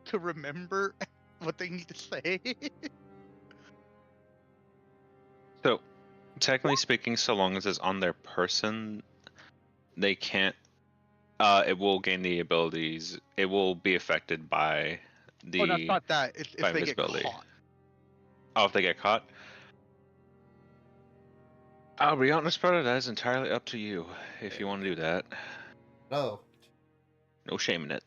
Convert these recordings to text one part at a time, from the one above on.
to remember what they need to say. So, technically speaking, so long as it's on their person, they can't. It will gain the abilities. It will be affected by the Oh, that's not that. It's by if they get invisibility. caught. Oh, if they get caught. I'll be honest, brother. That is entirely up to you if you want to do that. Oh. No shame in it.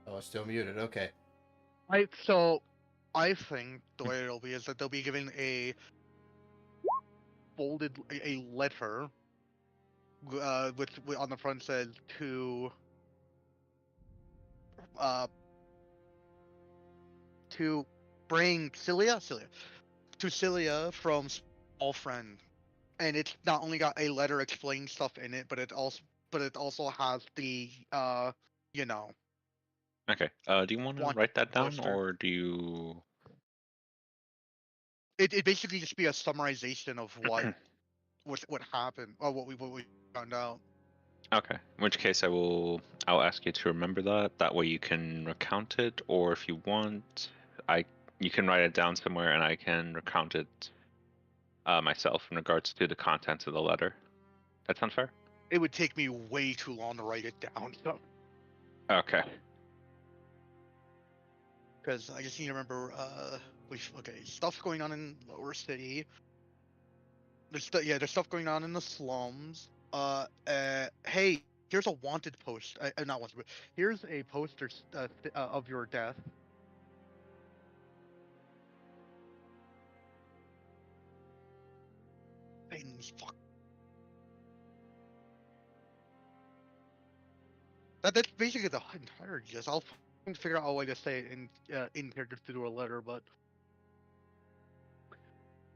Oh, it's still muted. Okay. So I think the way it'll be is that they'll be given a folded a letter, which on the front says uh to bring Cilia to Cilia from Small Friend, and it's not only got a letter explaining stuff in it, but it also has the you know, Okay. Do you want to want write that down, poster. or do you? It basically just be a summarization of what happened or what we found out. Okay. In which case, I'll ask you to remember that. That way, you can recount it, or if you want, you can write it down somewhere, and I can recount it myself in regards to the contents of the letter. That sound fair? It would take me way too long to write it down, so Okay. because I just need to remember. Okay, stuff going on in Lower City. There's stuff going on in the slums. Hey, here's a wanted post. Not wanted. But here's a poster of your death. Things. Fuck. That's basically the entire gist. I'll figure out a way to say it in here just to do a letter, but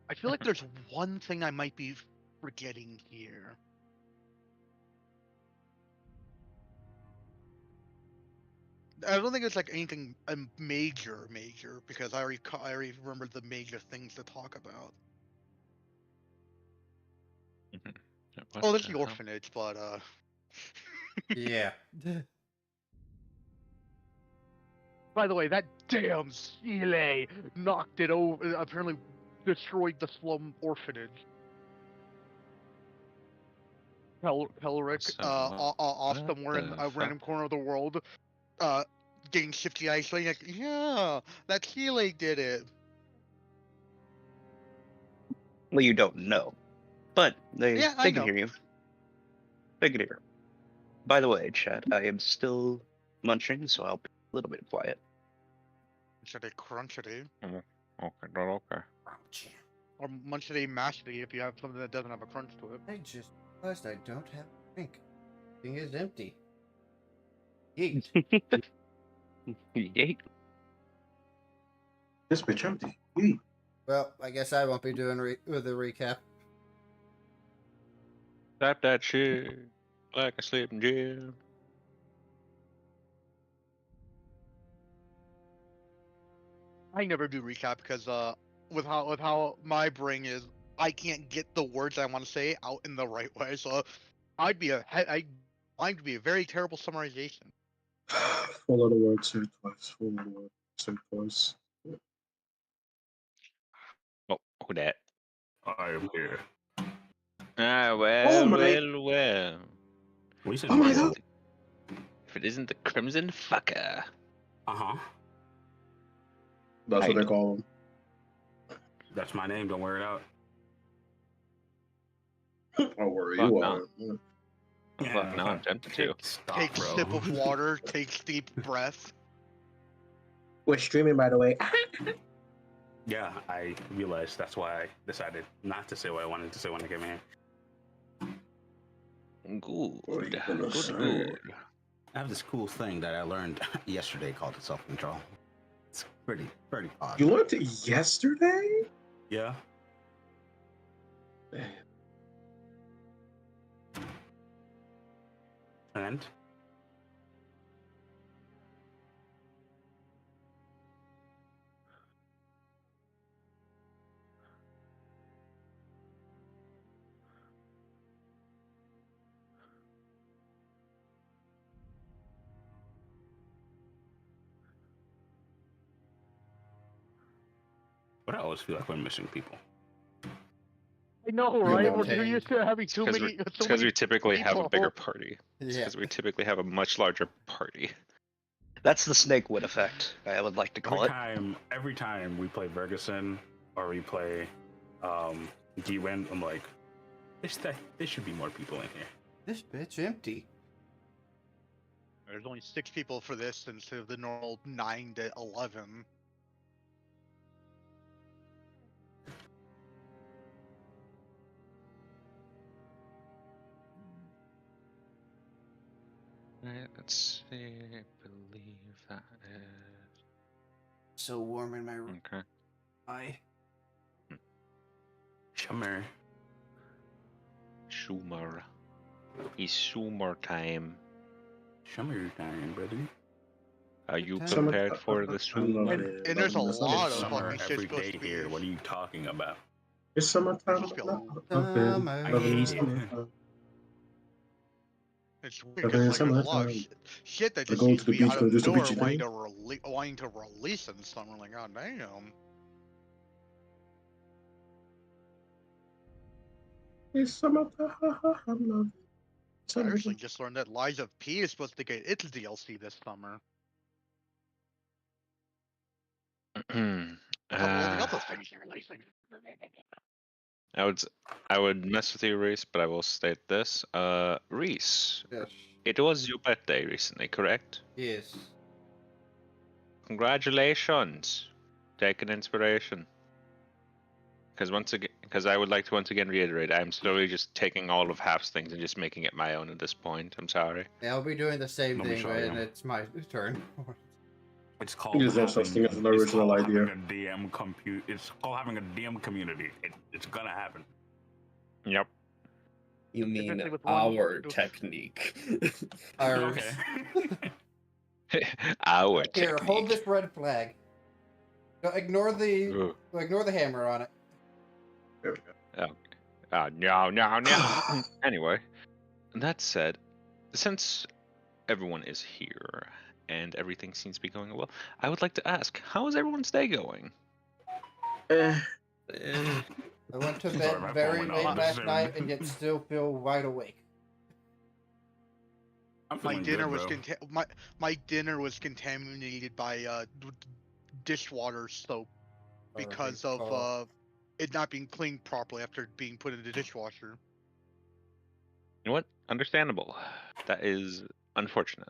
I feel like there's one thing I might be forgetting here. I don't think it's like anything major because I already remember the major things to talk about. What Oh, there's the the hell? orphanage, but Yeah. by the way, that damn Seeley knocked it over. Apparently, destroyed the slum orphanage. Pelric, So, off what somewhere in the a fuck? random corner of the world, getting shifty eyes, saying like, "Yeah, that Seeley did it." Well, you don't know, but they Yeah, I can know. hear you. They can hear. By the way, chat, I am still munching, so I'll be a little bit quiet. Should they crunchity Okay. or munchity mashity if you have something that doesn't have a crunch to it? I just realized I don't have a drink. Thing is empty. Yeet. Yeet. This bitch empty. Eat. Well, I guess I won't be doing with the recap. Tap that shit like a sleeping gym. I never do recap because with how my brain is, I can't get the words I want to say out in the right way. So I'd be a very terrible summarization. Full of the word say twice. Full of the word say twice. Oh, who that? I am here. Ah, well. We said Oh my Mario. God. If it isn't the Crimson Fucker. Uh-huh. That's I what they know. call him. That's my name. Don't wear it out. Don't worry, Fuck you no. are. Yeah. Fuck, now I'm tempted to. Stop, Take bro. sip of water, take deep breath. We're streaming, by the way. Yeah, I realized that's why I decided not to say what I wanted to say when I came here. Good. What are you gonna say? Good. I have this cool thing that I learned yesterday called self-control. It's pretty odd. You learned it yesterday? Yeah. And But I always feel like we're missing people. I know, right? We're maintain. used to having It's too many. It's So because many we typically have a people. bigger party. It's Yeah. because we typically have a much larger party. That's the Snakewood effect, I would like to call it. Every time we play Vergesson or we play D-Wind, I'm like, there should be more people in here. This bitch empty. There's only 6 people for this instead of the normal 9 to 11. Right, let's see. I believe that is So warm in my room. okay. Summer. Schumer. It's Schumer time. Summertime, buddy. Are you Summer- prepared for the Schumer? And there's a lot of Summer fucking shit every supposed day to be. here. What are you talking about? It's summertime. Let's go. Summer. I hate it. Summertime. It's weird Okay, because like, there's a lot of summertime. shit that We're just going seems to to the be beach, out gonna of do some nowhere beachy wanting to release in summer. Like, god damn. It's summertime. I love it. I recently just learned that Lies of P is supposed to get its DLC this summer. Couple of the other things you're releasing. I would mess with you, Reese, but I will state this. Reese, Yes. it was your birthday recently, correct? Yes. Congratulations. Take an inspiration. Because I would like to once again reiterate, I'm slowly just taking all of Half's things and just making it my own at this point. I'm sorry. Yeah, I'll be doing the same Let me thing show when you. it's my turn. It's called There's no such thing as an original idea. It's called having a DM community. It's gonna happen. Yep. You mean Especially with one- our technique? Ours. Okay. Our Here, hold technique. this red flag. No, ignore the hammer on it. There we go. No. Anyway, that said, since everyone is here and everything seems to be going well, I would like to ask, how is everyone's day going? Eh, I went to Sorry, bed my very phone went late off. last night and yet still feel wide awake. I'm My feeling dinner good, was bro. my dinner was contaminated by dishwater soap because of it not being cleaned properly after being put in the dishwasher. You know what? Understandable. That is unfortunate.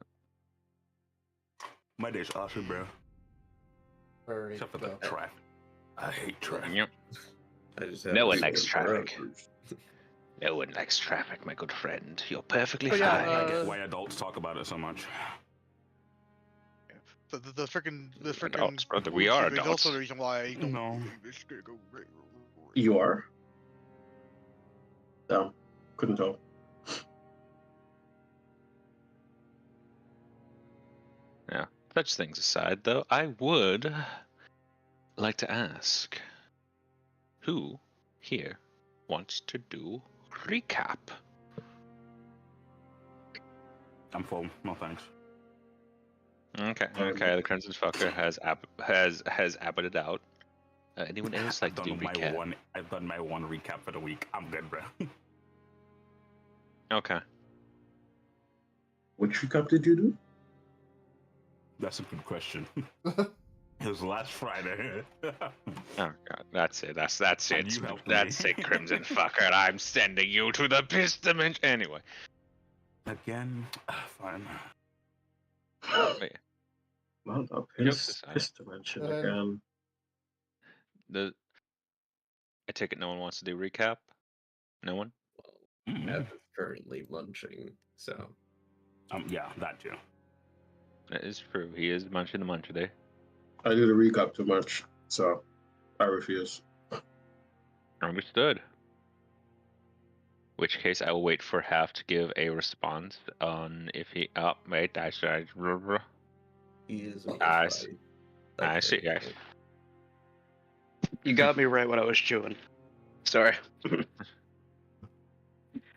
My day's awesome, bro. Very Except for the well. traffic. I hate traffic. Yep. I just have No one to likes go traffic. forever. No one likes traffic, my good friend. You're perfectly But fine. yeah, I don't get why adults talk about it so much. The freaking Adults, brother, we are is also adults. the reason why I don't. No. You are. No, couldn't tell. Yeah. Such things aside, though, I would like to ask who here wants to do recap? I'm full. No thanks. Okay, the Crimson Fucker has apped it out. Anyone else like to do recap? I've done my one recap for the week. I'm good, bro. Okay. Which recap did you do? That's a good question. It was last Friday. Oh god, that's it. That's And it. you helped That's me. it, Crimson Fucker. I'm sending you to the piss dimension. Anyway. Again, fine. Wait, Well, no, Jokes aside. piss dimension Uh, again. I take it no one wants to do recap? No one? Ev is currently munching, so Yeah, that too. That is true. He is munching the munch today. I did a recap too much, so I refuse. Understood. Which case I will wait for Half to give a response on if he. Oh, wait, I should. he is. I see. I see. Yeah. You got me right when I was chewing. Sorry.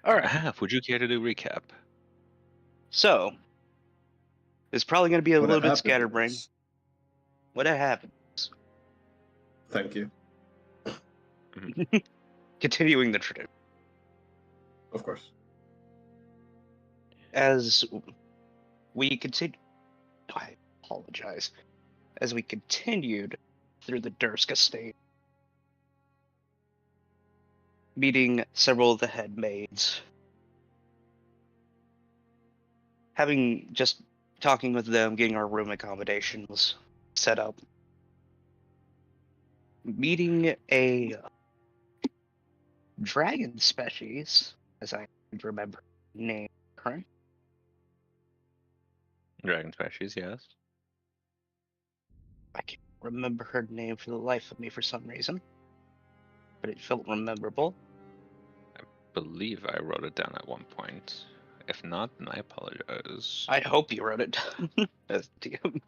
All right. Half, would you care to do recap? So, it's probably going to be a What little bit happened scatterbrained. was- What happened? Thank you. Continuing the tradition. Of course. As we continue, I apologize. As we continued through the Dursk estate, meeting several of the head maids, having just talking with them, getting our room accommodations set up, meeting a dragon species, as I remember her name, correct? Dragon species, yes. I can't remember her name for the life of me for some reason, but it felt memorable. Believe I wrote it down at one point. If not, then I apologize. I hope you wrote it down as DM.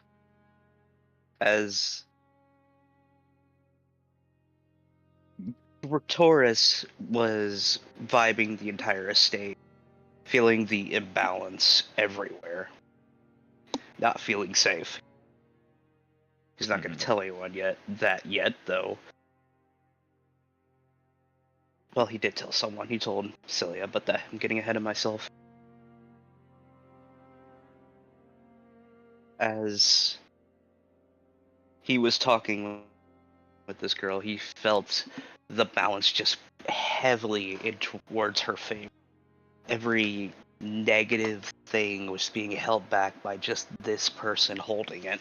As Taurus was vibing the entire estate, feeling the imbalance everywhere, not feeling safe. He's not going to tell anyone yet, though. Well, he did tell someone. He told Celia, but I'm getting ahead of myself. As he was talking with this girl, he felt the balance just heavily in towards her favor. Every negative thing was being held back by just this person holding it.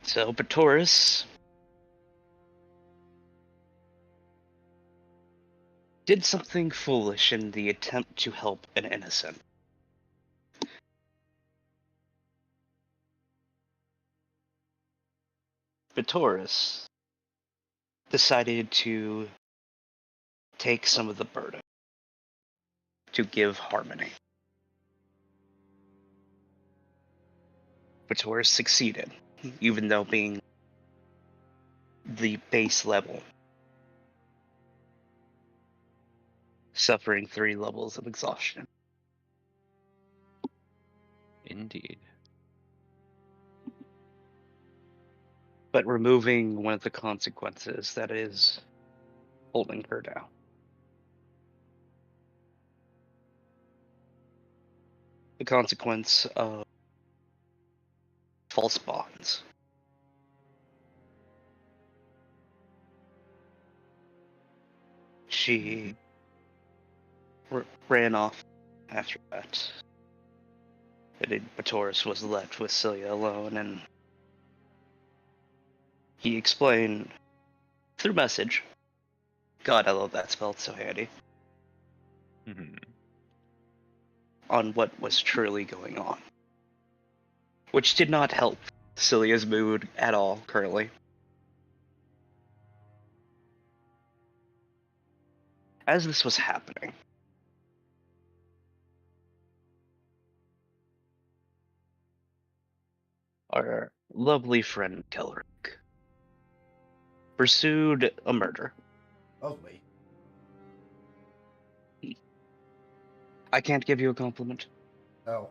So, Taurus did something foolish in the attempt to help an innocent. Taurus decided to take some of the burden to give harmony. Taurus succeeded, even though being the base level, suffering 3 levels of exhaustion. Indeed. But removing one of the consequences that is holding her down. The consequence of false bonds. She ran off after that. Taurus was left with Celia alone, and he explained through message. God, I love that spell, it's so handy. On what was truly going on. Which did not help Celia's mood at all currently. As this was happening, our lovely friend Kellerick pursued a murder. Lovely. I can't give you a compliment. No.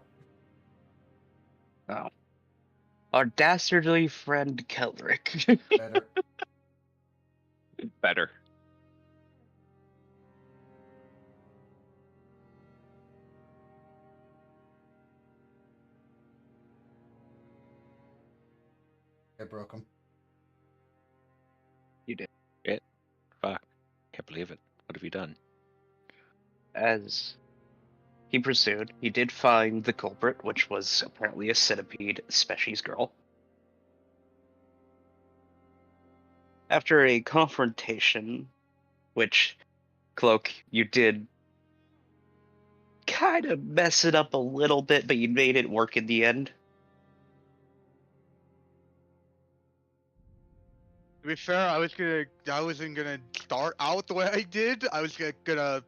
No. Our dastardly friend Kellerick. Better. Better. I broke him. You did. It. Fuck. Can't believe it. What have you done? As he pursued, he did find the culprit, which was apparently a centipede species girl. After a confrontation, which, Cloak, you did kind of mess it up a little bit, but you made it work in the end. To be fair, I wasn't gonna start out the way I did. I was gonna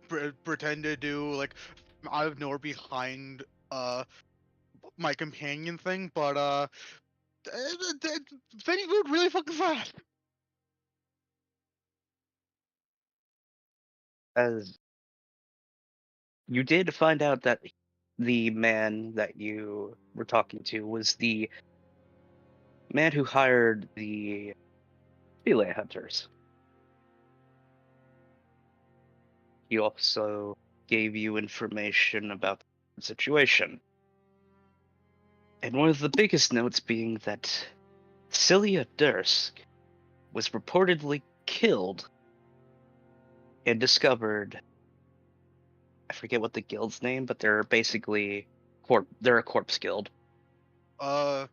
pretend to do like out of nowhere behind my companion thing, but things moved really fucking fast. As you did find out that the man that you were talking to was the man who hired the Relay Hunters. He also gave you information about the situation. And one of the biggest notes being that Celia Dursk was reportedly killed and discovered. I forget what the guild's name, but they're basically they're a corpse guild. It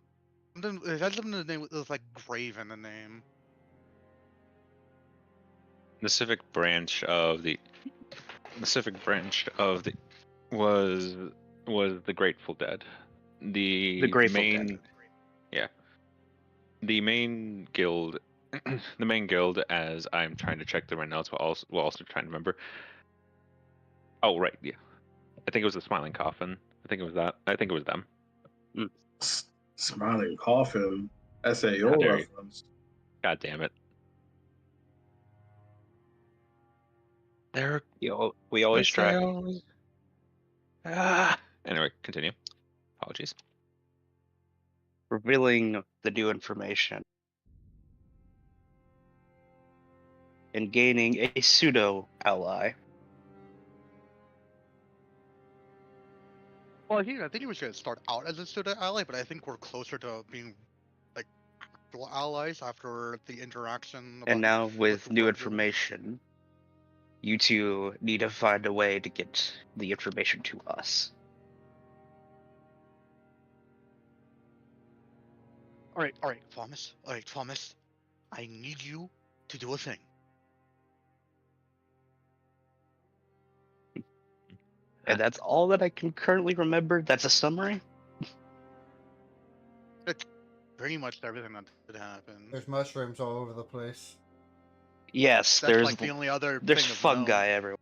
has something in the name with like grave in the name. The civic branch of the was the Grateful Dead. The Grateful Dead. Yeah, the main guild, the main guild. As I'm trying to check through my notes, while also trying to remember. Oh right, yeah. I think it was the Smiling Coffin. I think it was that. I think it was them. Smiling Coffin. SAO How dare you. reference. God damn it. They're We always try. SAOs. Ah. Anyway, continue. Apologies. Revealing the new information and gaining a pseudo ally. Well, I think he was gonna start out as a student ally, but I think we're closer to being like actual allies after the interaction. And now with the new word- information, you two need to find a way to get the information to us. All right, Thomas. All right, Thomas. I need you to do a thing. And that's all that I can currently remember. That's a summary. Pretty much everything that did happen. There's mushrooms all over the place. Yes, That's there's like the only other there's thing of fungi note. everywhere.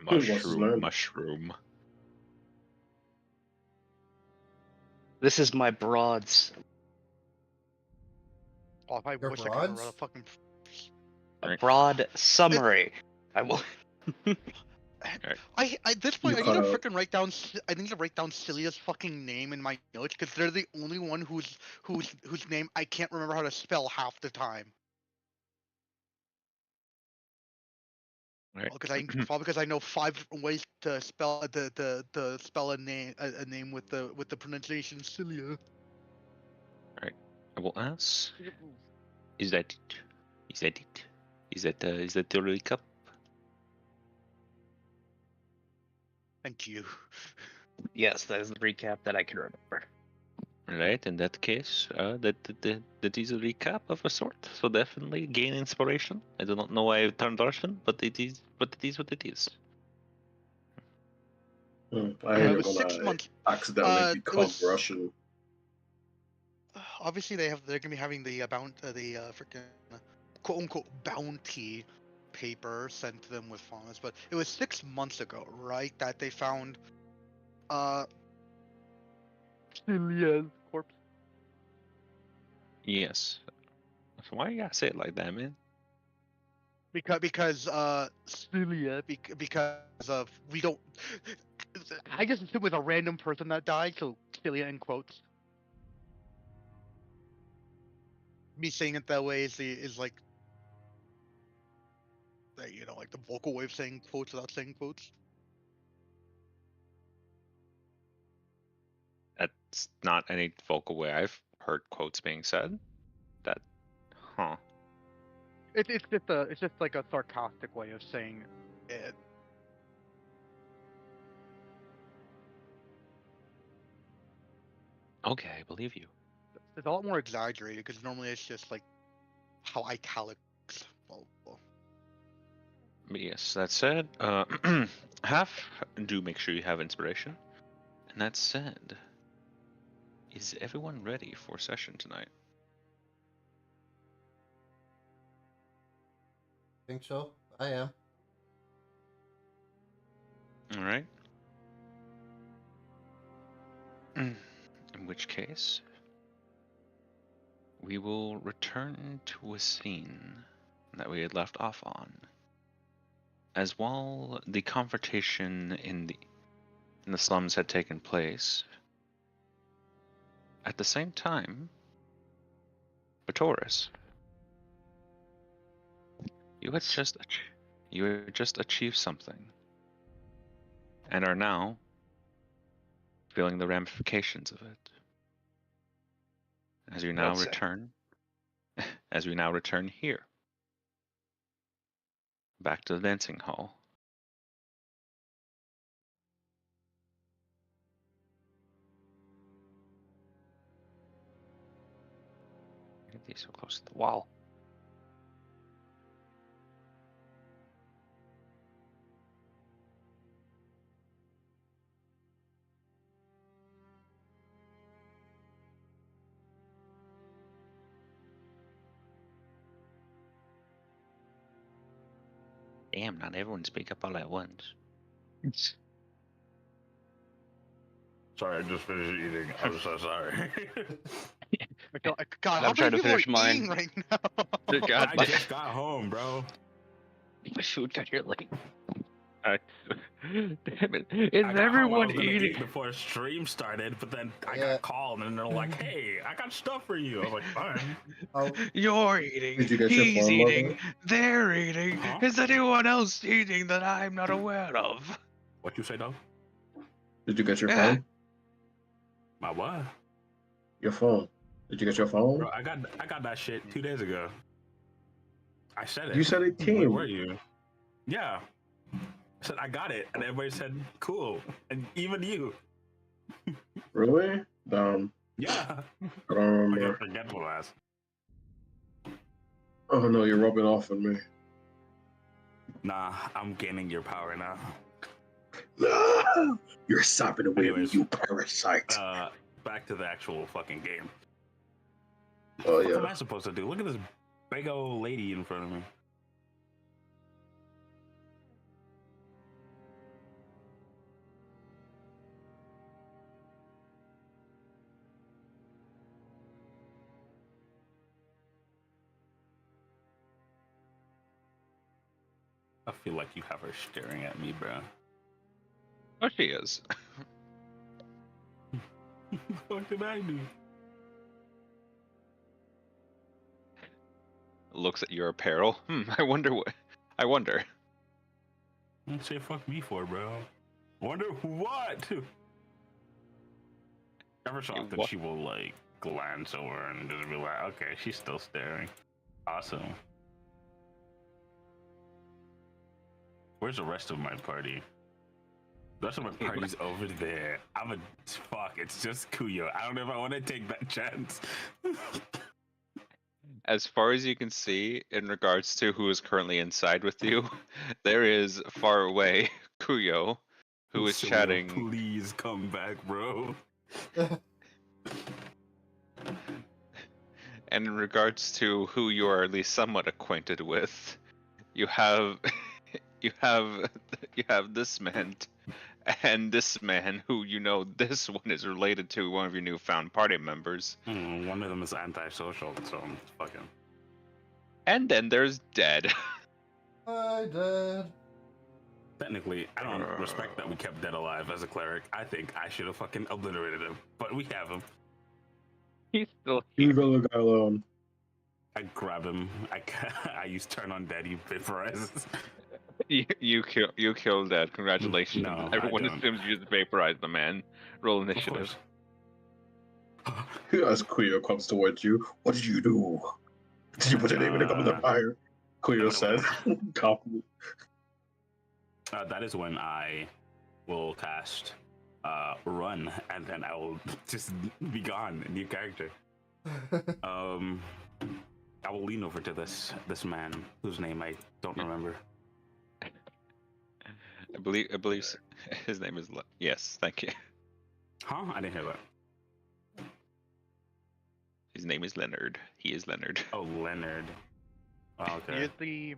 What's his name? Mushroom. This is my broads. Oh, if I Your wish I could remember broads? the fucking. A broad summary. I will. I at this point You I need to gotta- freaking write down. I need to write down Celia's fucking name in my notes because they're the only one whose name I can't remember how to spell half the time. Right. Because I know 5 different ways to spell the spell a name with the pronunciation Celia. I will ask. Is that it? Is that it? Is that the recap? Thank you. Yes, that is the recap that I can remember. Right. In that case, that is a recap of a sort. So definitely gain inspiration. I do not know why I turned Russian, but it is what it is. I Yeah, ain't it was gonna 6 lie. months. Accidentally It become was Russian. obviously they're gonna be having the freaking quote unquote bounty paper sent to them with funds, but it was 6 months ago, right? That they found Celia's corpse. Yes. So why you gotta say it like that, man? Because Celia because of we don't. I just assume it was a random person that died, so Celia in quotes. Me saying it that way is like, like the vocal way of saying quotes without saying quotes. That's not any vocal way I've heard quotes being said. That, huh? It's just like a sarcastic way of saying it. Okay, I believe you. It's a lot more exaggerated because normally it's just like how italics. Well, But yes, that said, do make sure you have inspiration. And that said, is everyone ready for session tonight? Think so? I am. All right. In which case, we will return to a scene that we had left off on. As while the confrontation in the slums had taken place, at the same time, Batoris, you had just You just achieved something, and are now feeling the ramifications of it. As you now Well said. return, as we now return here, back to the dancing hall. Get these so close to the wall. Damn, not everyone speak up all at once. Sorry, I just finished eating. I'm so sorry. God, how I'm trying many to people are finish mine. eating right now? Good God, I just got home, bro. my food got here late. Damn it! I got home. I was gonna eating? eat before stream started, but then I Yeah. got called and they're like, "Hey, I got stuff for you." I was like, "Fine." Oh, You're eating. Did you get your He's phone eating. logo? They're eating. Huh? Is anyone else eating that I'm not aware of? What you say, though? Did you get your Yeah. phone? My what? Your phone. Did you get your phone? Bro, I got that shit 2 days ago. I said it. You said it Where came. were you? Yeah. I said I got it, and everybody said cool, and even you. Really? Yeah. I don't remember. Forgetful ass. Oh no, you're rubbing off on me. Nah, I'm gaining your power now. No! You're sopping away at me, Anyways. you parasite. Back to the actual fucking game. Oh What am yeah. I supposed to do? Look at this big old lady in front of me. I feel like you have her staring at me, bro. Oh, she is. What did I do? Looks at your apparel. I wonder what. I wonder. Don't say fuck me for, bro. Wonder what? Ever so often what? she will like glance over and just be like, okay, she's still staring. Awesome. Where's the rest of my party? The rest of my party's over there. Fuck, it's just Kuyo. I don't know if I want to take that chance. As far as you can see, in regards to who is currently inside with you, there is far away Kuyo, who is So, chatting. Please come back, bro. And in regards to who you are at least somewhat acquainted with, you have you have this man and this man who you know this one is related to one of your newfound party members. One of them is antisocial, so I'm fucking. And then there's Dead. Hi, Dad. Technically, I don't respect that we kept Dead alive as a cleric. I think I should have fucking obliterated him, but we have him. He's still Leave the guy alone. I grab him. I use turn on Dead. He vaporizes. you killed Dead. Congratulations. No, I Everyone don't. assumes you just vaporized the man. Roll Of initiative. course. As Kuyo comes towards you, what did you do? Did you put your name in the cup of the fire? Kuyo says, confident. That is when I will cast Run, and then I will just be gone. New character. I will lean over to this man whose name I don't remember. I believe his name is yes, thank you. Huh? I didn't hear that. His name is Leonard. He is Leonard. Oh, Leonard. Oh, okay. You're the.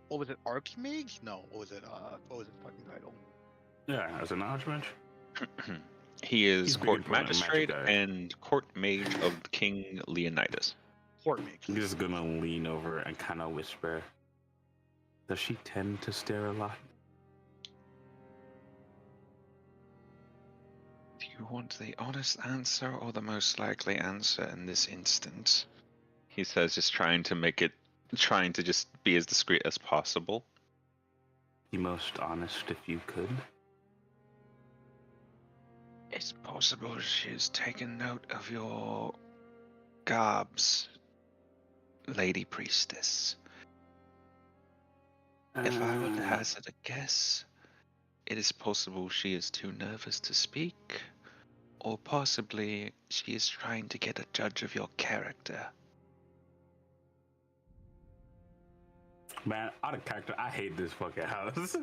What was it? Archmage? No. What was it? What was his fucking title? Yeah, as an archmage. He is He's very court important magistrate magic guy. and court mage of King Leonidas. Court mage. I'm just gonna lean over and kind of whisper. Does she tend to stare a lot? Do you want the honest answer or the most likely answer in this instance? He says, just trying to just be as discreet as possible. Be most honest if you could. It's possible she's taken note of your garbs, Lady Priestess. If I were to hazard a guess, it is possible she is too nervous to speak, or possibly she is trying to get a judge of your character. Man, out of character, I hate this fucking house.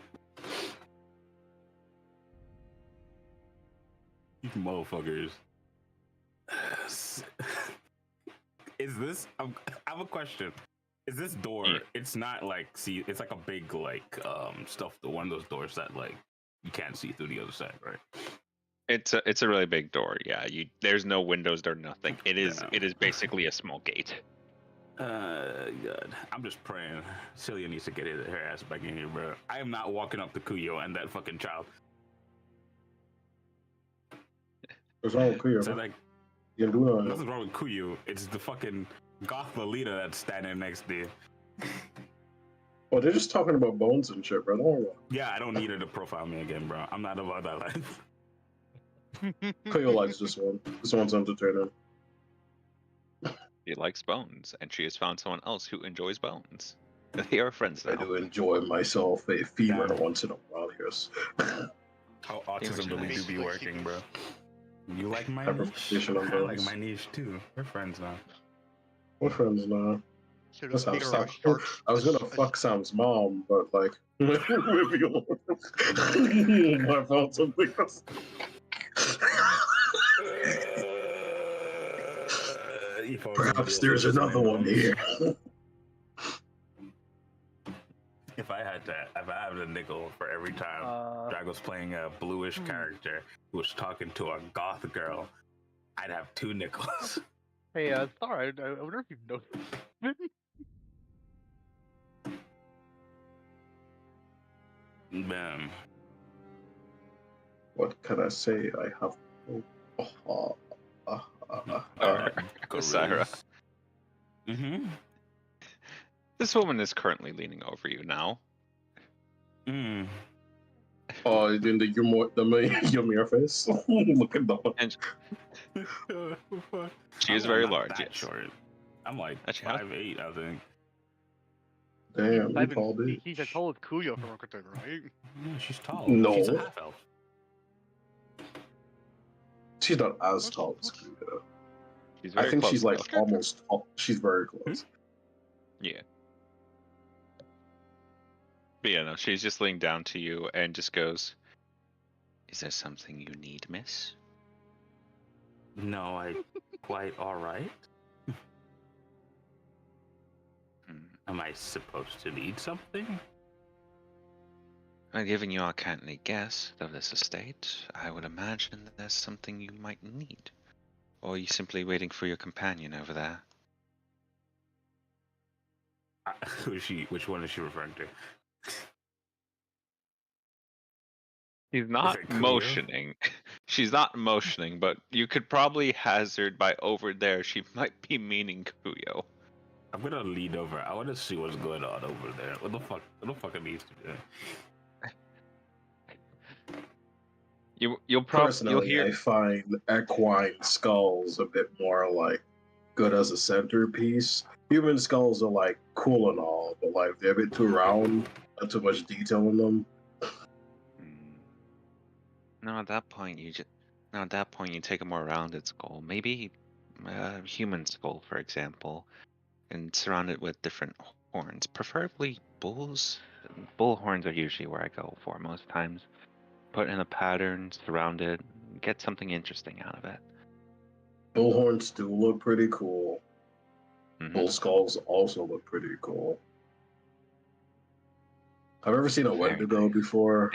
You motherfuckers. Is this? I have a question. Is this door? Yeah. It's not like it's like a big like stuff. The one of those doors that like you can't see through the other side, right? It's a really big door. Yeah, there's no windows, there's nothing. It is basically a small gate. God. I'm just praying Celia needs to get her ass back in here, bro. I am not walking up to Kuyo and that fucking child. What's wrong with Kuya? So like, You can do nothing. nothing's wrong with Kuyo. It's the fucking goth Lolita that's standing next to you. Oh, they're just talking about bones and shit, bro. Don't worry about Yeah, I don't need her to profile me again, bro. I'm not about that life. it. Kuya likes this one. This one's entertaining. She likes bones, and she has found someone else who enjoys bones. They are friends I now. do enjoy myself a femur Damn. once in a while, yes. How autism They were really do be nice. working, bro. You like my Have a niche? position on I like those. my niche too. We're friends now. We're friends now. So That's how there Sam. are sharks. I was gonna fuck Sam's mom, but like, leave me alone. I found something else. Perhaps there's another one here. If I had a nickel for every time Drag was playing a bluish character who was talking to a goth girl, I'd have 2 nickels. Hey, sorry, I wonder if you've noticed. Bam. What can I say? I have. Sarah. Mm-hmm. This woman is currently leaning over you now. Mm. Oh, in the Ymir face. Look at that. And she I'm is very not large, that yes. short. I'm like That's how- 5'8", I think. Damn, you tall dude. He's as tall as Kuyo from Rocket, right? Yeah, she's tall. No. She's a half elf. She's not as tall as Kuya. She's I very think close, she's like though. almost. She's very close. Yeah. But yeah, no, she's just laying down to you and just goes, "Is there something you need, miss?" No, I quite all right. Hmm. Am I supposed to need something? Well, given your canny guess of this estate, I would imagine that there's something you might need. Or are you simply waiting for your companion over there? Who is she? Which one is she referring to? She's not it Kuya? motioning. She's not motioning, but you could probably hazard by over there she might be meaning Kuyo. I'm gonna lean over. I want to see what's going on over there. What the fuck? What the fuck are these two doing? You'll probably Personally, hear. I find equine skulls a bit more like good as a centerpiece. Human skulls are like cool and all, but like they're a bit too round, not too much detail in them. No, at that point you take a more rounded skull. Maybe a human skull, for example, and surround it with different horns, preferably bulls. Bull horns are usually where I go for most times. Put in a pattern, surround it, get something interesting out of it. Bull horns do look pretty cool. Mhm. Bull skulls also look pretty cool. I've ever seen a Very Wendigo nice. before.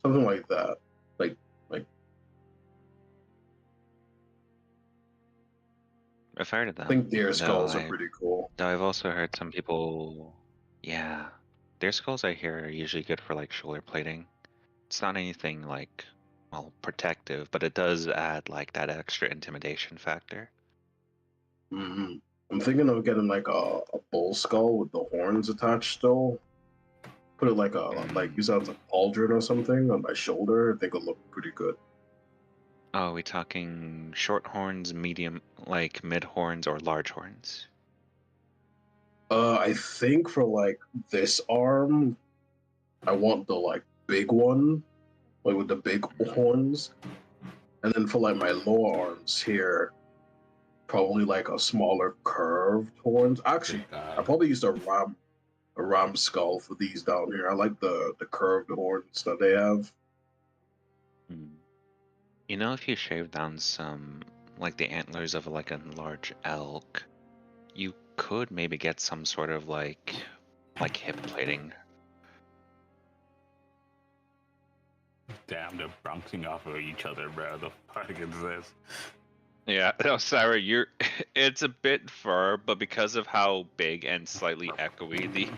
Something like that. I've heard of them. I think deer though skulls are pretty cool. Though I've also heard some people, yeah, their skulls I hear are usually good for like shoulder plating. It's not anything like, well, protective, but it does add like that extra intimidation factor. Hmm. I'm thinking of getting like a bull skull with the horns attached still. put it like use that as a pauldron or something on my shoulder, I think it'll look pretty good. Oh, are we talking short horns, medium, like mid horns, or large horns? I think for like this arm, I want the like big one, like with the big horns, and then for like my lower arms here, probably like a smaller curved horns. Actually, I probably used a ram skull for these down here. I like the curved horns that they have. You know, if you shave down some, like the antlers of like a large elk, you could maybe get some sort of like hip plating. Damn, they're bouncing off of each other, bro. The fuck is this? Yeah, no, Sarah, it's a bit fur, but because of how big and slightly echoey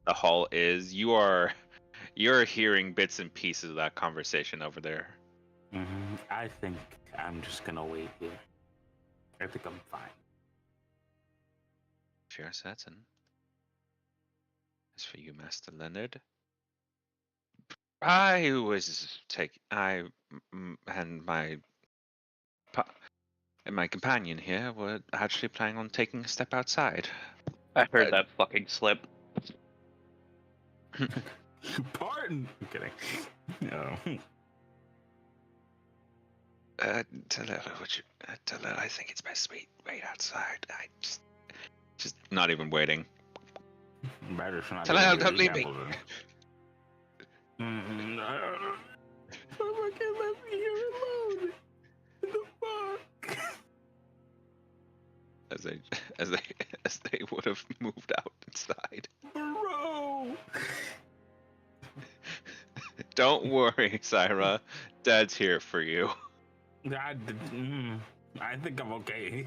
the hall is, you're hearing bits and pieces of that conversation over there. I think I'm just gonna wait here. I think I'm fine. If you're certain. As for you, Master Leonard, and my companion here were actually planning on taking a step outside. I heard that fucking slip. Pardon. I'm kidding. No. Tallulah, I think it's best we wait outside. I just not even waiting. Better not. Tallulah, don't leave me. Oh, can't let me here alone. The fuck? As they would have moved out inside. Bro. Don't worry, Syra. Dad's here for you. I think I'm okay.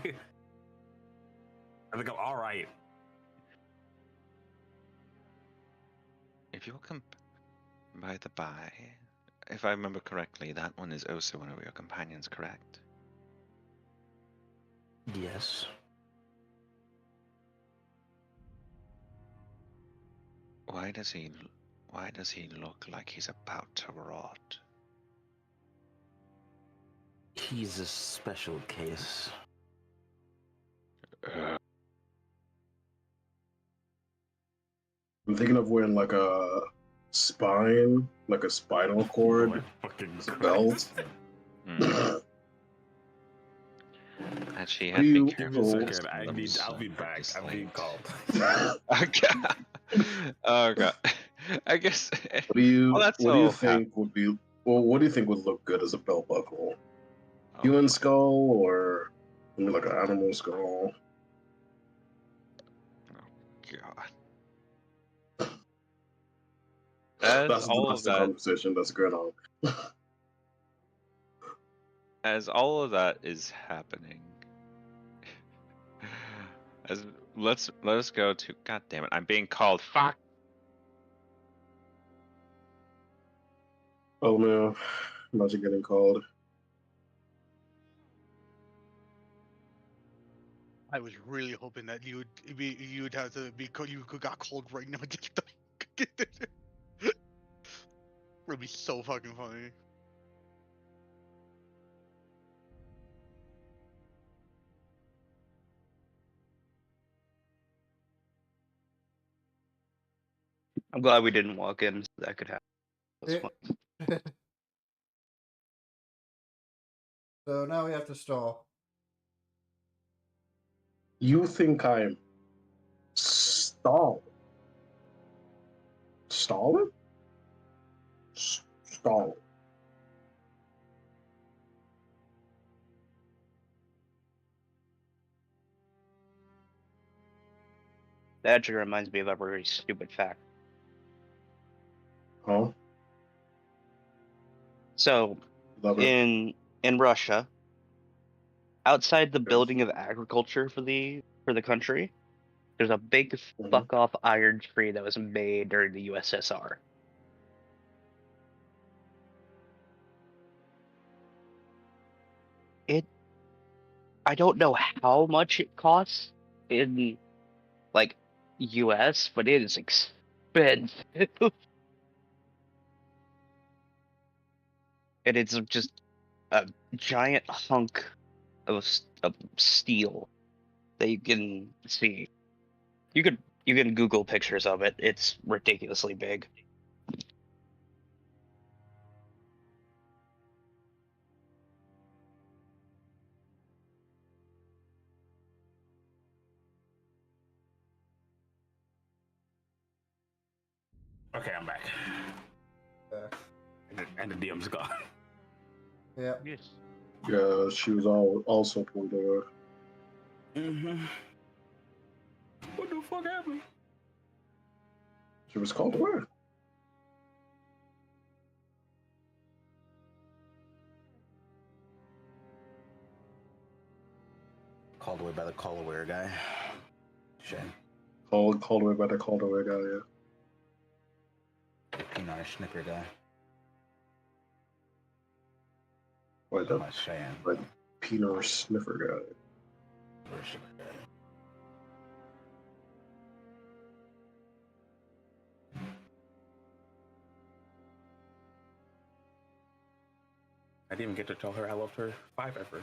I think I'm all right. If you'll come, by the by, if I remember correctly, that one is also one of your companions, correct? Yes. Why does he look like he's about to rot? He's a special case. I'm thinking of wearing like a spinal cord, as a belt. Actually, Are you- be careful. oh, because I'll be back. I'm being called. Okay. Oh god. I guess. What do you Well, that's what do you all think would be? Well, what do you think would look good as a belt buckle? Oh, Human skull or maybe like an animal skull? God. As That's all of the that, conversation that's going on. as all of that is happening, let us go to. God damn it! I'm being called. Fuck. Oh no, imagine getting called. I was really hoping that you'd have to be you got called right now. It'd be so fucking funny. I'm glad we didn't walk in so that could happen. That's fun. So now we have to stall. You think I'm stalling? Stalling? Stalling. That actually reminds me of a very stupid fact. Huh? So, Love it. in Russia, outside the building of agriculture for the country, there's a big fuck off iron tree that was made during the USSR. I don't know how much it costs in like US, but it is expensive. and it's just a giant hunk of steel that you can see. You can Google pictures of it. It's ridiculously big. Okay, I'm back. And the DM's gone. Yeah. Yes. Yeah, she was also pulled over. Mm-hmm. What the fuck happened? She was called away. Called away by the call aware guy. Shame. Called away by the called away guy, yeah. Peanut snicker guy. Wait, What am I saying? the Pinot sniffer guy. Or sugar guy. I didn't even get to tell her I loved her 5 ever.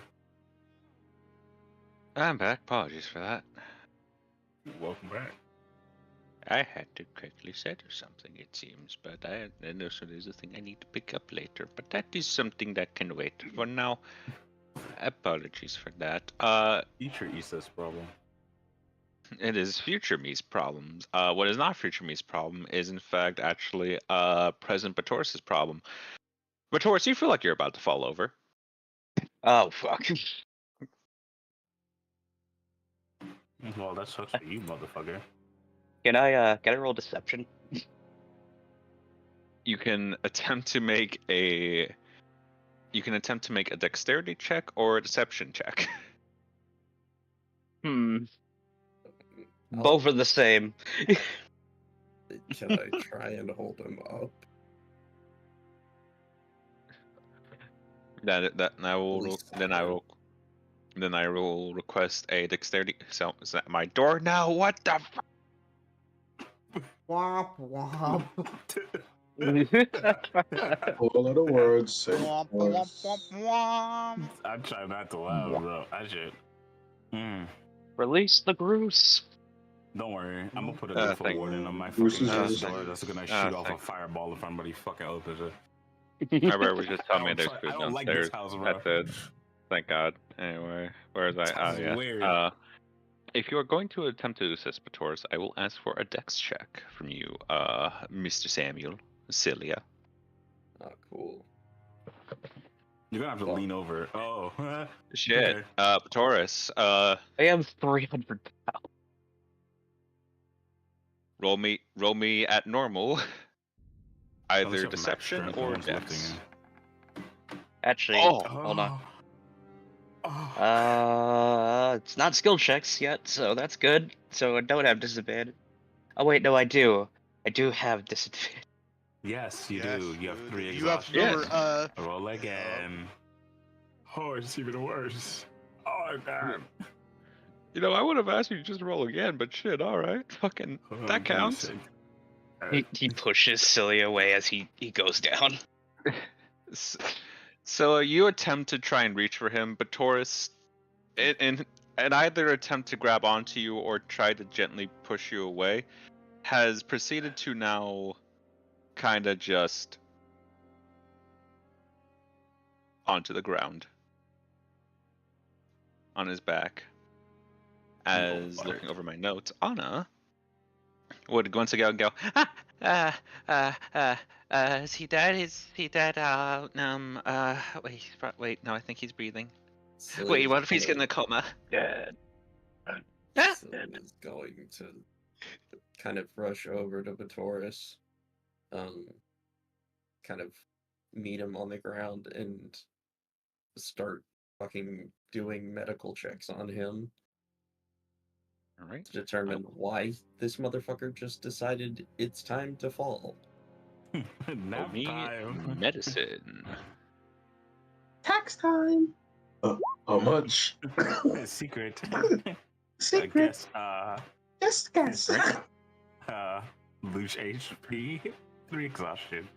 I'm back. Apologies for that. Welcome back. I had to quickly settle something, it seems, but I also there's a thing I need to pick up later. But that is something that can wait. For now, apologies for that. Future Issa's problem. It is future me's problems. What is not future me's problem is, in fact, actually present Batoris' problem. Batoris, you feel like you're about to fall over. Oh fuck! Well, that sucks for you, motherfucker. Can I roll deception? You can attempt to make a dexterity check or a deception check. Both are the same. Can I try and hold him up? Then I will request a dexterity. So is that my door now? What the? Womp womp. All of the words. Say Womp, words. womp, womp, womp. I'm trying not to laugh, bro. I should. Release the Groose. Don't worry, I'm gonna put a good thank- warden on my Bruce fucking is door that's gonna shoot off a fireball if somebody fucking opens it. Remember, was just telling me I'm there's sorry, food I don't like downstairs. this house, bro. That's it. Thank God. Anyway, where is I? This house is Yeah. weird. If you are going to attempt to assist Batoris, I will ask for a dex check from you, Mr. Samuel Cilia. Oh, cool. You're gonna have to lean over. Oh, Shit. Okay. Batoris, I am 300 pounds. roll me at normal. Unless you Either have max deception strength, or no one's lifting dex. you. Actually, Oh. hold on. Oh. It's not skill checks yet, so that's good. So I don't have disadvantage. Oh wait, no, I do. I do have disadvantage. Yes, you Yes, do. You have 3 You have exhaustion. to Yes. remember, Roll again. Oh, it's even worse. Oh, damn. You know, I would have asked you to just roll again, but shit, alright. Fucking, Oh, that counts. He pushes Cilia away as he goes down. So you attempt to try and reach for him, but Taurus, in either attempt to grab onto you or try to gently push you away, has proceeded to now kind of just onto the ground on his back. As looking over my notes, Anna would once again go, is he dead? Is he dead? Wait, no, I think he's breathing. Wait, what if he's in a coma? Dead. Celine is going to kind of rush over to Batoris, kind of meet him on the ground and start fucking doing medical checks on him All right. to determine why this motherfucker just decided it's time to fall. Nap Me time. medicine. Tax time. How much? Secret. Secret. Guess. Lose HP. 3 exhaustion.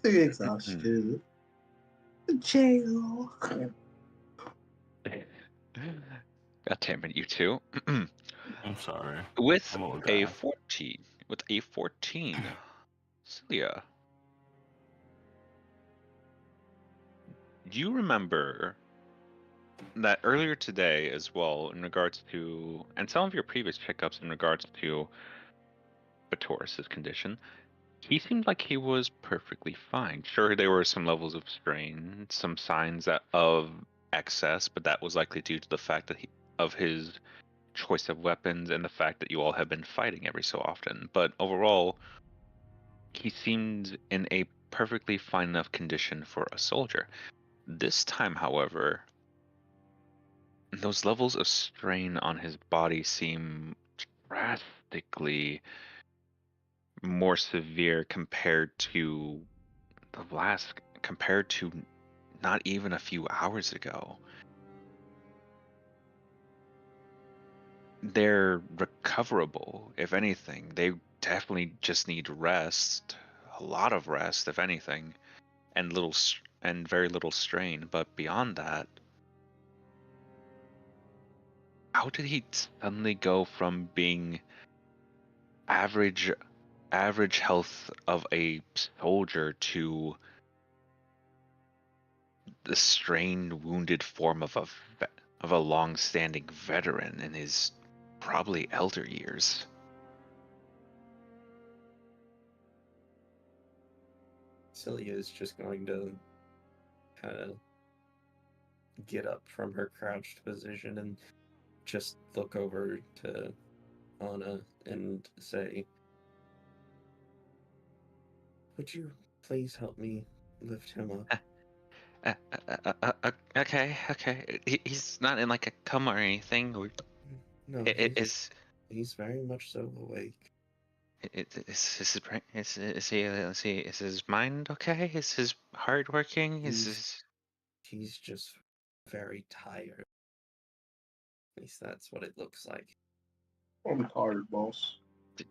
3 exhaustion. Jail. God damn it, you two. I'm sorry. With I'm old a guy. 14, Celia, do you remember that earlier today as well, in regards to, and some of your previous pickups in regards to Batoris' condition, he seemed like he was perfectly fine. Sure, there were some levels of strain, some signs of excess, but that was likely due to the fact that of his choice of weapons and the fact that you all have been fighting every so often. But overall, he seemed in a perfectly fine enough condition for a soldier. This time, however, those levels of strain on his body seem drastically more severe compared to compared to not even a few hours ago. They're recoverable, if anything. They definitely just need rest, a lot of rest, if anything, and very little strain. But beyond that, how did he suddenly go from being average health of a soldier to the strained, wounded form of a long-standing veteran in his probably elder years? Celia is just going to kind of get up from her crouched position and just look over to Anna and say, "Would you please help me lift him up?" Okay. He's not in like a coma or anything. Or No, he's very much so awake. is his mind okay? Is his heart working? He's just very tired. At least that's what it looks like. I'm tired, boss.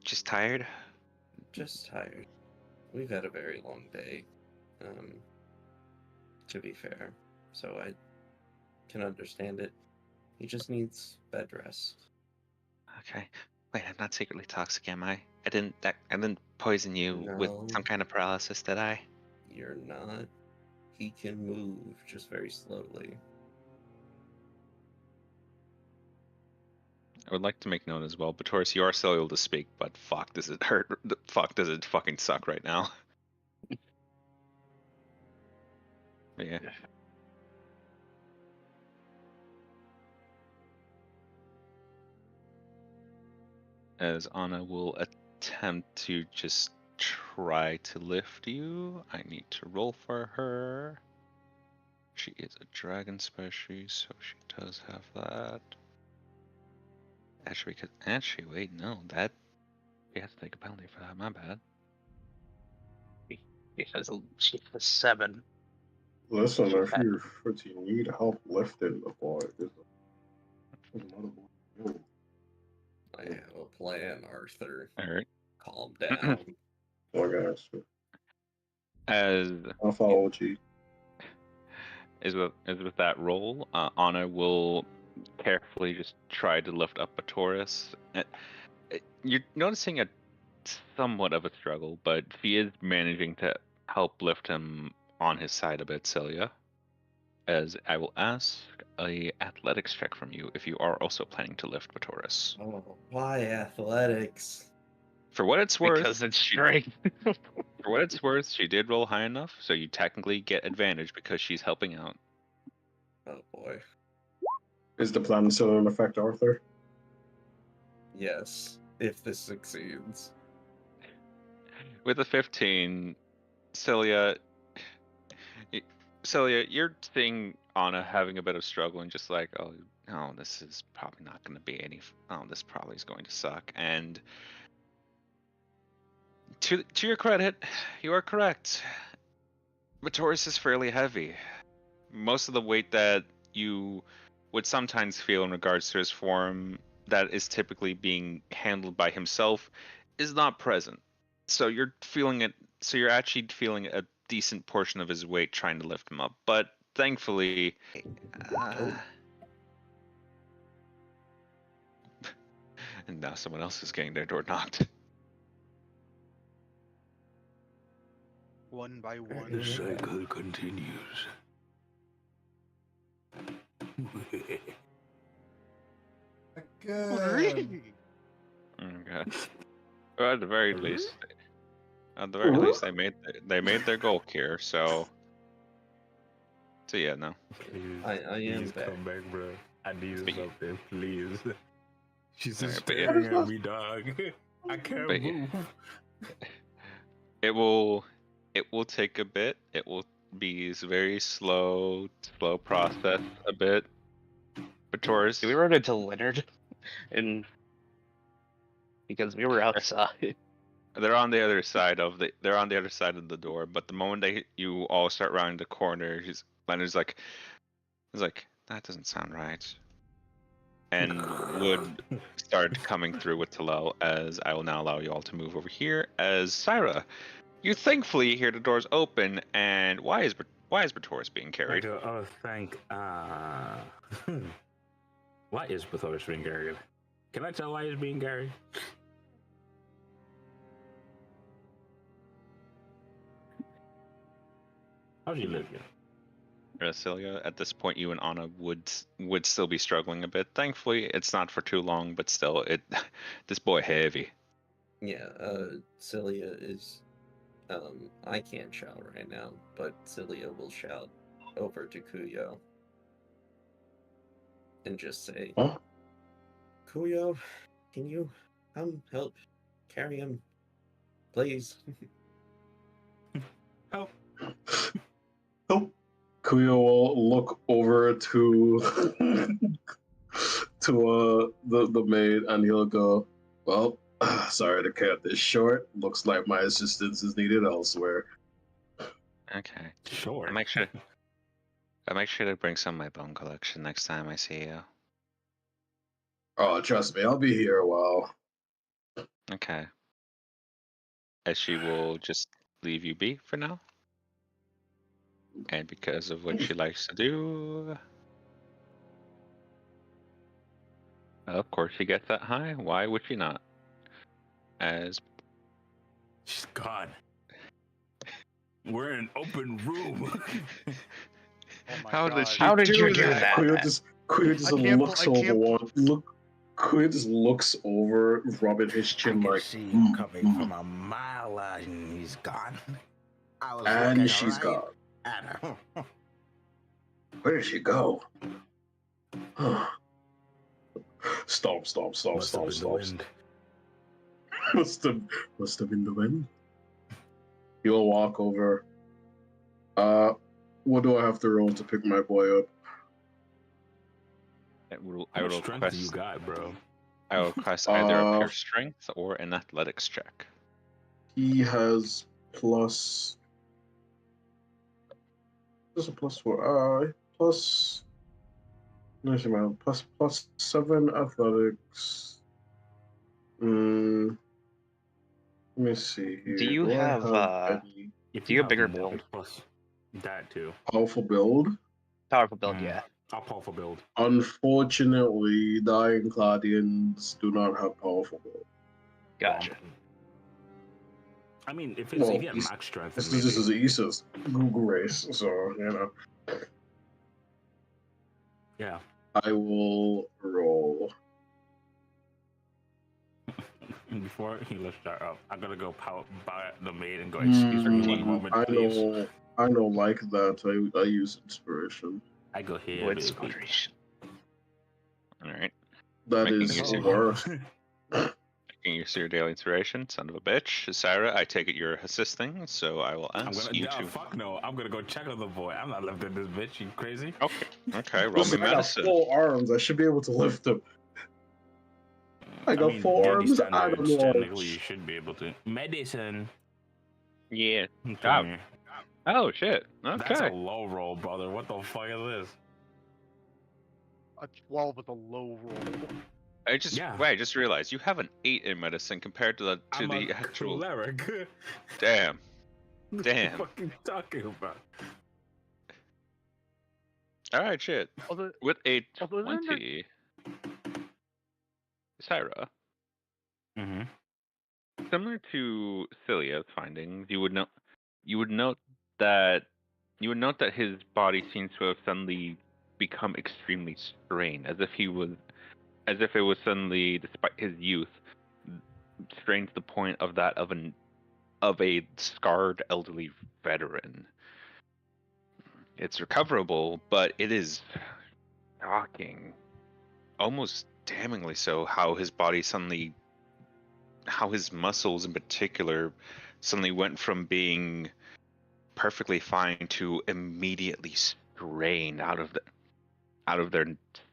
Just tired? Just tired. We've had a very long day, to be fair, so I can understand it. He just needs bed rest. Okay. Wait, I'm not secretly toxic, am I? I didn't poison you with No. some kind of paralysis, did I? You're not. He can move, just very slowly. I would like to make note as well, Batoris, you are still able to speak, but fuck, does it hurt? Fuck, does it fucking suck right now? But yeah. As Anna will attempt to just try to lift you, I need to roll for her. She is a dragon species, so she does have that. Actually, wait, no, that she has to take a penalty for that. My bad. She has 7. Listen, She if had- you need help lifting the boy, there's another boy. I have a plan, Arthur. All right. Calm down. Oh, guys. As I'll follow you. is with that roll, Anna will carefully just try to lift up Batoris. You're noticing a somewhat of a struggle, but she is managing to help lift him on his side a bit, Celia. As I will ask a athletics check from you if you are also planning to lift Batoris. Oh, why athletics? For what it's worth, because it's strength. for what it's worth, she did roll high enough, so you technically get advantage because she's helping out. Oh boy. Is the plan still in effect, Arthur? Yes, if this succeeds. With a 15, Celia, you're seeing Anna having a bit of struggle and just like, oh, no, this is probably not going to be this probably is going to suck. And to your credit, you are correct. Batoris is fairly heavy. Most of the weight that you would sometimes feel in regards to his form that is typically being handled by himself is not present. So you're feeling it. So you're actually feeling a decent portion of his weight trying to lift him up. But thankfully, and now someone else is getting their door knocked. One by one. The cycle continues. Good. Okay. Well, at the very least, they made their goal here. So yeah, no. I am Please back. come back, bro. I need But yeah. something, please. She's Alright, just but yeah. staring at me, dog. I can't But yeah. move. It will take a bit. It will be very slow process a bit. But Taurus, Do we run into Leonard? And because we were outside. they're on the other side of the door. But the moment you all start rounding the corner, Leonard's like, that doesn't sound right, and would start coming through with Talal. As I will now allow you all to move over here. As Syra, you thankfully hear the doors open, and why is Batoris being I carried? go, oh, thank. Why is Bathoris being carried? Can I tell why he's being carried? How's he live here? Celia, at this point, you and Anna would still be struggling a bit. Thankfully, it's not for too long, but still, this boy heavy. Yeah, Celia is. I can't shout right now, but Celia will shout over to Kuyo and just say, Huh? Kuyo, can you come help carry him, please? Oh, Oh, Kuyo will look over to the maid, and he'll go, well, sorry to cut this short. Looks like my assistance is needed elsewhere. Okay. sure. I'll make sure to bring some of my bone collection next time I see you. Oh, trust me, I'll be here a while. Okay. As she will just leave you be for now. And because of what she likes to do, of course she gets that high. Why would she not? As She's gone. We're in an open room. Oh my How God. did she How did you do do that? Kuyo just I can't looks bel- I over can't- one. Look, Kuyo just looks over, rubbing his I chin can like, see you "Mm, coming mm," from a mile out, and he's gone. I was and looking she's right gone. at her. Where did she go? Stomp, stomp, stomp, Must have stomp, been the stomp. wind. Must have been the wind. He'll walk over. What do I have to roll to pick my boy up? I How will much strength do you request got, bro? I will request either a pure strength or an athletics check. He has plus. There's a plus 4. Plus. Nice amount. Plus 7 athletics. Let me see here. Do you I have, any If do you have bigger more build? plus that too. powerful build? Powerful build, Mm. yeah. I'll powerful build. Unfortunately, Dying Claudians do not have powerful build. Gotcha. I mean, if Well, you have max strength, then This is maybe. Issa's Google race, so you know. Yeah. I will roll. Before he lifts her up, I'm gonna go by the maid and go, excuse me one moment, please. I know, like that. I use inspiration. I go here, With baby. inspiration. Alright. That Making is use the of- worst. Making use of your daily inspiration, son of a bitch. Sarah, I take it you're assisting, so I will I'm ask gonna, you yeah, to. fuck no. I'm gonna go check on the boy. I'm not lifting this bitch. You crazy? Okay, roll me Listen, I got medicine. 4 arms. I should be able to lift him. I got mean, 4 daily arms. I don't standards, know. technically, you should be able to. Medicine. Yeah. Come Ah, here. Oh shit. That's a Okay. low roll, brother. What the fuck is this? A 12 with a low roll. I just realized you have an 8 in medicine compared to I'm the a actual. cleric. Damn. Damn. What are you talking about? All right, shit. With a Other than that- 20, Syra, Mm-hmm. similar to Celia's findings, you would note that his body seems to have suddenly become extremely strained, as if it was suddenly, despite his youth, strained to the point of that of a scarred elderly veteran. It's recoverable, but it is shocking, almost damningly so, how his muscles in particular suddenly went from being perfectly fine to immediately strained out of their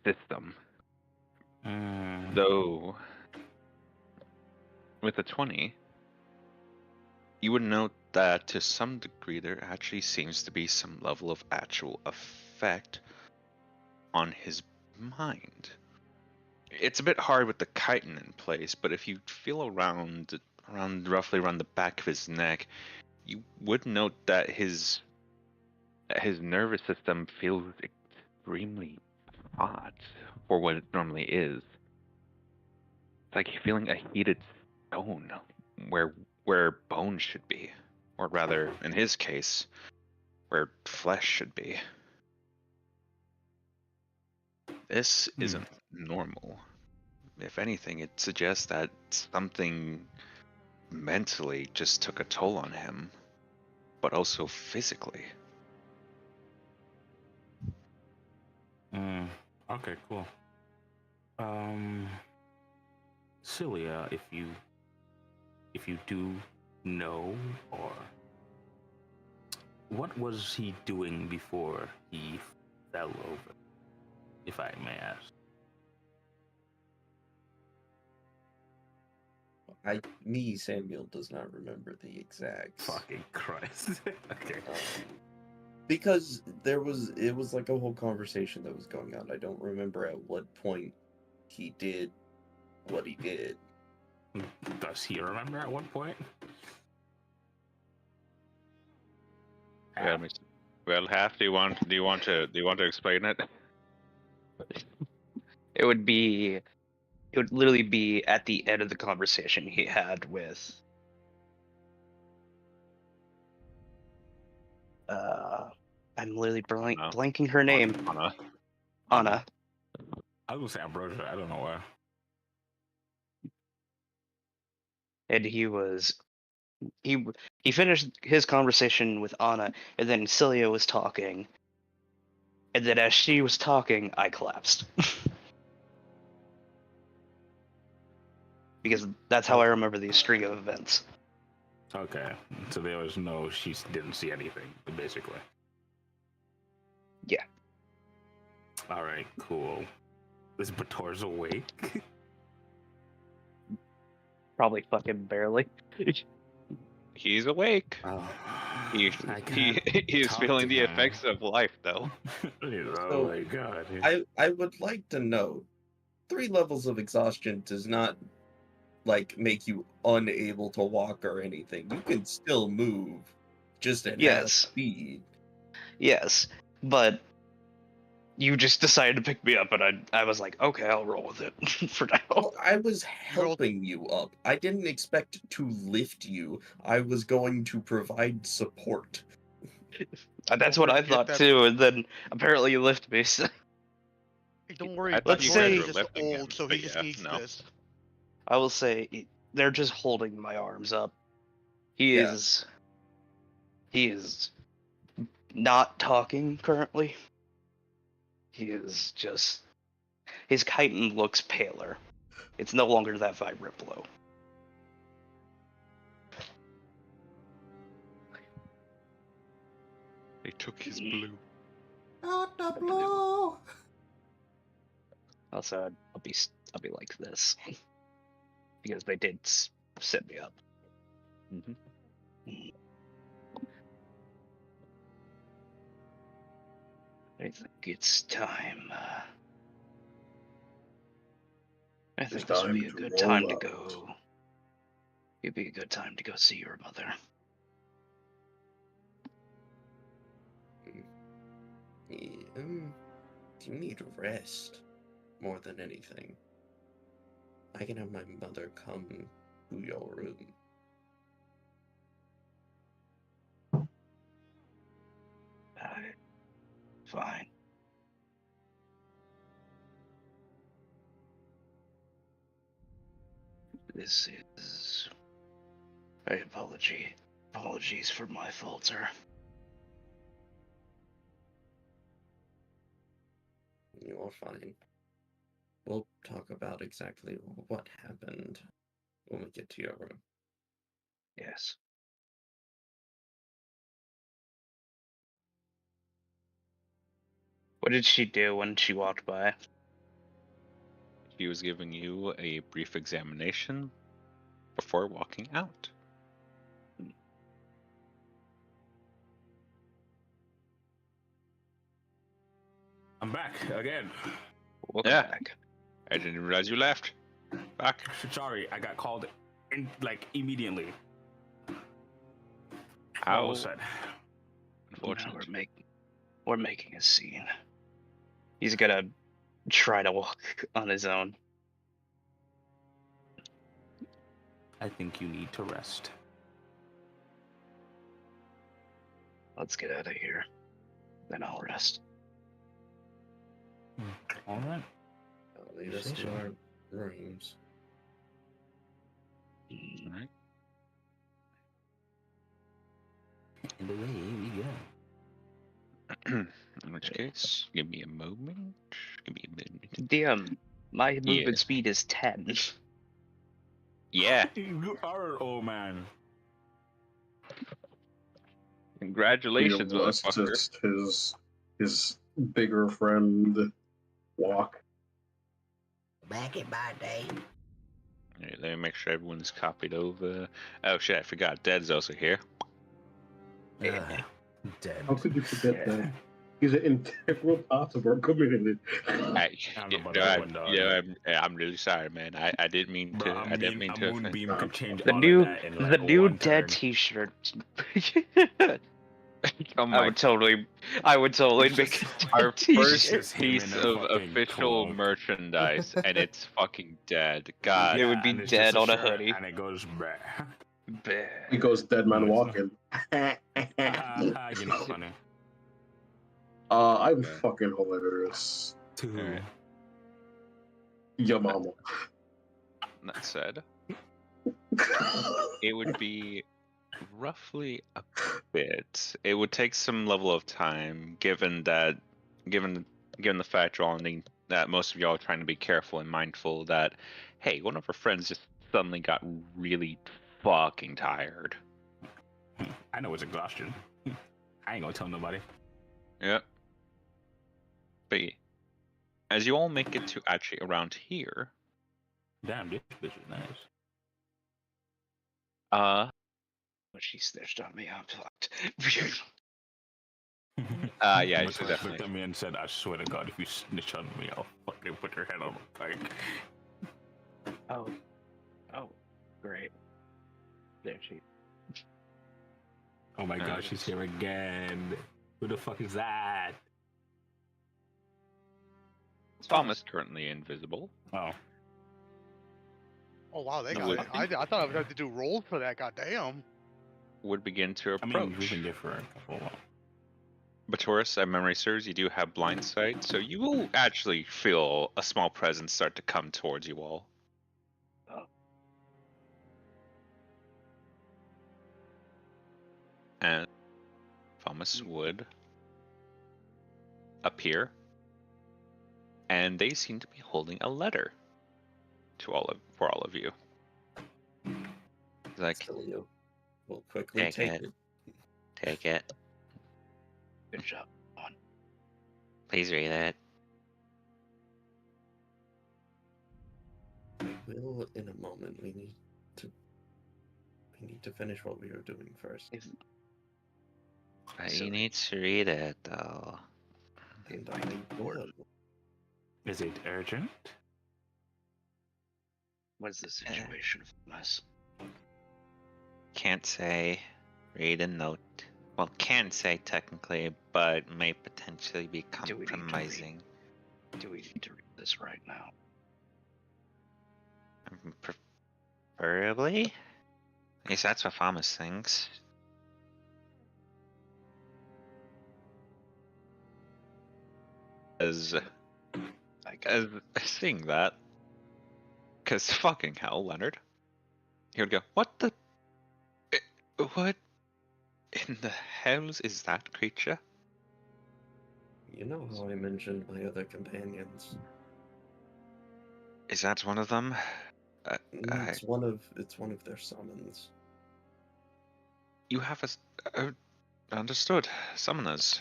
system. Though with a 20, you would note that to some degree there actually seems to be some level of actual effect on his mind. It's a bit hard with the chitin in place, but if you feel roughly around the back of his neck, you would note that his nervous system feels extremely hot for what it normally is. It's like feeling a heated stone where bone should be, or rather, in his case, where flesh should be. This isn't normal. If anything, it suggests that something mentally just took a toll on him, but also physically. Okay, cool. Celia, if you do know, or what was he doing before he fell over, if I may ask? Samuel, does not remember the exact. Fucking Christ. Okay. Because it was like a whole conversation that was going on. I don't remember at what point he did what he did. Does he remember at what point? Well, Half, do you want to explain it? It would literally be at the end of the conversation he had with I'm literally No. blanking her name. Anna. I was gonna say Ambrosia. I don't know why. And he finished his conversation with Anna, and then Celia was talking, and then as she was talking, I collapsed. Because that's how I remember the string of events. Okay, so there was she didn't see anything, basically. Yeah. All right, cool. Is Bator's awake? Probably fucking barely. He's awake. Oh, He's feeling the effects of life, though. Oh my god. I would like to know, 3 levels of exhaustion does not like make you unable to walk or anything. You can still move, just at half speed. Yes, but you just decided to pick me up, and I was like, okay, I'll roll with it for now. Well, I was helping you up. I didn't expect to lift you. I was going to provide support. That's what I thought too, and then apparently you lift me. So. Hey, don't worry, I thought he's you guys were just lifting old, him, so but he just yeah, needs no. this. I will say they're just holding my arms up. He is not talking currently. He is just his chitin looks paler. It's no longer that vibrant blue. They took his blue. Not the blue. Also, I'll be like this because they did set me up. Mm-hmm. I think it's time. I think this would be a good time to go. It'd be a good time to go see your mother. You need rest more than anything. I can have my mother come to your room. Fine. This is apologies for my fault, sir. You're fine. We'll talk about exactly what happened when we get to your room. Yes. What did she do when she walked by? She was giving you a brief examination before walking out. I'm back again. Welcome Yeah. back. I didn't realize you left. Back. Sorry, I got called in like immediately. How? All was said. Unfortunate. No, we're making a scene. He's gonna try to walk on his own. I think you need to rest. Let's get out of here. Then I'll rest. All right. Lead us to our rooms. All right. And away we go. In which case, give me a moment. Give me a minute. DM, my movement Yeah. speed is 10. Yeah. You are an old man. Congratulations, Let's motherfucker. just his bigger friend walk. Back in my day. Alright, let me make sure everyone's copied over. Oh shit, I forgot. Dad's also here. Yeah. Dead. How could you forget that? He's an integral part of our community. I, I don't know about yeah, that one, dog. I'm really sorry, man. I didn't mean Bro, to. I didn't mean a to. moonbeam could change The all new of that in like the new one dead turn. T-shirt. Oh I my! would totally make a Our dead first T-shirt. Just him piece in a of fucking official cloak. merchandise, and it's fucking dead. God. It would be and it's dead just on a shirt, hoodie. and it goes back. He goes dead man No, walking. You're not funny. I'm Okay. fucking hilarious. To who? Alright. Your mama. That said, it would be roughly a bit. It would take some level of time, given the fact that most of y'all are trying to be careful and mindful that, hey, one of our friends just suddenly got really fucking tired. I know it's exhaustion. I ain't gonna tell nobody. Yep. But as you all make it to actually around here, Damn, this bitch is nice. But she snitched on me. I'm fucked. yeah, My so crush definitely. looked at me and said, "I swear to God, if you snitch on me, I'll fucking put your head on a pike." Oh, great. There she. Oh my God, she's here again. Who the fuck is that? Thomas currently invisible. Oh, Oh wow, they No, got it. would- I thought I would have to do rolls for that. Goddamn. Would begin to I approach. mean, we've been here for a while. But Taurus, if memory serves, you do have blind sight, so you will actually feel a small presence start to come towards you all. Oh. And Thomas would appear, and they seem to be holding a letter for all of you. He's like, Celio will quickly Take take it. it. take it. Good job. On. Please read it. Will in a moment. We need to finish what we were doing first. But So- you need to read it, though. And I will. Is it urgent? What's the situation from us? Can't say. Read a note. Well, can say technically, but may potentially be Do we need to read? compromising. Do we need to read this right now? Preferably? At least that's what Farmers thinks. As seeing that, because fucking hell, Leonard. He would go, what the... What in the hells is that creature? You know how I mentioned my other companions. Is that one of them? It's one of their summons. You have understood. Summoners.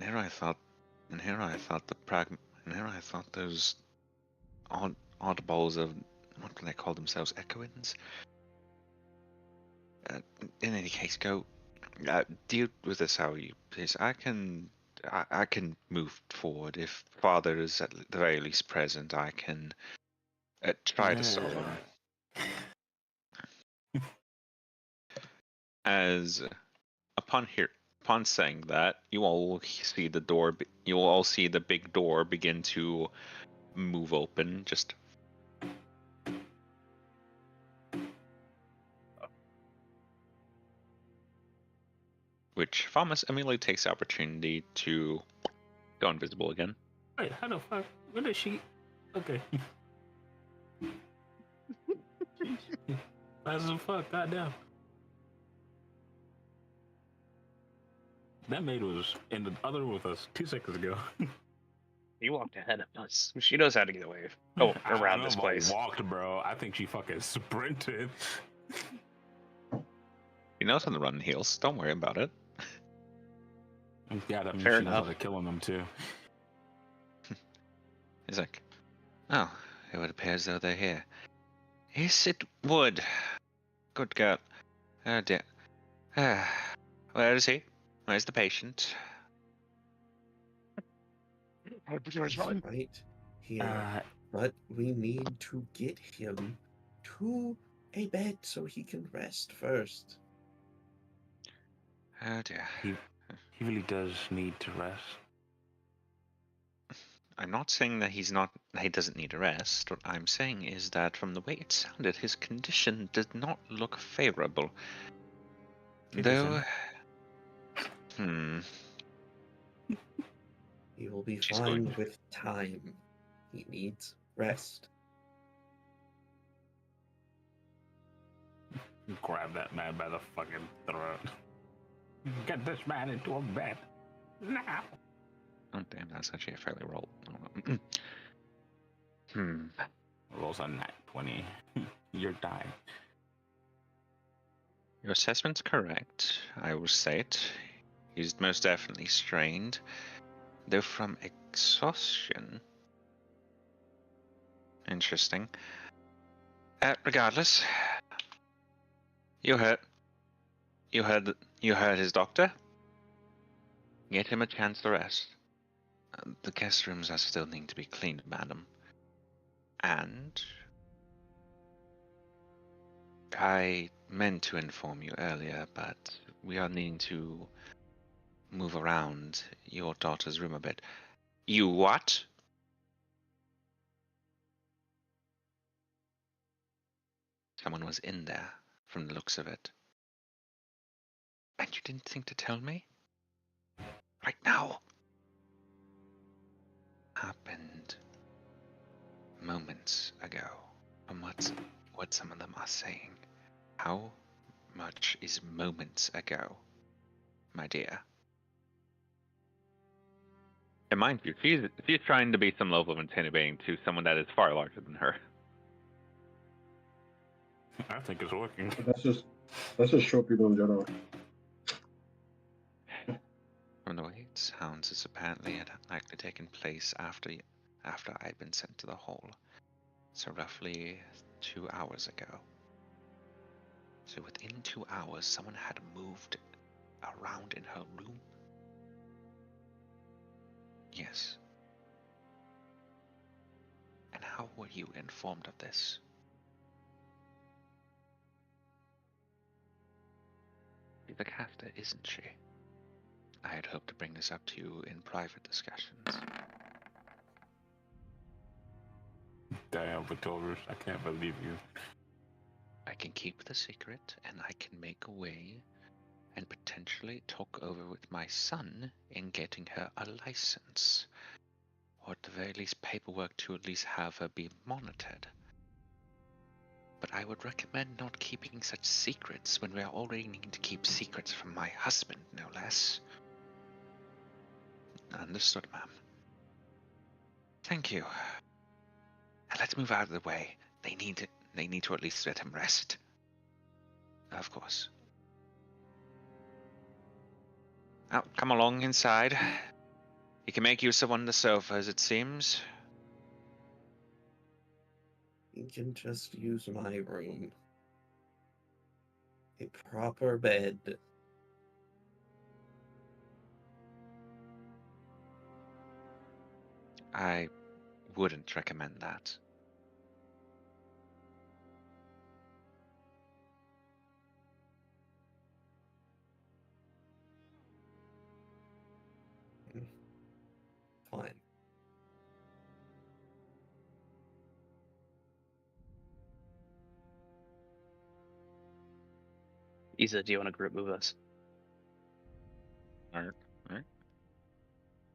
And here I thought those oddballs of, what do they call themselves, echoins? In any case, go deal with this how you please. I can move forward if Father is at the very least present. I can try to solve him. As upon saying that, you all see the door. You will all see the big door begin to move open. Just which Thomas immediately takes the opportunity to go invisible again. Wait, how the fuck? Where did she? Okay. As the fuck, goddamn. That maid was in the other room with us 2 seconds ago. He walked ahead of us. She knows how to get away. Oh, around this place. Walked, bro. I think she fucking sprinted. You know it's on the run heels. Don't worry about it. Yeah, that means Fair she knows enough. how to kill them too. He's like, oh, it would appear as though they're here. Yes, it would. Good girl. Oh dear. Where is he? Where's the patient? He's right here. But we need to get him to a bed so he can rest first. Oh dear. He really does need to rest. I'm not saying that he doesn't need a rest. What I'm saying is that from the way it sounded, his condition did not look favorable. Though, He will be She's fine going. with time. He needs rest. Grab that man by the fucking throat. Get this man into a bed. Now. Oh damn, that's actually a fairly roll. Rolls a nat 20. You're dying. Your assessment's correct. I will say it. He's most definitely strained. Though from exhaustion. Interesting. Regardless. You heard his doctor? Get him a chance to rest. The guest rooms are still need to be cleaned, madam. And I meant to inform you earlier, but we are needing to move around your daughter's room a bit. You what? Someone was in there, from the looks of it. And you didn't think to tell me? Right now. Happened moments ago, from what some of them are saying. How much is moments ago, my dear? And mind you, she's trying to be some level of intimidating to someone that is far larger than her. I think it's working. That's just show people in general. From the way it sounds, it's apparently had likely taken place after I'd been sent to the hall. So roughly 2 hours ago. So within 2 hours, someone had moved around in her room? Yes. And how were you informed of this? She's a caster, isn't she? I had hoped to bring this up to you in private discussions. Damn, Vittorus, I can't believe you. I can keep the secret, and I can make a way and potentially talk over with my son in getting her a license. Or at the very least paperwork to at least have her be monitored. But I would recommend not keeping such secrets when we are already needing to keep secrets from my husband, no less. Understood, ma'am. Thank you. Now let's move out of the way. They need to at least let him rest. Of course. Now, come along inside. You can make use of one of the sofas, it seems. You can just use my room. A proper bed. I wouldn't recommend that. Fine. Isa, do you want to group move us? Alright.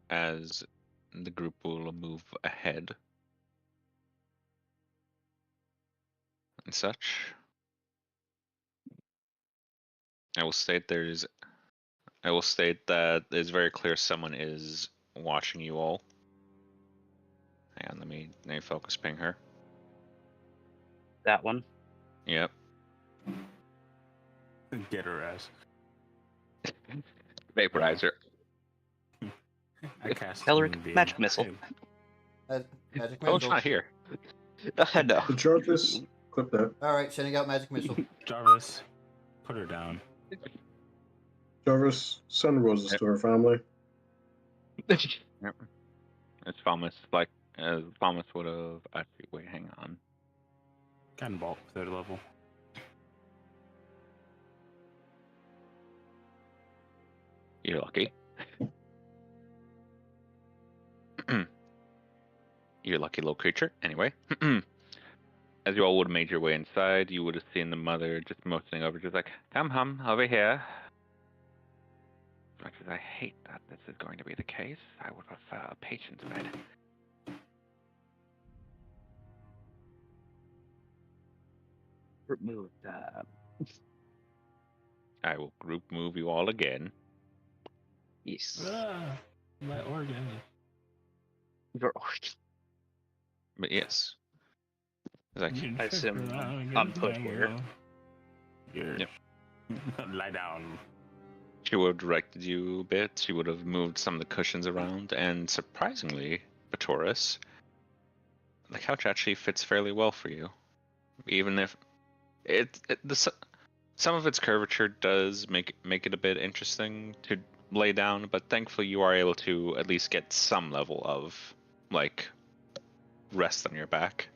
As the group will move ahead and such. I will state that it's very clear someone is watching you all. Hang on, let me focus ping her. That one? Yep. Get her ass. Vaporizer. I cast Elric, Moonbeam. magic missile. Magic Oh, it's missile. not here. No. The Jarvis, clip that. All right, sending out magic missile. Jarvis, put her down. Jarvis, send roses to her family. Yep. It's Thomas. Like, Thomas would have. Actually, wait, hang on. Cannonball, 3rd level. You're lucky. You're a lucky little creature. Anyway, as you all would have made your way inside, you would have seen the mother just motioning over, just like, come hum, over here. As much as I hate that this is going to be the case, I would prefer a patient's bed. Group move that. I will group move you all again. Yes. My organ. Your organ. But yes. It's like, I assume I'm put here. Yep. Lie down. she would have directed you a bit. She would have moved some of the cushions around, and surprisingly, Batoris, the couch actually fits fairly well for you. Even if some of its curvature does make it a bit interesting to lay down, but thankfully you are able to at least get some level of like rest on your back.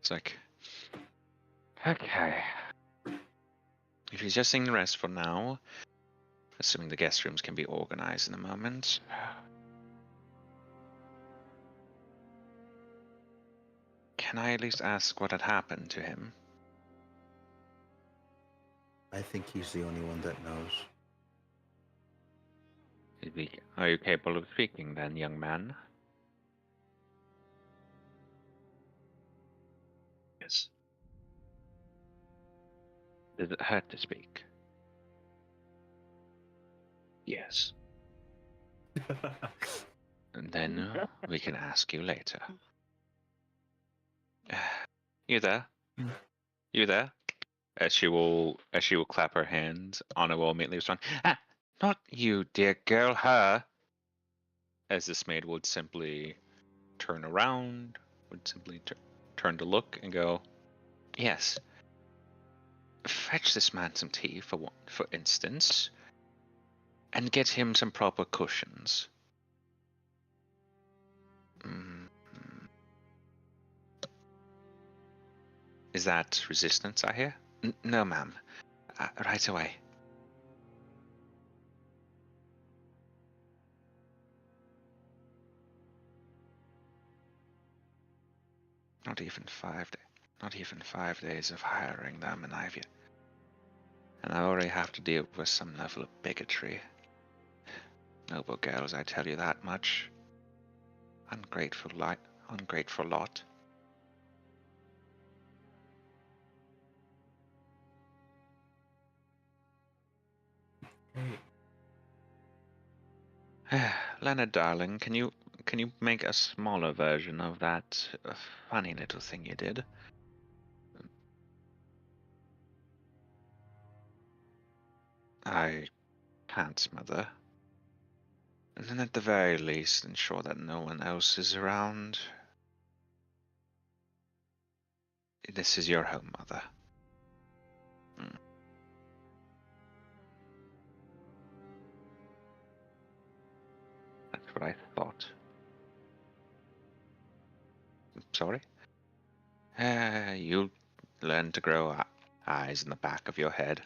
It's like, okay, if you're just seeing the rest for now, assuming the guest rooms can be organized in a moment. Can I at least ask what had happened to him? I think he's the only one that knows. Are you capable of speaking then, young man? Yes. Does it hurt to speak? Yes. And then we can ask you later. You there? You there? As she will clap her hands, Anna will immediately respond. Ah, not you, dear girl, her. As this maid would simply turn around, would simply turn to look and go, yes. Fetch this man some tea, for instance, and get him some proper cushions. Is that resistance, I hear? No, ma'am. Right away. Not even 5 days of hiring them, and I already have to deal with some level of bigotry. Noble girls, I tell you that much. Ungrateful lot. Leonard, darling, can you make a smaller version of that funny little thing you did? I can't, Mother. And then at the very least, ensure that no one else is around. This is your home, Mother. That's what I thought. Sorry? You learn to grow eyes in the back of your head.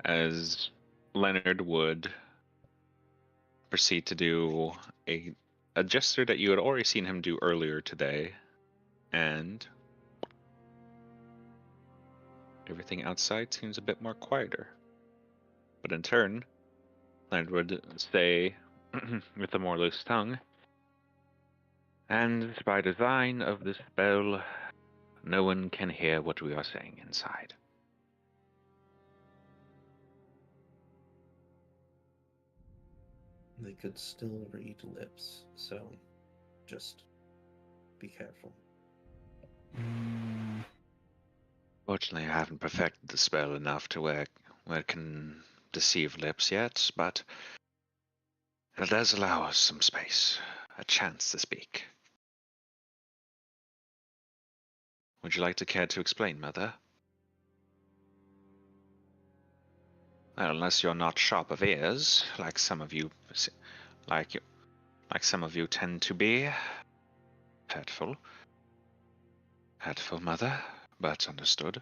As Leonard would proceed to do a gesture that you had already seen him do earlier today, and everything outside seems a bit more quieter. But in turn, Leonard would say, with a more loose tongue, and by design of this spell, no one can hear what we are saying inside. They could still read lips, so just be careful. Fortunately, I haven't perfected the spell enough to where it can deceive lips yet, but it does allow us some space, a chance to speak. Would you like to care to explain, Mother? Well, unless you're not sharp of ears, like some of you tend to be. Hurtful. Hurtful, Mother, but understood.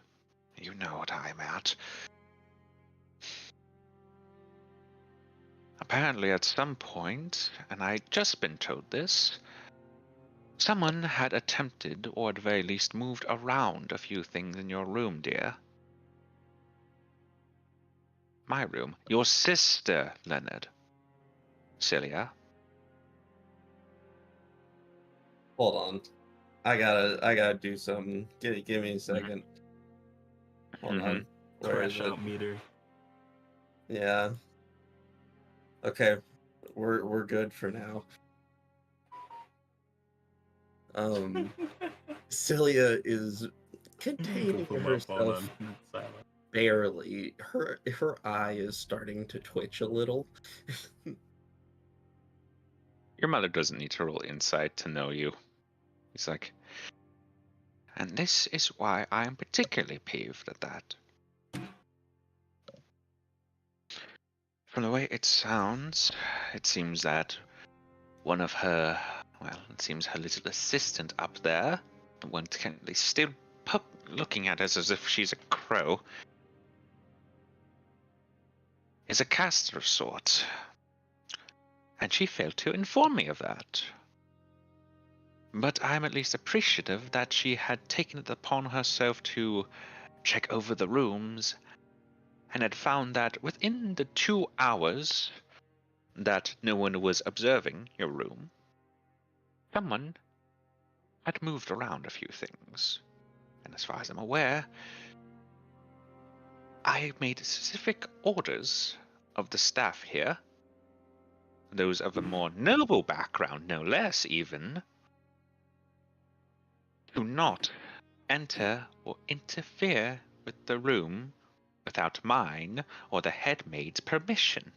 You know what I'm at. Apparently at some point, and I'd just been told this, someone had attempted, or at the very least moved around a few things in your room, dear. My room. Your sister, Leonard. Celia. Hold on. I gotta do something. Give me a second. Hold on. Where is Fresh it? out meter. Yeah. Okay. We're good for now. Celia is containing Put my phone herself on silent. barely. Her eye is starting to twitch a little. Your mother doesn't need to roll insight to know you. He's like, and this is why I am particularly peeved at that. From the way it sounds, it seems that one of her, well, it seems her little assistant up there, the one currently still looking at us as if she's a crow, is a caster of sorts. And she failed to inform me of that. But I'm at least appreciative that she had taken it upon herself to check over the rooms and had found that within the 2 hours that no one was observing your room, someone had moved around a few things. And as far as I'm aware, I made specific orders of the staff here, those of a more noble background, no less even, to not enter or interfere with the room without mine or the headmaid's permission.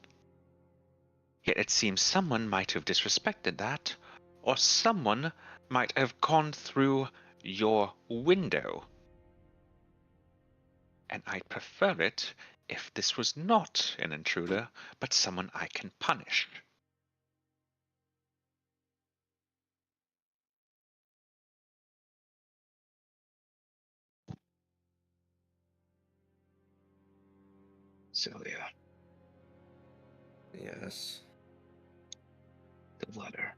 Yet it seems someone might have disrespected that, or someone might have gone through your window. And I'd prefer it if this was not an intruder, but someone I can punish. Celia, Yes, the letter.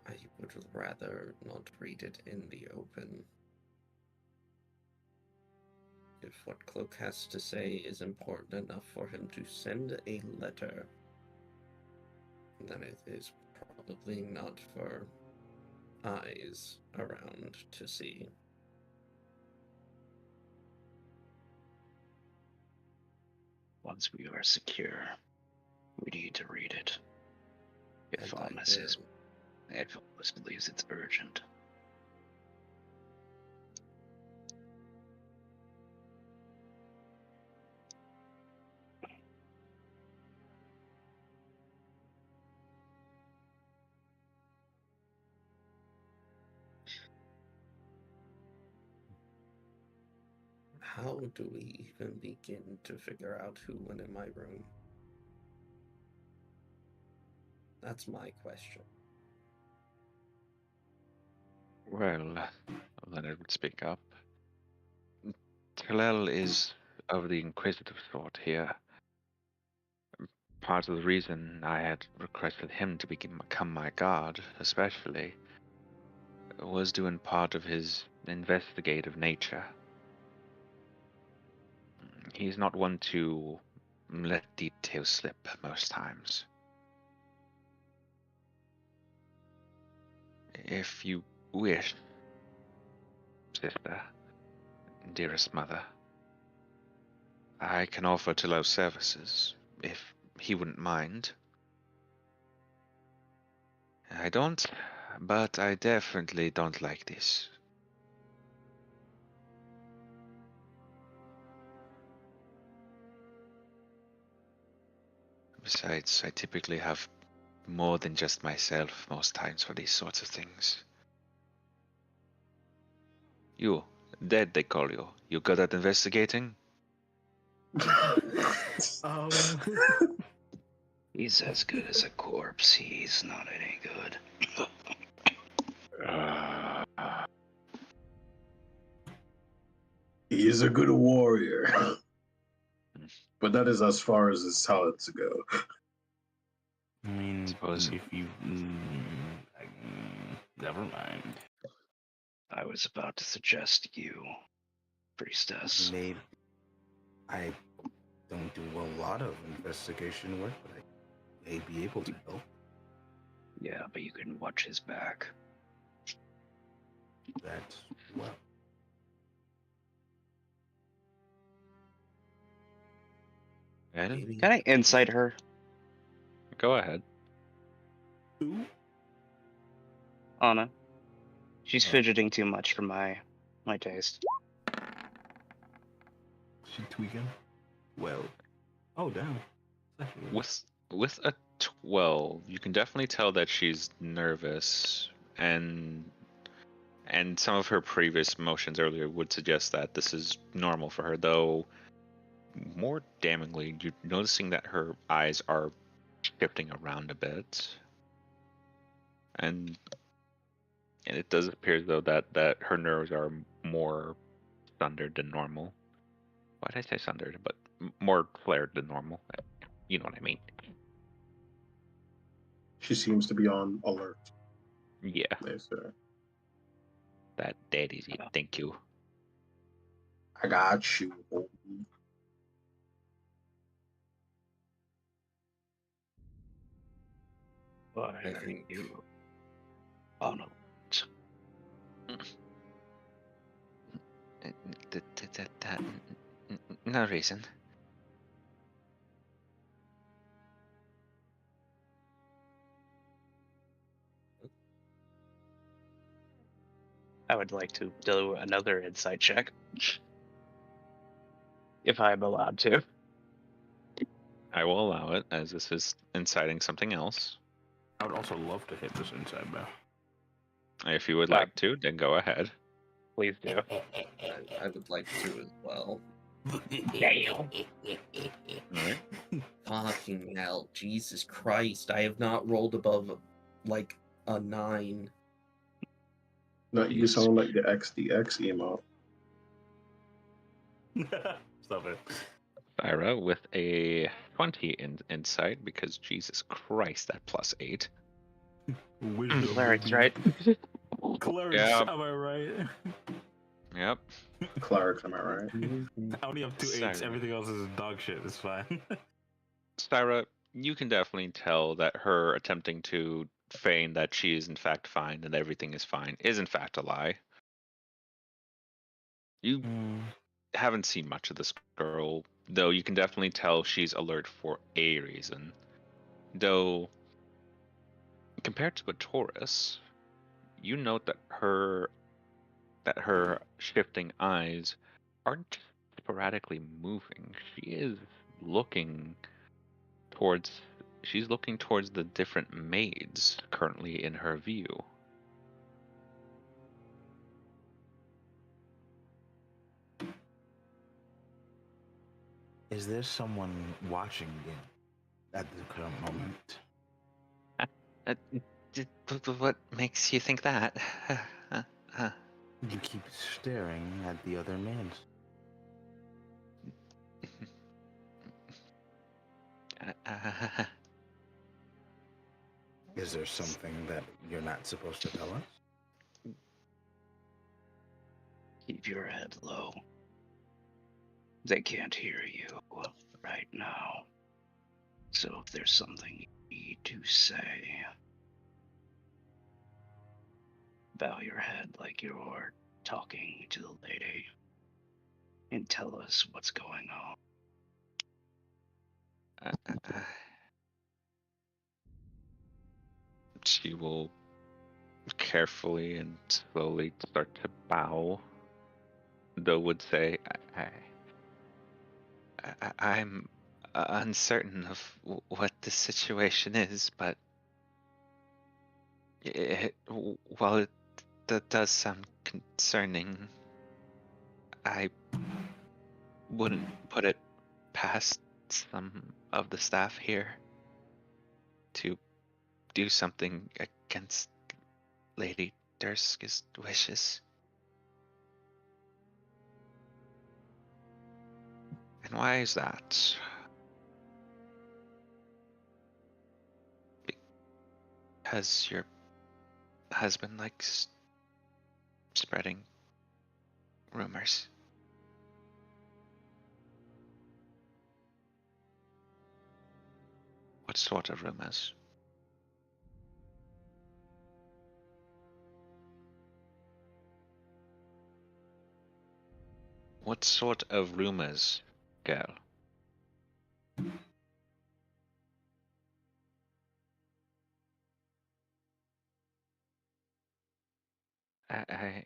I would rather not read it in the open. If what Cloak has to say is important enough for him to send a letter, then it is probably not for eyes around to see. Once we are secure, we need to read it. If And I Almas believes it's urgent. How do we even begin to figure out who went in my room? That's my question. Well, Leonard would speak up. Talel is of the inquisitive sort here. Part of the reason I had requested him to become my guard, especially, was due in part of his investigative nature. He's not one to let details slip most times. If you wish, sister, dearest mother, I can offer Talel services, if he wouldn't mind. I don't, but I definitely don't like this. Besides, I typically have more than just myself most times for these sorts of things. You, Dead they call you. You good at investigating? He's as good as a corpse. He's not any good. He is a good warrior. But that is as far as his talents go. I mean, Suppose. if you... never mind. I was about to suggest you, priestess. Maybe I don't do a lot of investigation work, but I may be able to help. Yeah, but you can watch his back. That well. Ed? Can I insight her? Go ahead. Who? Anna. She's Oh. fidgeting too much for my taste. She tweaking? Well. Oh, damn. With a 12, you can definitely tell that she's nervous, and some of her previous motions earlier would suggest that this is normal for her, though more damningly, you're noticing that her eyes are shifting around a bit. And it does appear as though that her nerves are more sundered than normal. Why did I say sundered? But more flared than normal. You know what I mean. She seems to be on alert. Yeah, Yes, sir. that daddy's it. Thank you. I got you. Why I are think you on alert? No reason. I would like to do another insight check. If I'm allowed to. I will allow it, as this is inciting something else. I would also love to hit this inside bow. If you would like to, then go ahead. Please do. I would like to as well. Damn. Alright. Fucking hell, Jesus Christ! I have not rolled above like a 9. No, you sound like the XDX emote. It's of it. Ira with a 20 in insight because Jesus Christ, that +8. Wisdom, Clerics, baby. right? Clerics, Yeah. am I right? Yep. Cleric, am I right? I only have 2 8s. Sorry. Everything else is dog shit. It's fine. Styra, you can definitely tell that her attempting to feign that she is in fact fine and everything is fine is in fact a lie. You haven't seen much of this girl, though you can definitely tell she's alert for a reason. Though, compared to a Taurus, you note that her shifting eyes aren't sporadically moving. She's looking towards the different maids currently in her view. Is there someone watching you at the current moment? What makes you think that? You keep staring at the other maids. Is there something that you're not supposed to tell us? Keep your head low. They can't hear you right now. So if there's something you need to say, bow your head like you're talking to the lady and tell us what's going on. She will carefully and slowly start to bow, though would say, I'm uncertain of what the situation is, but while that does sound concerning, I wouldn't put it past some of the staff here to do something against Lady Dursk's wishes. And why is that? Because your husband likes spreading rumors. What sort of rumors? What sort of rumors, girl? I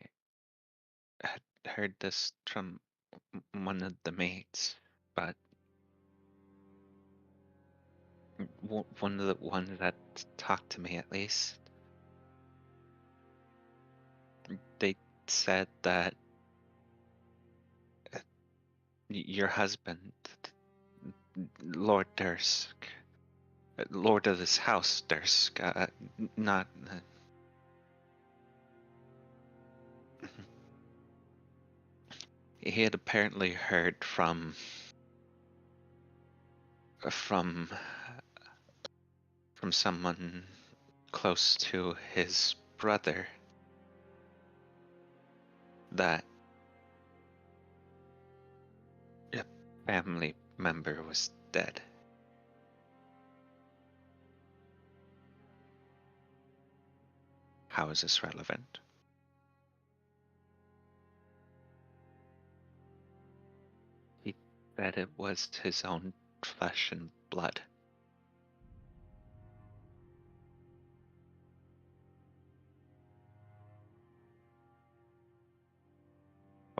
had heard this from one of the maids, but one of the ones that talked to me at least. They said that your husband, Lord Dursk, Lord of this house, Dursk, not. He had apparently heard from someone close to his brother that a family member was dead. How is this relevant? He said it was his own flesh and blood.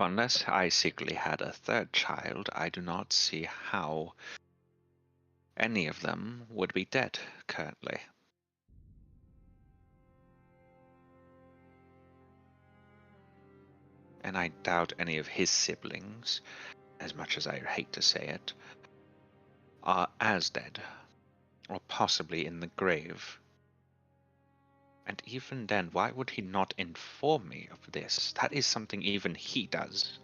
Unless I secretly had a third child, I do not see how any of them would be dead currently. And I doubt any of his siblings, as much as I hate to say it, are as dead, or possibly in the grave. And even then, why would he not inform me of this? That is something even he does.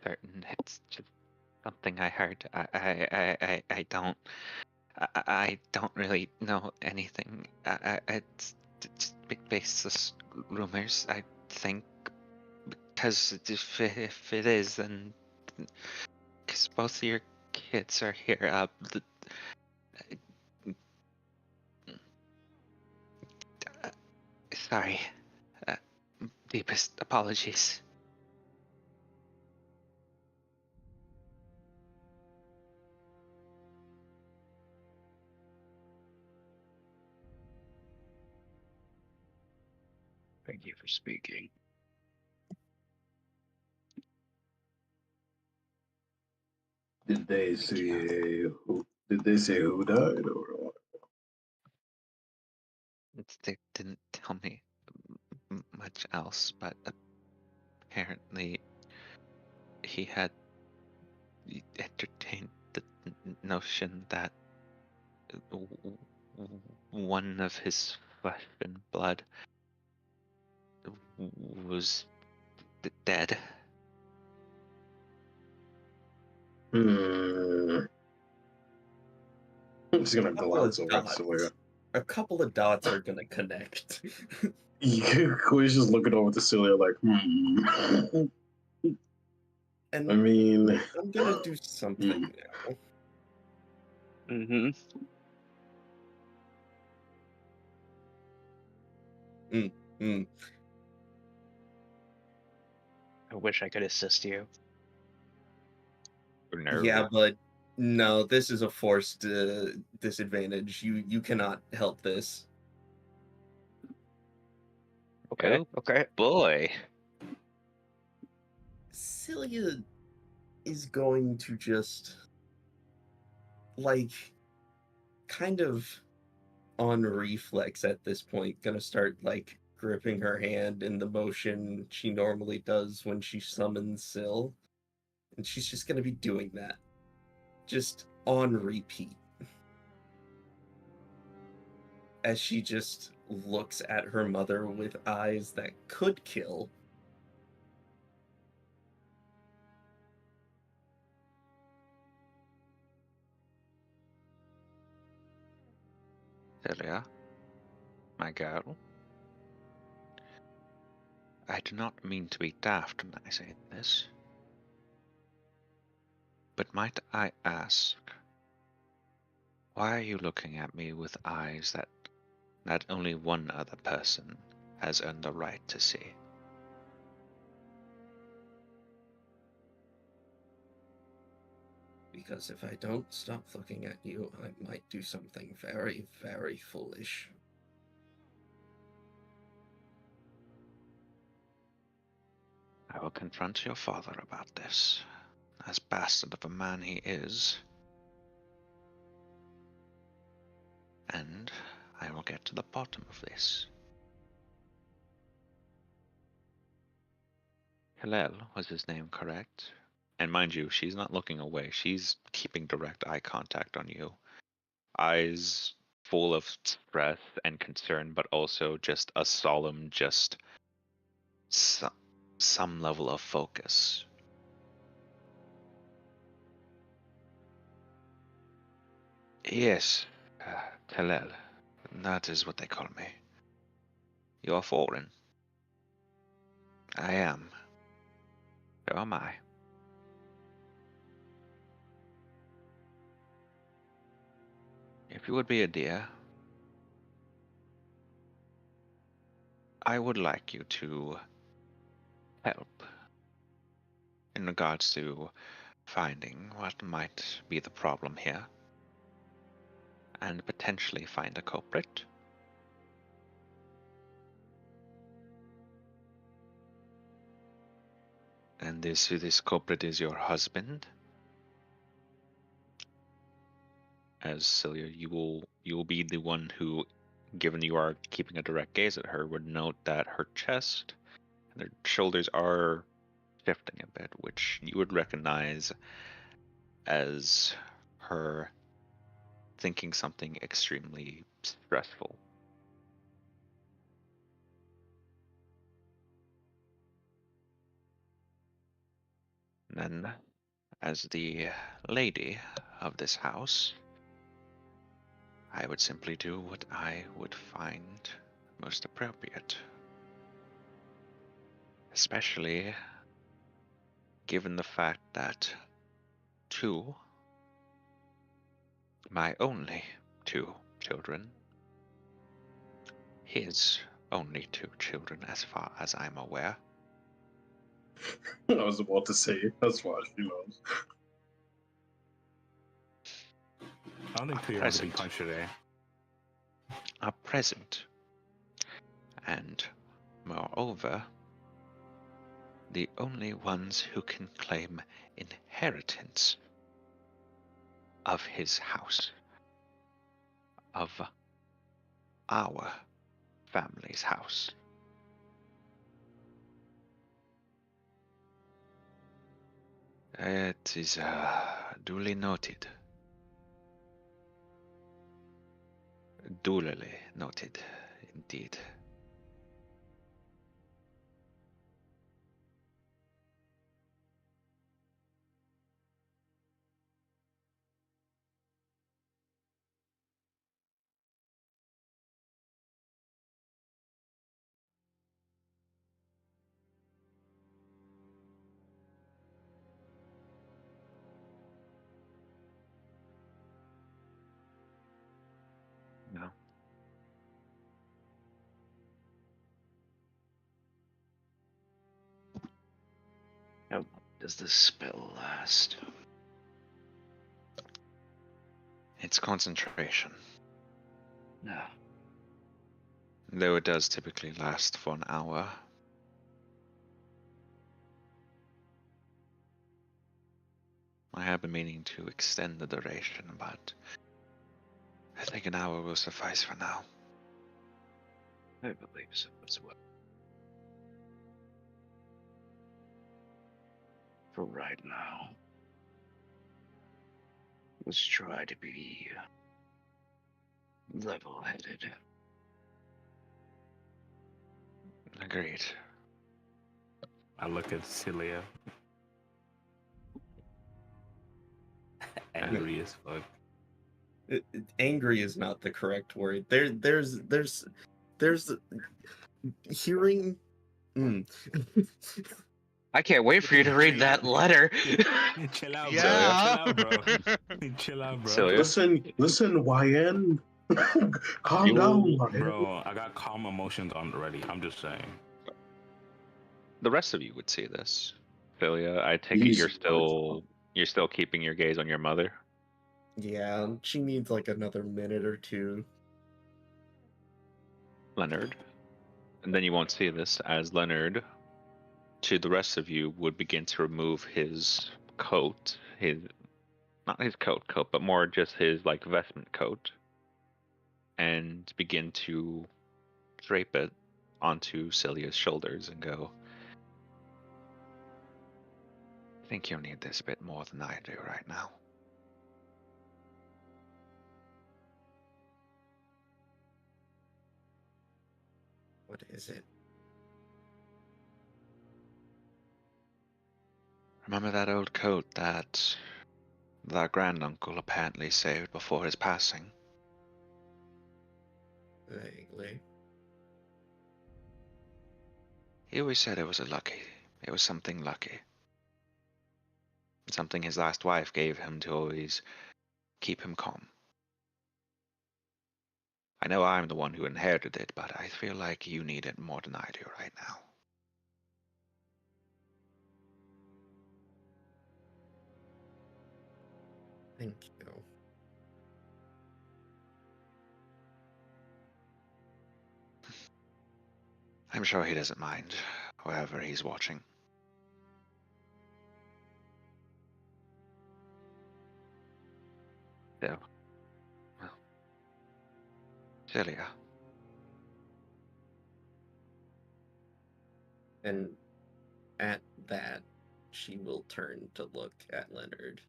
certain. It's just something I heard. I don't really know anything. It's just baseless rumors. I think because if it is, then because both of your kids are here. Sorry. Uh, Deepest apologies. Thank you for speaking. Did they say who? Did they say who died or what? They didn't tell me much else, but apparently he had entertained the notion that one of his flesh and blood was dead. I'm just gonna Couple of glance over at dots. Celia. A couple of dots are gonna connect. Quay's just looking over to Celia like, And I mean, I'm gonna do something now. Mm-hmm. I wish I could assist you. No. Yeah, but no, this is a forced disadvantage. You cannot help this. Okay. Oh, Okay. boy. Celia is going to just like kind of on reflex at this point gonna start like gripping her hand in the motion she normally does when she summons Syl, and she's just gonna be doing that just on repeat as she just looks at her mother with eyes that could kill. Celia, my girl. I do not mean to be daft when I say this, but might I ask, why are you looking at me with eyes that only one other person has earned the right to see? Because if I don't stop looking at you, I might do something very, very foolish. I will confront your father about this, as bastard of a man he is, and I will get to the bottom of this. Hillel was his name, correct? And mind you, she's not looking away. She's keeping direct eye contact on you. Eyes full of stress and concern, but also just a solemn, just some level of focus. Yes, Hillel. That is what they call me. You are foreign. I am. So am I. If you would be a dear, I would like you to help in regards to finding what might be the problem here and potentially find a culprit. And this culprit is your husband. As Celia, you will be the one who, given you are keeping a direct gaze at her, would note that her chest and her shoulders are shifting a bit, which you would recognize as her thinking something extremely stressful. Then, as the lady of this house, I would simply do what I would find most appropriate. Especially given the fact that my only 2 children, his only 2 children as far as I'm aware, I was about to say, as far as she knows. I don't think Cleo wants to be punched today. are present. And moreover, the only ones who can claim inheritance of his house, of our family's house. It is duly noted. Duly noted, indeed. No. How long does this spell last? It's concentration. No. Though it does typically last for an hour. I have been meaning to extend the duration, but I think an hour will suffice for now. I believe so as well. For right now, let's try to be level-headed. Agreed. I look at Celia. Angry as fuck. Angry is not the correct word. There's hearing. I can't wait for you to read that letter. Chill out, Yeah. bro. Chill out, bro. Chill out, bro. Celia? Listen, YN. Calm down, YN. Bro, I got calm emotions on already. I'm just saying. The rest of you would see this. Philia, I take it Easy, you're still keeping your gaze on your mother. Yeah, she needs like another minute or two. Leonard. And then you won't see this as Leonard, to the rest of you, would begin to remove his coat, not his coat, but more just his like vestment coat, and begin to drape it onto Celia's shoulders and go, I think you'll need this a bit more than I do right now. What is it? Remember that old coat that granduncle apparently saved before his passing? Vaguely. He always said it was something lucky. Something his last wife gave him to always keep him calm. I know I'm the one who inherited it, but I feel like you need it more than I do right now. Thank you. I'm sure he doesn't mind, wherever he's watching. So, well, Celia. And at that, she will turn to look at Leonard.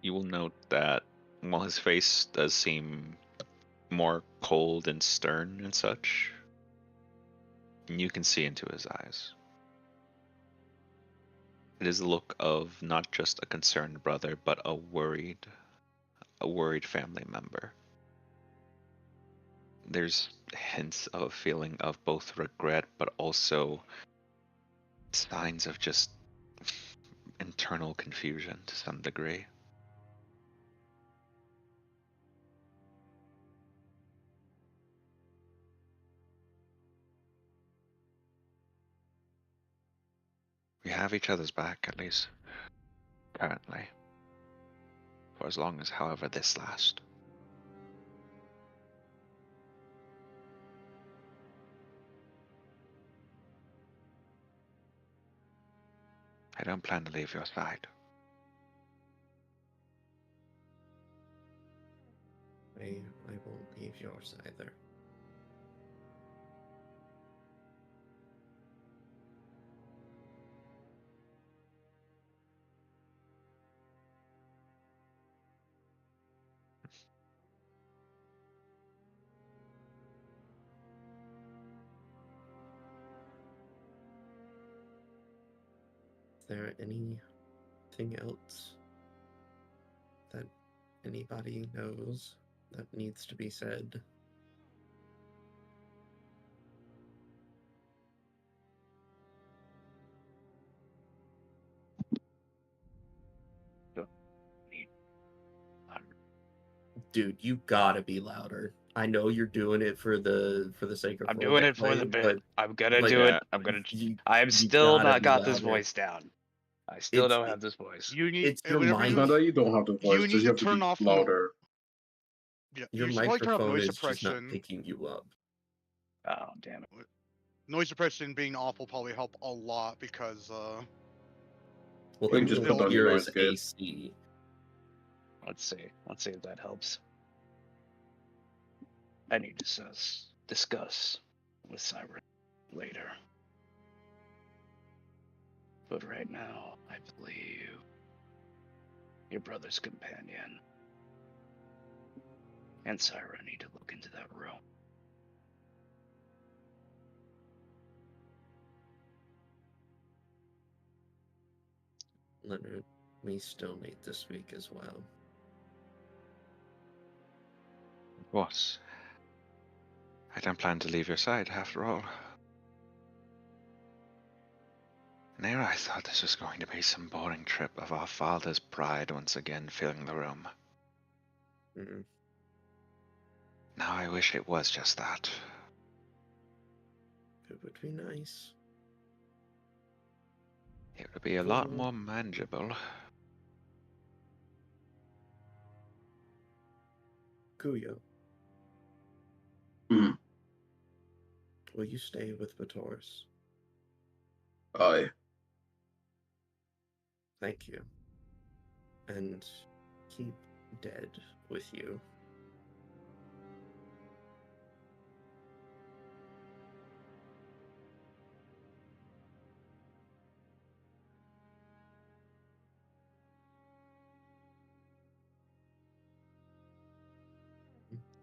You will note that while his face does seem more cold and stern and such, And you can see into his eyes. It is the look of not just a concerned brother, but a worried family member. There's hints of a feeling of both regret, but also signs of just internal confusion to some degree. We have each other's back, at least currently, for as long as however this lasts. I don't plan to leave your side. I won't leave yours either. Is there anything else that anybody knows that needs to be said? Dude, you gotta be louder. I know you're doing it for the sake of I'm doing it for the roleplay, bit. but I'm gonna like, do it. Yeah. I'm you still gotta not be got this louder. voice down. I still don't have this voice. You need It's your whenever mic. It's not that you don't have the voice, you just need you to have to turn be off louder. Yeah, Your you should probably turn off microphone noise is just not suppression. picking you up. Oh damn it! Noise suppression being off will probably help a lot because Well, You then can just it'll- put down your here noise is gate. AC. Let's see if that helps. I need to discuss with Siren later. But right now, I believe your brother's companion and Siren need to look into that room. Leonard, we still meet this week as well. What? I don't plan to leave your side, after all. And here I thought this was going to be some boring trip of our father's pride once again filling the room. Mm-mm. Now I wish it was just that. It would be nice. It would be a lot more manageable. Kuyo. Mhm. Will you stay with Vatoris? Aye. Thank you. And keep Dead with you.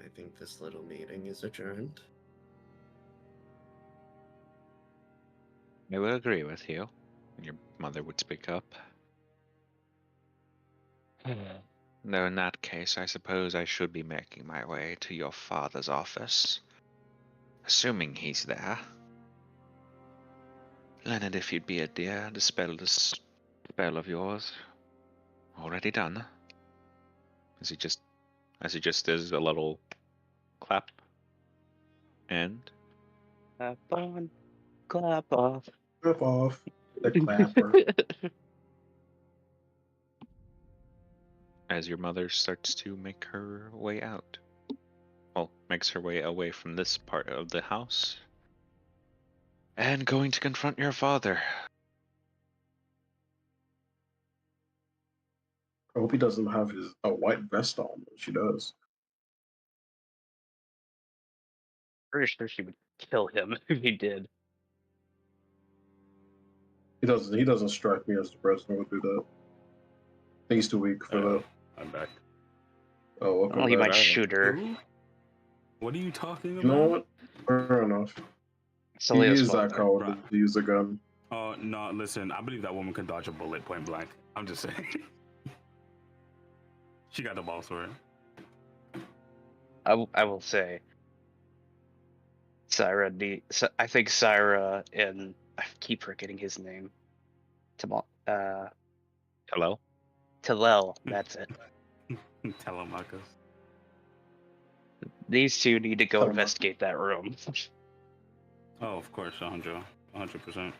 I think this little meeting is adjourned. I would agree with you. Your mother would speak up. Though in that case, I suppose I should be making my way to your father's office. Assuming he's there. Leonard, if you'd be a dear, dispel this spell of yours. Already done. As he just does a little clap. And Clap on, clap off. Rip off the clapper. as your mother starts to make her way out. Well, makes her way away from this part of the house. And going to confront your father. I hope he doesn't have his a white vest on when she does. Pretty sure she would kill him if he did. He doesn't strike me as the person who would do that. I think he's too weak for that. I'm back. Oh, welcome Well, he back. might shoot her. Who? What are you talking You about? know what? Fair enough. He Celia's is that father. cowardly to use a gun. Oh no! Listen, I believe that woman could dodge a bullet point blank. I'm just saying. She got the balls for it. I will say, I think Syra and I keep forgetting his name. Hello? Tillel, that's it. Telemachus. These two need to go Telemachus. investigate that room. Oh, of course, 100%.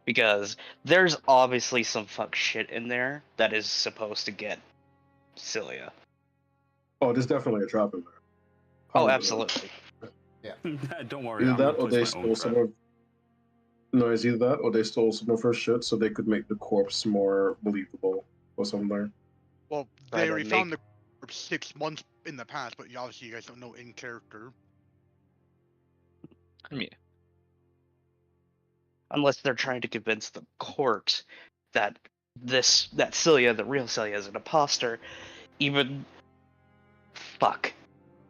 Because there's obviously some fuck shit in there that is supposed to get Celia. Oh, there's definitely a trap in there. Oh, 100%. absolutely. Don't worry, Either I'm that gonna or they place my own stole trap. some of. No, it's either that or they stole some of her shit so they could make the corpse more believable or something. Well, Right, they already and found the corpse 6 months in the past, but obviously you guys don't know in character. Yeah. Unless they're trying to convince the court that Celia, the real Celia, is an imposter. Even fuck,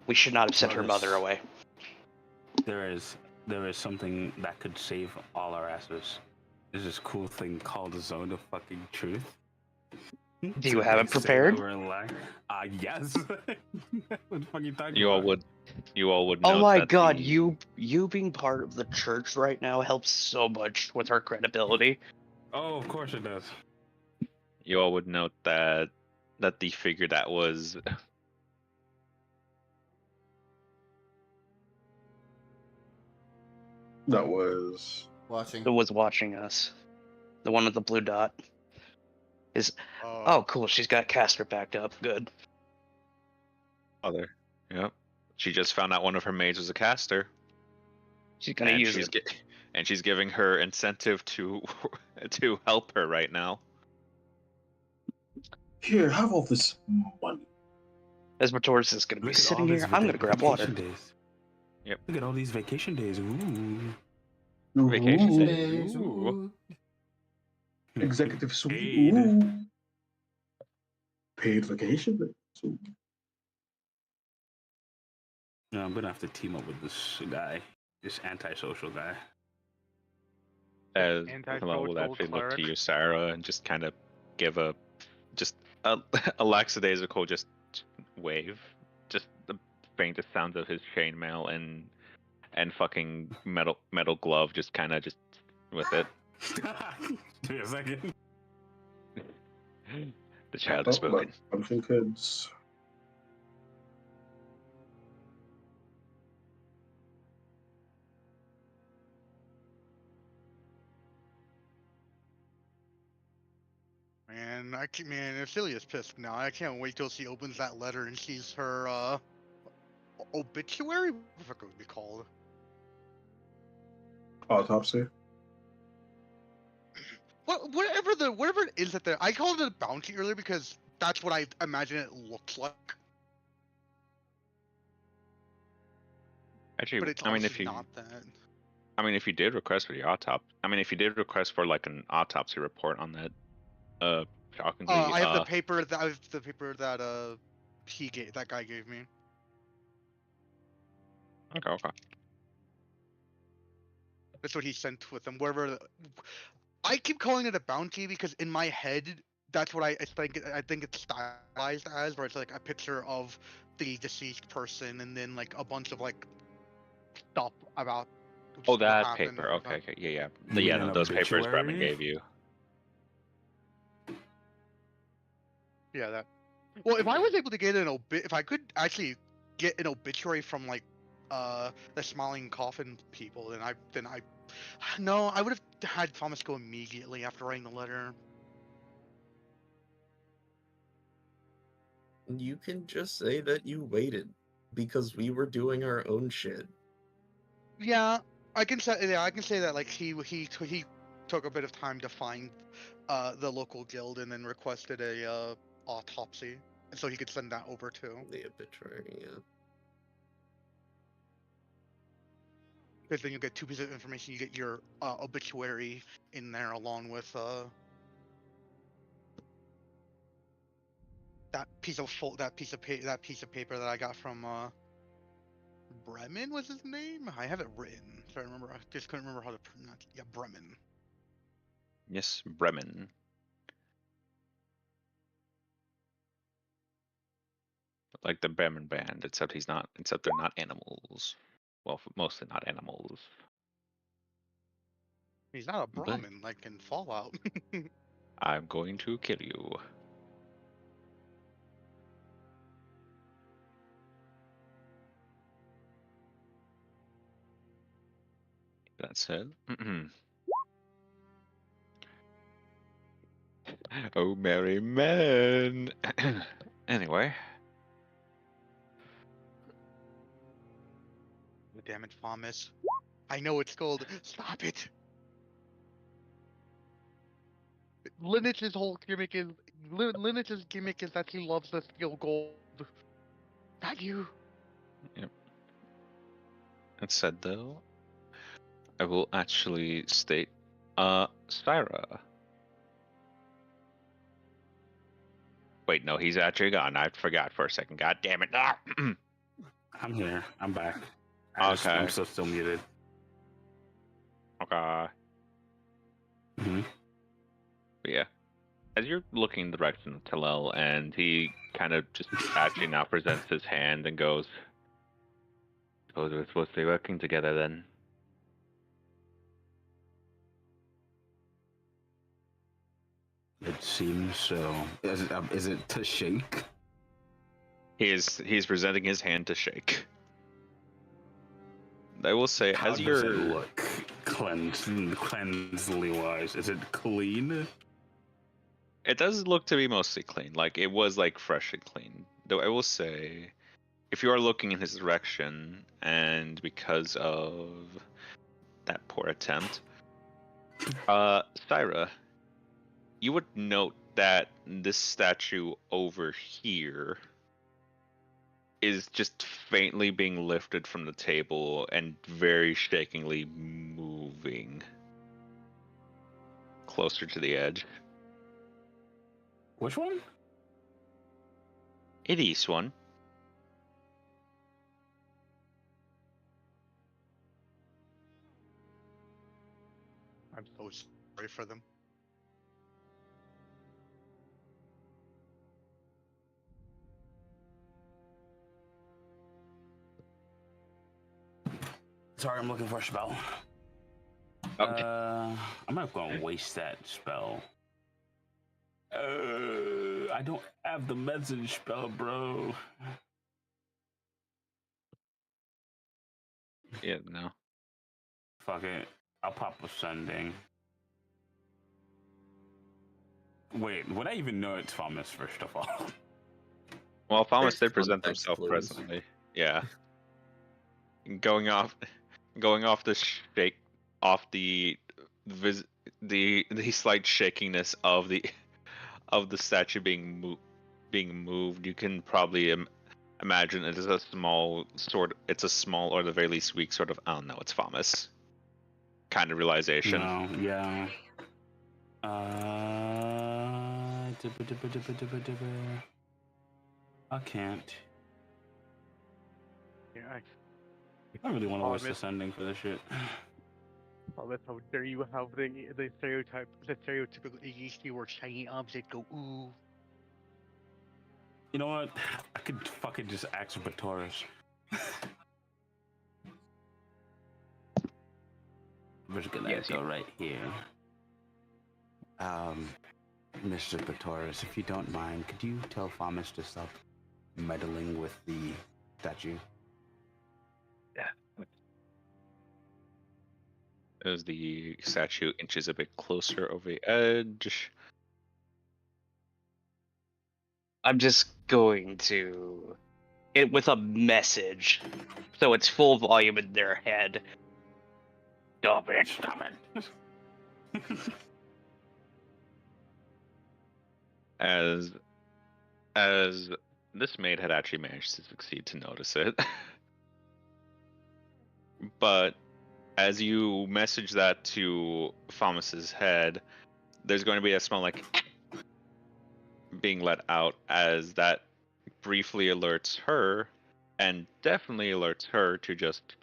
we should not have sent her mother away. There is something that could save all our asses. There's this cool thing called the Zone of Fucking Truth. Do you have it prepared? Yes. What the fuck you talking You all about? would Oh note my that god, the- you being part of the church right now helps so much with her credibility. Oh, of course it does. you all would note that the figure that was That was. Watching. Who was watching us? The one with the blue dot. Is Uh, oh cool, she's got Castor backed up. Good. other. Yep. She just found out one of her maids was a caster, She's gonna and use she's it. and she's giving her incentive to to help her right now. Here, have all this money. As Mator's is gonna be Look at all sitting these here, I'm gonna grab water. vacation days. Yep. Look at all these vacation days. Ooh. Vacation Ooh. days. Ooh. Executive suite. Paid. Ooh. Paid vacation days. Ooh. No, I'm gonna have to team up with this guy, this antisocial guy. As Antisocial Hello will actually look to cleric. you, Sarah, and just kind of give a a lackadaisical just wave, just the faintest sounds of his chainmail and fucking metal glove, just kind of just with it. Give me a second. The child has spoken. Punching kids. Man, Celia's pissed now. I can't wait till she opens that letter and sees her obituary. What the fuck would it be called? Autopsy. Whatever it is that I called it a bounty earlier because that's what I imagine it looks like. Actually, But it's I mean, if obviously you, not that. I mean, if you did request for the if you did request for like an autopsy report on that, shockingly, I have the paper that that guy gave me. okay. That's what he sent with him. I keep calling it a bounty because in my head, that's what I think. I think it's stylized as, where it's like a picture of the deceased person and then like a bunch of like stuff about. Oh, what that happened paper. or Okay, yeah. You Yeah, mean no, an those papers Bretman obituary? gave you. Yeah, that. Well, if I was able to get if I could actually get an obituary from like the Smiling Coffin people, then I no, I would have had Thomas go immediately after writing the letter. You can just say that you waited because we were doing our own shit. Yeah, I can say that like he took a bit of time to find the local guild and then requested a autopsy, and so he could send that over too. The obituary, yeah. Because then you get 2 pieces of information. You get your obituary in there along with that piece of paper that I got from Bremen was his name? I have it written. So I remember. I just couldn't remember how to pronounce it. Yeah, Bremen. Yes, Bremen. Like the Bremen band, except he's not. Except they're not animals. Well, mostly not animals. He's not a But Brahmin like in Fallout. I'm going to kill you. That said. Oh, merry men. Anyway. Damn it, Thomas. I know it's gold. Stop it. Lineage's whole gimmick is Lineage's gimmick is that he loves to steal gold. Not you. Yep. That said, though, I will actually state, Syra. Wait, no, he's actually gone. I forgot for a second. God damn it. Ah! I'm here. I'm back. Okay. I'm still muted. Okay. Hmm. But yeah. As you're looking in the direction of Talel, and he kind of just actually now presents his hand and goes, suppose we're supposed to be working together then. It seems so. Is it to shake? He's presenting his hand to shake. I will say, How as does it you're look? Cleansely wise, is it clean? it does look to be mostly clean. Like it was like fresh and clean. Though I will say, if you are looking in his direction, and because of that poor attempt, Syra, you would note that this statue over here is just faintly being lifted from the table and very shakingly moving closer to the edge. Which one? It is one. I'm so sorry for them. Sorry, I'm looking for a spell. Okay. I'm not gonna waste that spell. I don't have the message spell, bro. Yeah, no. Fuck it. I'll pop a sending. Wait, would I even know it's Thomas, first of all? Well, Thomas There's did present context himself clues. presently. Yeah. Going off the shake, off the the slight shakiness of the statue being moved, you can probably imagine it is a small it's a small, or at the very least weak sort of, oh no, it's Thomas kind of realization. No, yeah. I can't. Yeah, I really want to waste Thomas. this ending for this shit. Thomas, how dare you have the stereotypical ADHD where shiny object go ooh. You know what? I could fucking just ask for Taurus. We're just gonna Yes, go right here. Mr. Patoris, if you don't mind, could you tell Thomas to stop meddling with the statue? As the statue inches a bit closer over the edge. I'm just going to it with a message, so it's full volume in their head. Stop it! Stop it! As this maid had actually managed to succeed to notice it. But as you message that to Thomas's head, there's going to be a smell like being let out, as that briefly alerts her and definitely alerts her to just.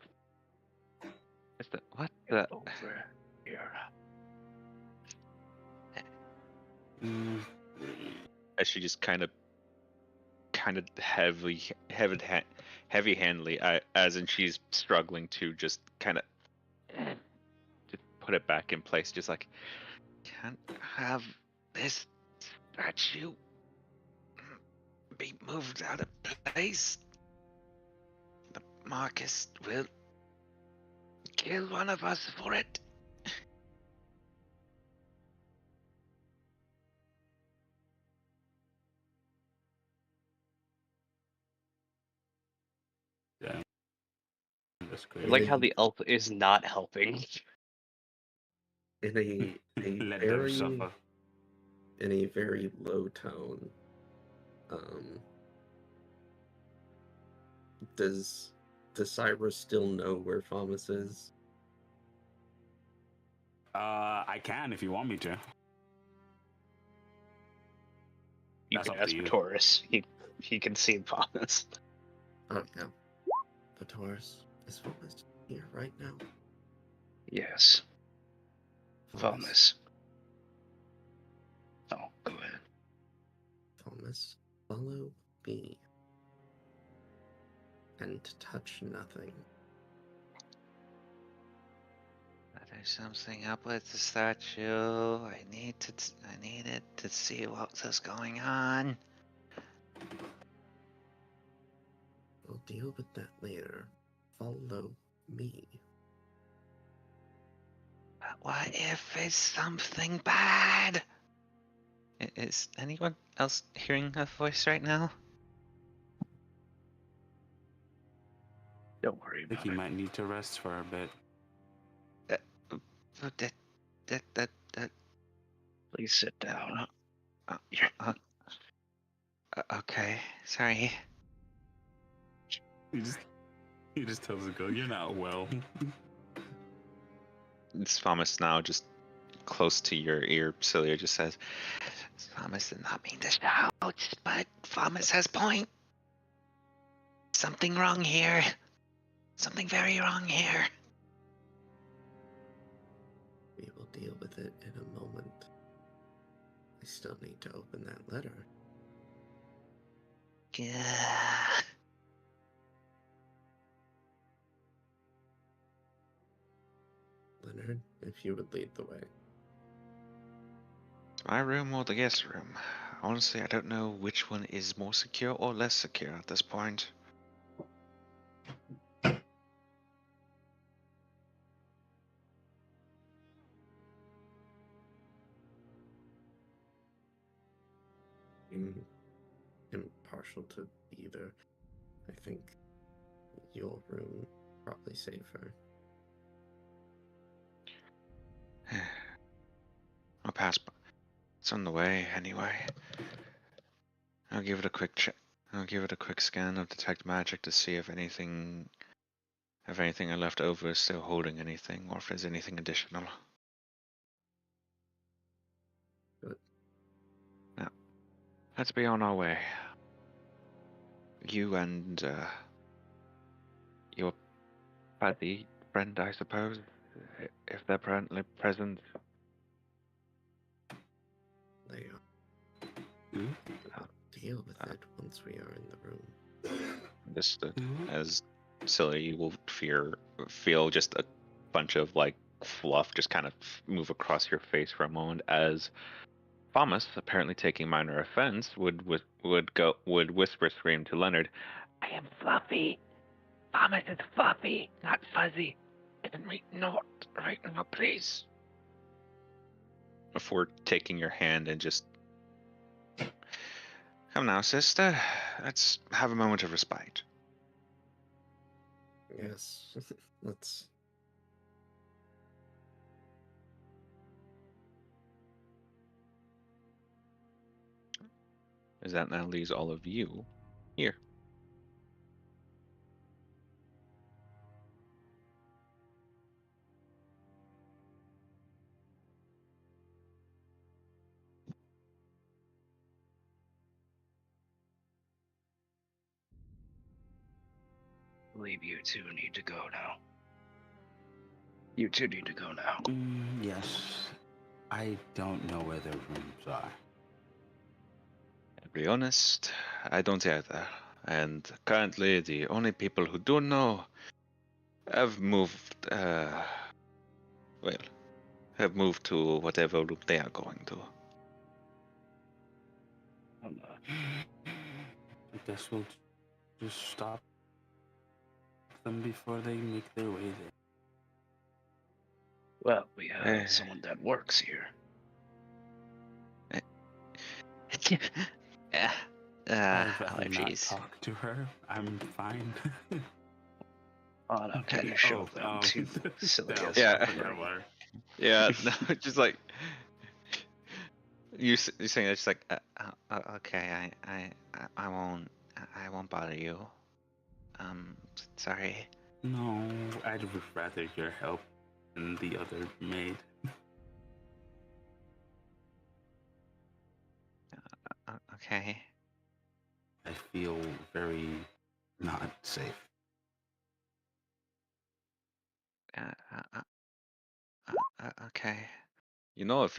What the? Over here. As she just kind of heavy-handedly, as in she's struggling to just kind of just put it back in place, just like, can't have this statue be moved out of place. The Marcus will kill one of us for it. Yeah. That's I great. like how the elf is not helping. In a Let them suffer. very low tone, does Cyrus still know where Thomas is? I can if you want me to. You That's can up ask to you. Taurus. He can see Thomas. Oh yeah. The Taurus is Thomas here right now. Yes. Thomas. Oh, go ahead. Thomas, follow me. And touch nothing. There's something up with the statue. I needed to see what was going on. We'll deal with that later. Follow me. But what if it's something bad? Is anyone else hearing a voice right now? Don't worry I think about you it. might need to rest for a bit. That. Please sit down. Okay, sorry. He just tells the girl, "You're not well." Thomas now just close to your ear, Celia just says, Thomas did not mean to shout, but Thomas has point. Something wrong here. Something very wrong here. We will deal with it in a moment. I still need to open that letter. Yeah. Leonard, if you would lead the way. My room or the guest room? Honestly, I don't know which one is more secure or less secure at this point. I'm impartial to either. I think your room probably safer. I'll pass. It's on the way anyway. I'll give it a quick check. I'll give it a quick scan of detect magic to see if anything I left over is still holding anything, or if there's anything additional. Good. Now, let's be on our way. You and your buddy friend, I suppose, if they're present. They I'll deal with it once we are in the room. Understood. As Silly, you will feel just a bunch of like fluff just kind of move across your face for a moment as Thomas, apparently taking minor offense, would whisper scream to Leonard, "I am Fluffy. Thomas is Fluffy, not Fuzzy. Not right now, please." Before taking your hand and just, "Come now, sister. Let's have a moment of respite." Yes, let's. As that now leaves all of you here. believe you two need to go now. You two need to go now. Yes. I don't know where the rooms are. To be honest, I don't either. And currently, the only people who do know have moved, have moved to whatever room they are going to. Oh, no. I guess we'll just stop them before they make their way there. Well, we have someone that works here. I'd rather not Allergies. talk to her. I'm fine. Oh, no, can you show them to Silius? Yeah. Never. Yeah, no, just like you're saying that, just like, okay, I won't bother you. Sorry. No, I'd rather your help than the other maid. Okay. I feel very not safe. Okay. You know, if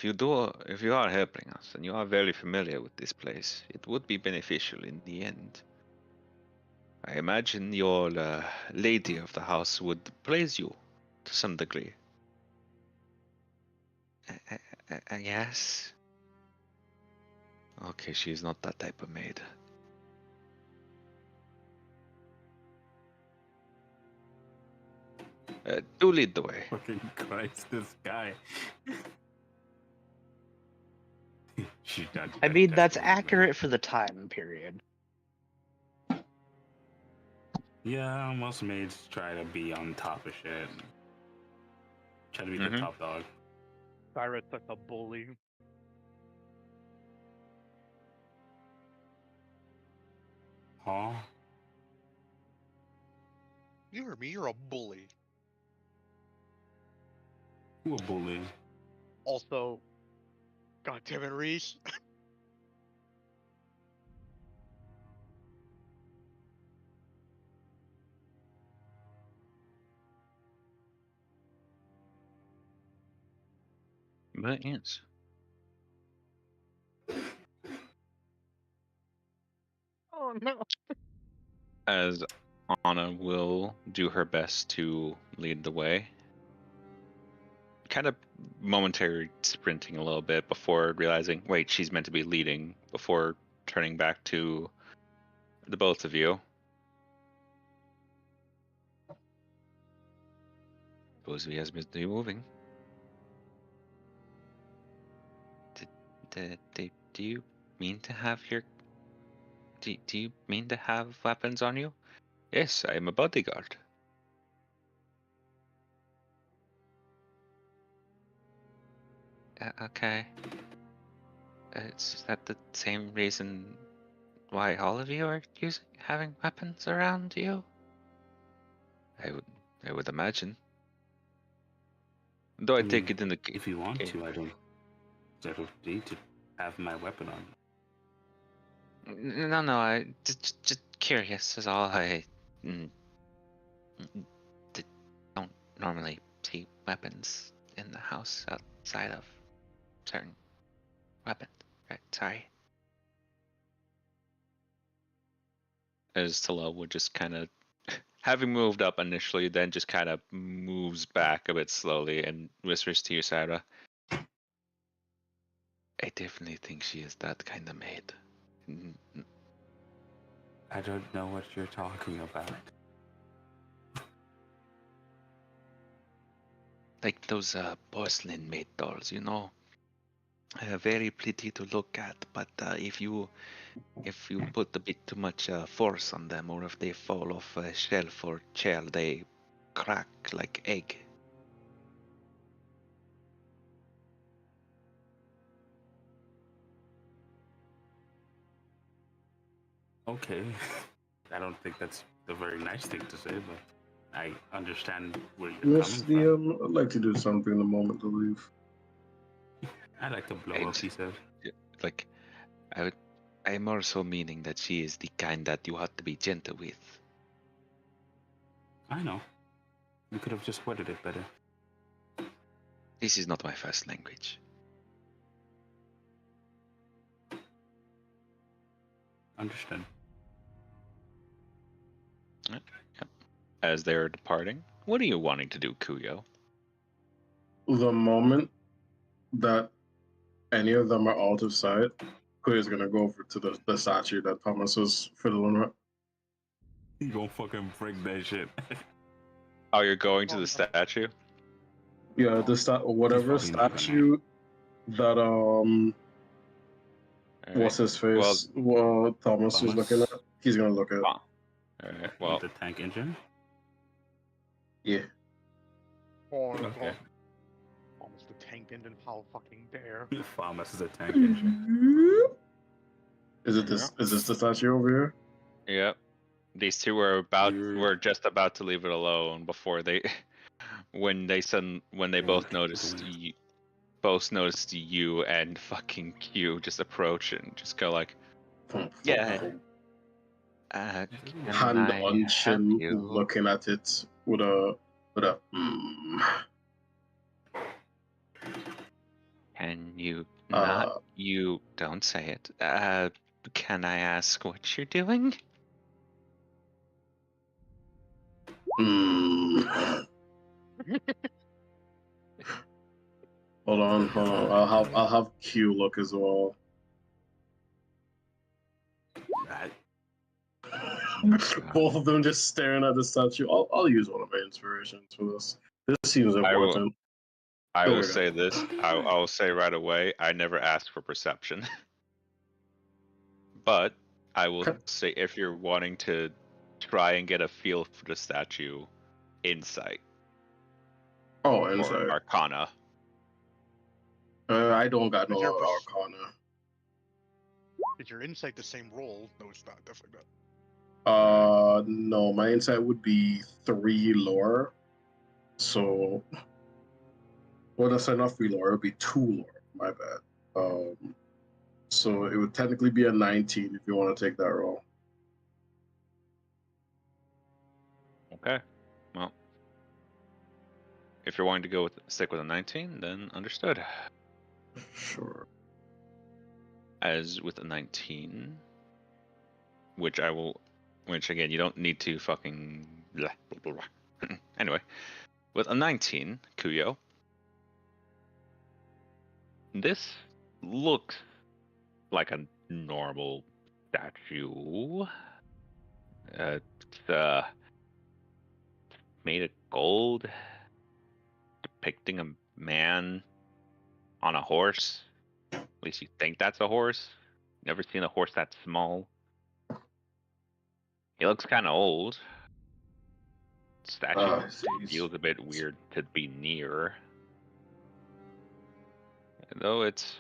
you are helping us and you are very familiar with this place, it would be beneficial in the end. I imagine your lady of the house would praise you to some degree. Yes. Okay, she's not that type of maid. Do lead the way. Fucking Christ, this guy. She's not I mean, that's definitely accurate for the time period. Yeah, most maids try to be on top of shit. Try to be the top dog. Cyrus such a bully. Huh? You or me? You're a bully. Who a bully? Also, God damn it, Reese. But yes. Oh no. As Anna will do her best to lead the way. Kind of momentary sprinting a little bit before realizing, wait, she's meant to be leading, before turning back to the both of you. Suppose he has been moving. Do you mean to have your... Do you mean to have weapons on you? Yes, I am a bodyguard. Okay. Is that the same reason why all of you are having weapons around you? I would imagine. Though I take it in the... If you want to, I don't need to have my weapon on. No, I just curious is all. I don't normally see weapons in the house outside of certain weapons. Right, sorry. As Tala would just kind of, having moved up initially, then just kind of moves back a bit slowly and whispers to you, Sarah. I definitely think she is that kind of maid. I don't know what you're talking about. Like those porcelain made dolls, you know. Very pretty to look at, but if you put a bit too much force on them, or if they fall off a shelf or chair, they crack like egg. Okay. I don't think that's a very nice thing to say, but I understand where you're Miss coming from. DM, I'd like to do something the moment to leave. I'd like to blow up, he said. Like, I'm also meaning that she is the kind that you have to be gentle with. I know. We could have just worded it better. This is not my first language. Understood. Yep. As they're departing, what are you wanting to do, Kuyo? The moment that any of them are out of sight, Kuya's gonna go over to the statue that Thomas was fiddling with. You gonna fucking break that shit. Oh, you're going to the statue? Yeah, whatever He's probably not statue that All what's right. his face? Thomas was looking at. He's gonna look at. All right. Well, With the tank engine? Yeah. Okay. Almost the tank engine. How fucking dare? Farmus is a tank engine. Is it this? Is this the statue over here? yep. These two were just about to leave it alone before they, when they both noticed you and fucking Q just approach and just go like, yeah. Hand on chin, looking at it with a Can you not? You don't say it. Can I ask what you're doing? Hold on. I'll have Q look as well. Both of them just staring at the statue. I'll use one of my inspirations for this. This seems important. I will say this. I will say right away. I never asked for perception, but I will say if you're wanting to try and get a feel for the statue, insight. Oh, insight. Or Arcana. I don't got no Arcana. Is your insight the same roll? No, it's not. Definitely not. No, my insight would be 3 lore. So, well, that's not 3 lore. It would be 2 lore. My bad. So it would technically be a 19 if you want to take that roll. Okay. Well, if you're wanting to go stick with a 19, then understood. Sure. As with a 19, which again, you don't need to fucking blah, blah, blah. Anyway, with a 19, Kuyo, this looks like a normal statue. It's made of gold, depicting a man on a horse. At least you think that's a horse. Never seen a horse that small. He looks kind of old. Statue feels a bit weird to be near. Though it's...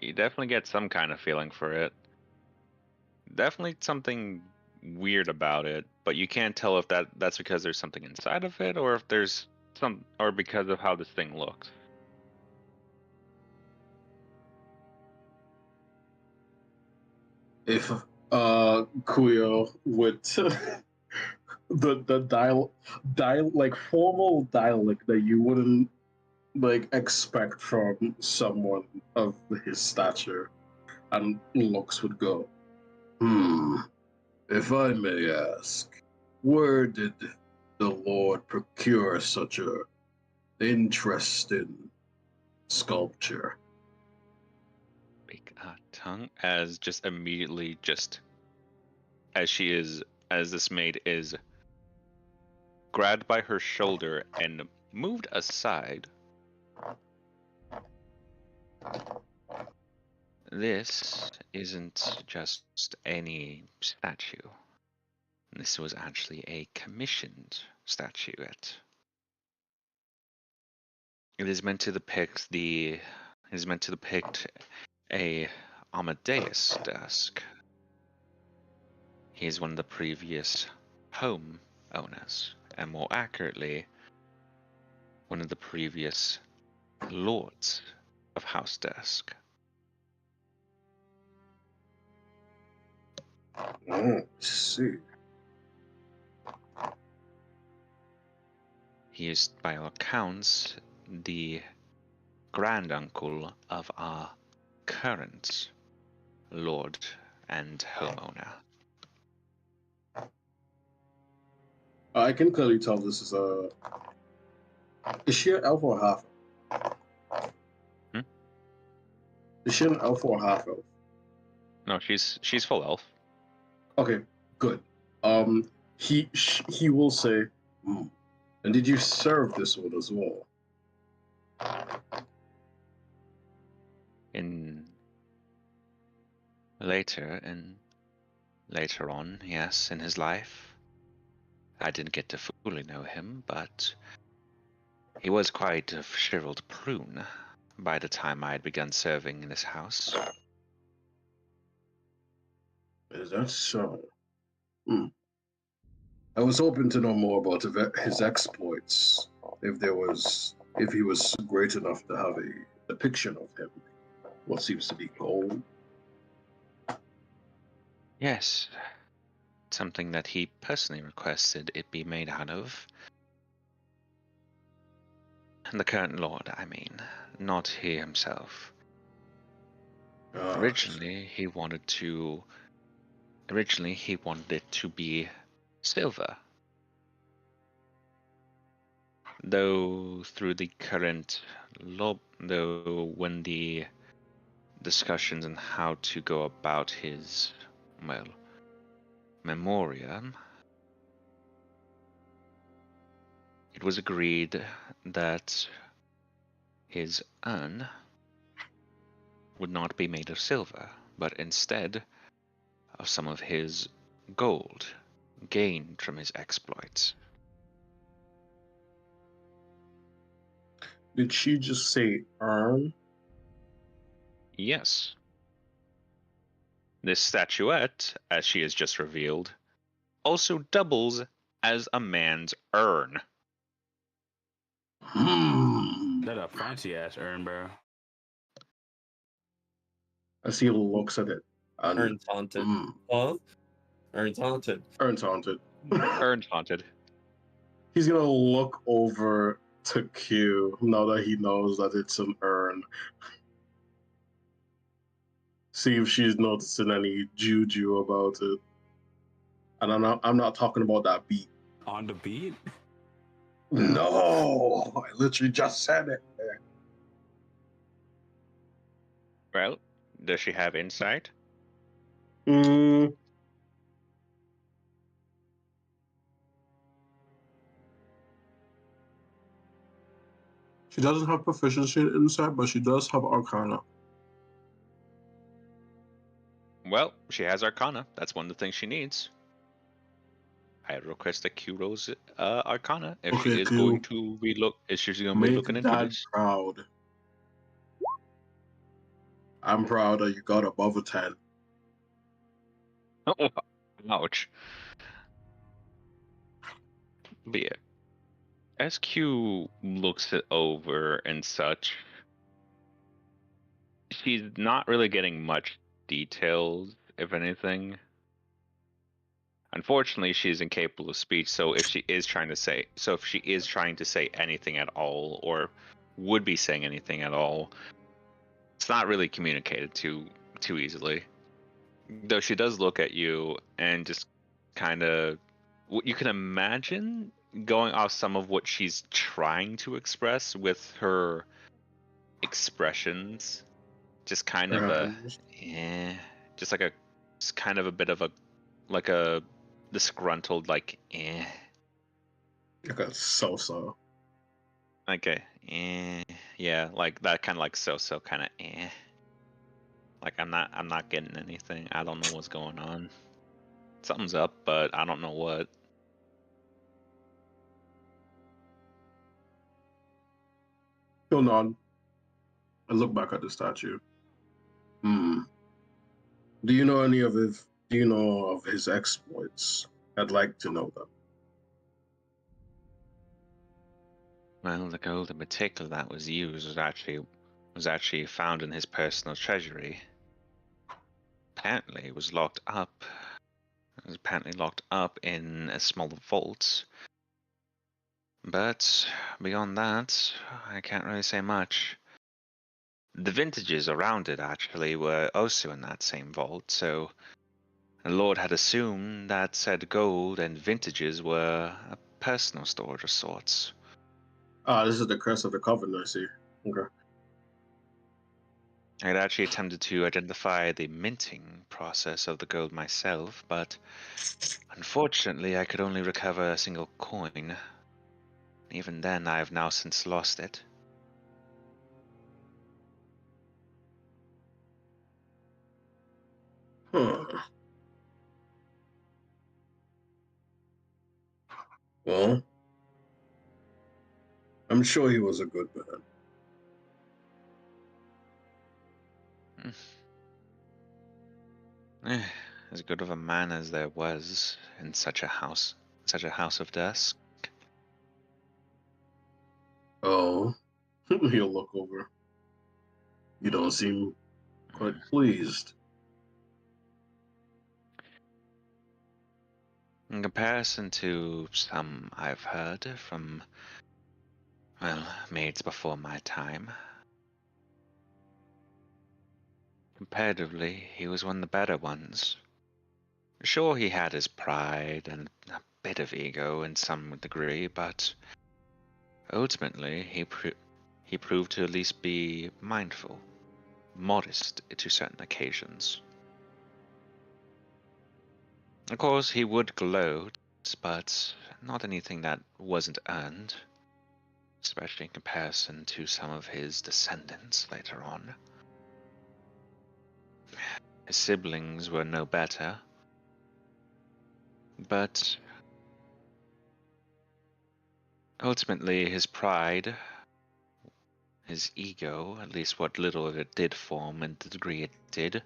you definitely get some kind of feeling for it. Definitely something weird about it, but you can't tell if that's because there's something inside of it, or if there's or because of how this thing looks. If Kuyo with the like formal dialect that you wouldn't like expect from someone of his stature and looks would go, if I may ask, where did the Lord procure such a interesting sculpture? Big tongue, as just immediately, just as this maid is grabbed by her shoulder and moved aside. This isn't just any statue. This was actually a commissioned statuette. It is meant to depict a Amadeus desk. He is one of the previous home owners, and more accurately, one of the previous lords of House Desk. Oh, see. He is, by all accounts, the granduncle of our current lord and homeowner. I can clearly tell this is a. Is she an elf or half? Is she an elf or half elf? No, she's full elf. Okay, good. He will say, and did you serve this one as well? Later on, yes, in his life. I didn't get to fully know him, but he was quite a shriveled prune by the time I had begun serving in this house. Is that so? I was hoping to know more about his exploits. If he was great enough to have a depiction of him, what seems to be gold. Yes, something that he personally requested it be made out of. The current lord, I mean, not he himself. Originally, he wanted it to be silver. Though when the discussions on how to go about his, memoriam, it was agreed that his urn would not be made of silver, but instead of some of his gold gained from his exploits. Did she just say urn? Yes. This statuette, as she has just revealed, also doubles as a man's urn. That a fancy ass urn, bro. As he looks at it. Urn's haunted. Huh? Urn's haunted. Urn's haunted. Urn's haunted. He's gonna look over to Q now that he knows that it's an urn. See if she's noticing any juju about it. And I'm not talking about that beat. On the beat? No, I literally just said it. Well, does she have insight? She doesn't have proficiency in insight, but she does have arcana. Well, she has arcana. That's one of the things she needs. I request that Q rolls arcana if she is Q. going to be looking into Dad this. proud. I'm proud that you got above a 10. Oh, ouch. But yeah, as Q looks it over and such, she's not really getting much details, if anything. Unfortunately, she's incapable of speech, so if she is trying to say anything at all, or would be saying anything at all, it's not really communicated too easily. Though she does look at you and just kind of, what you can imagine going off some of what she's trying to express with her expressions, just kind of just like just kind of a bit of a, like a disgruntled, like Like a so-so. like a yeah, like that kind of like so kind of like I'm not getting anything. I don't know what's going on. Something's up, but I don't know what. He'll nod. I look back at the statue. Do you know any of his? Do you know of his exploits? I'd like to know them. Well, the gold in particular that was used was actually found in his personal treasury. Apparently, it was locked up. It was apparently locked up in a small vault But beyond that, I can't really say much. The vintages around it actually were also in that same vault, so the Lord had assumed that said gold and vintages were a personal storage of sorts. Ah, this is the Curse of the Covenant, I see. Okay. I had actually attempted to identify the minting process of the gold myself, but unfortunately I could only recover a single coin. Even then, I have now since lost it. Huh. Well, I'm sure he was a good man. As good of a man as there was in such a house of dusk. Oh, he'll look over. You don't seem quite pleased. In comparison to some I've heard from, well, maids before my time, comparatively, he was one of the better ones. Sure, he had his pride and a bit of ego in some degree, but ultimately, he proved to at least be mindful, modest to certain occasions. Of course, he would gloat, but not anything that wasn't earned, especially in comparison to some of his descendants later on. His siblings were no better, but ultimately his pride, his ego, at least what little of it did form and the degree it did,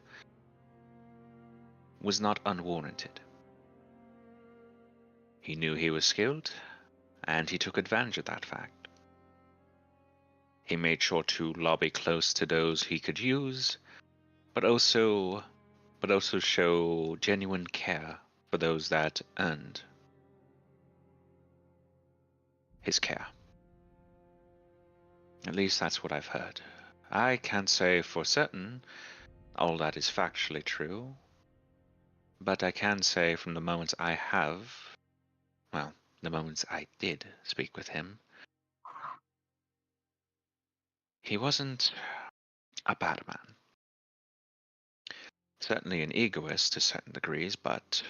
was not unwarranted. He knew he was skilled, and he took advantage of that fact. He made sure to lobby close to those he could use, but also show genuine care for those that earned his care. At least that's what I've heard. I can't say for certain all that is factually true, but I can say from the moments I have, well, the moments I did speak with him, he wasn't a bad man. Certainly an egoist to certain degrees, but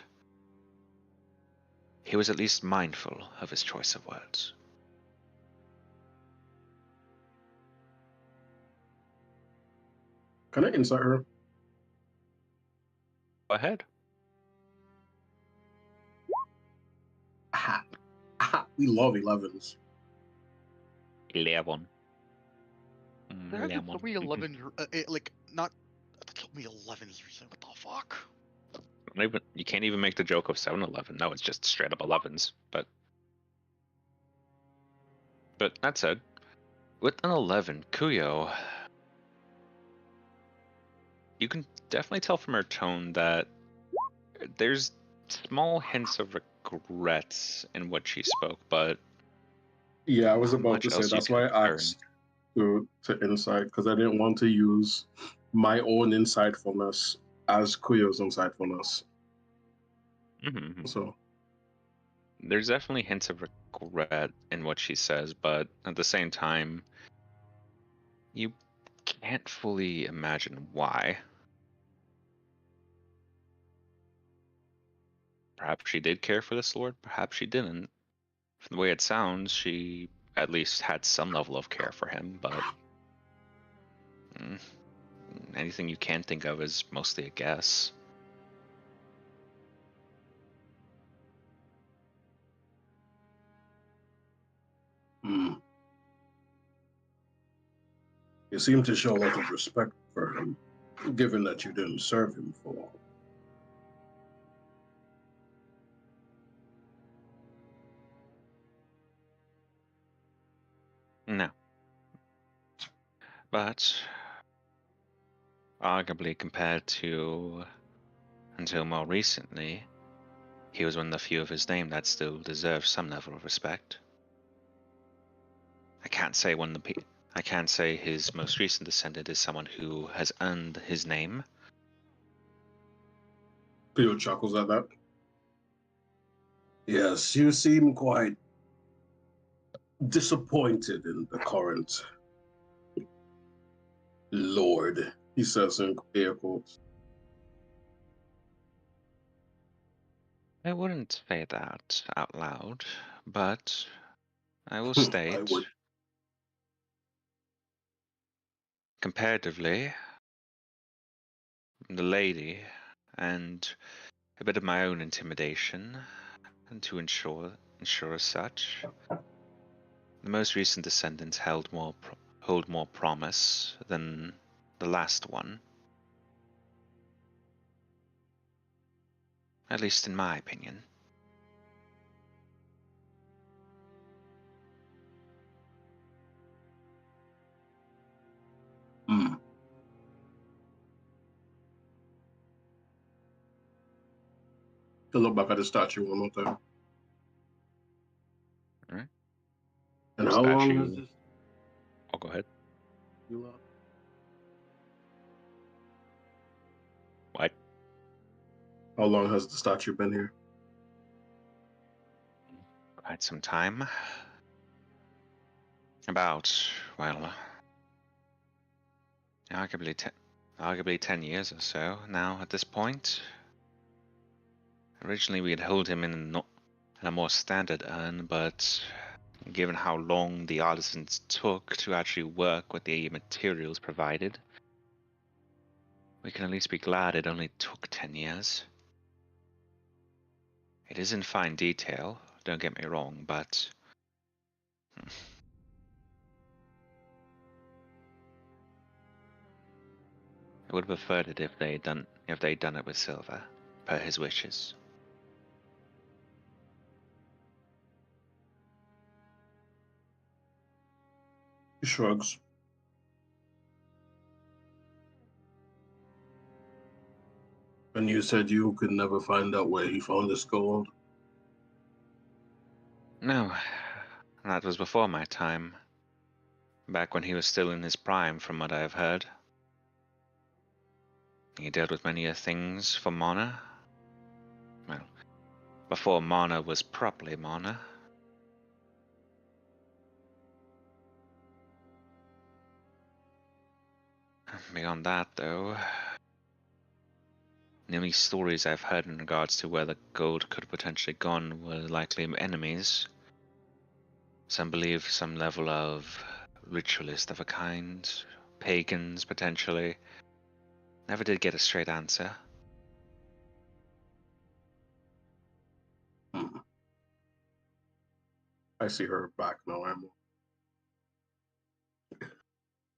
he was at least mindful of his choice of words. Can I insight her? Go ahead. Aha. Aha. We love 11s. 11. There have been so many 11s, like, not so many 11s recently. What the fuck? You can't even make the joke of 7-Eleven. No, it's just straight up 11s. But that said, with an 11, Kuyo, you can definitely tell from her tone that there's small hints of regrets in what she spoke, but Yeah, I was not about much to say else you that's can why I discern. asked to insight because I didn't want to use my own insightfulness as Kuyo's insightfulness. Mm-hmm. So There's definitely hints of regret in what she says, but at the same time, you can't fully imagine why. Perhaps she did care for this lord, perhaps she didn't. From the way it sounds, she at least had some level of care for him, but anything you can think of is mostly a guess. you seem to show a lot of respect for him, given that you didn't serve him for long. No. But arguably compared to until more recently, he was one of the few of his name that still deserves some level of respect. I can't say I can't say his most recent descendant is someone who has earned his name. Theo chuckles at that. Yes, you seem quite disappointed in the current Lord, he says in air quotes. I wouldn't say that out loud, but I will I state, would. comparatively, the lady and a bit of my own intimidation, and to ensure as such, the most recent descendants hold more promise than the last one. At least in my opinion. Hmm. To look back at the statue one more time. Alright. And how long has Statue. this? Oh, go ahead. What? How long has the statue been here? Quite some time. About, well, arguably 10 years or so now at this point. Originally we'd hold him in a more standard urn, but given how long the artisans took to actually work with the materials provided, we can at least be glad it only took 10 years. It is in fine detail, don't get me wrong, but I would have preferred it if they'd done it with silver, per his wishes. He shrugs. And you said you could never find out where he found this gold? No, that was before my time. Back when he was still in his prime, from what I have heard. He dealt with many things for Mana. Well, before Mana was properly Mana. Beyond that, though, the only stories I've heard in regards to where the gold could have potentially gone were likely enemies. Some believe some level of ritualist of a kind, pagans potentially. Never did get a straight answer. Hmm. I see her back now, Emma.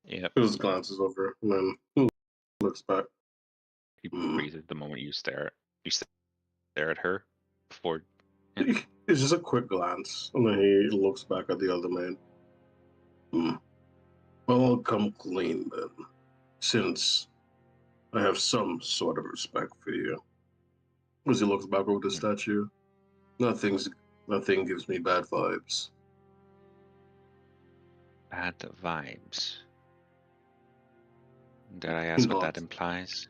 Yep. Just glances over and then looks back. He freezes the moment you stare at her before. It's just a quick glance, and then he looks back at the other man. Well, I'll come clean then, since I have some sort of respect for you. As he looks back over the statue, nothing gives me bad vibes. Bad vibes. Dare I ask what that Not. implies?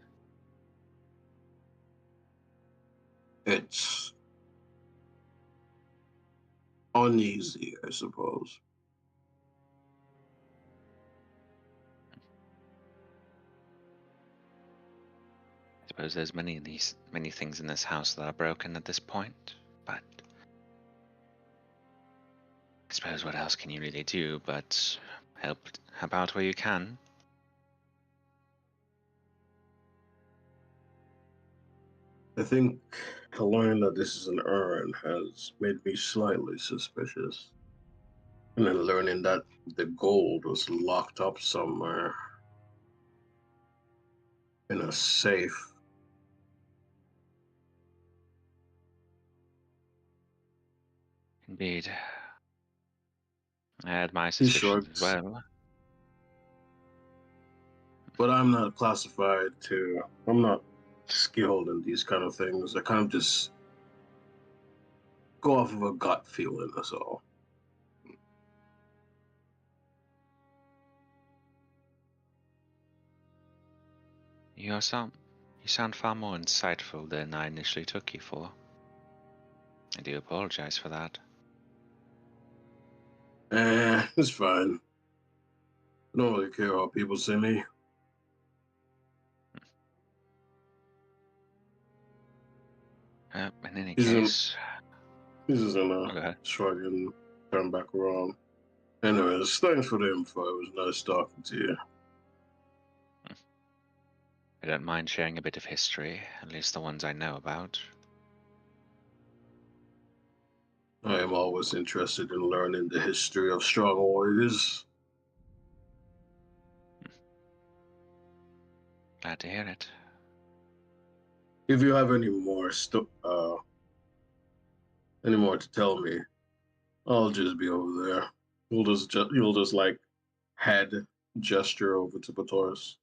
It's uneasy, I suppose. I suppose there's many things in this house that are broken at this point, but I suppose what else can you really do but help out where you can? I think to learn that this is an urn has made me slightly suspicious. And then learning that the gold was locked up somewhere in a safe. Indeed. I had my He suspicions as shrugs. well. But I'm not I'm not skilled in these kind of things. I kind of just go off of a gut feeling, that's all. You sound far more insightful than I initially took you for. I do apologize for that. It's fine. I don't really care how people see me. In any He's in- case... This is in Go a ahead. shrug and turn back around. Anyways, thanks for the info. It was nice talking to you. I don't mind sharing a bit of history, at least the ones I know about. I am always interested in learning the history of strong warriors. Glad to hear it. If you have any more to tell me, I'll just be over there. You'll just like head gesture over to Batoris.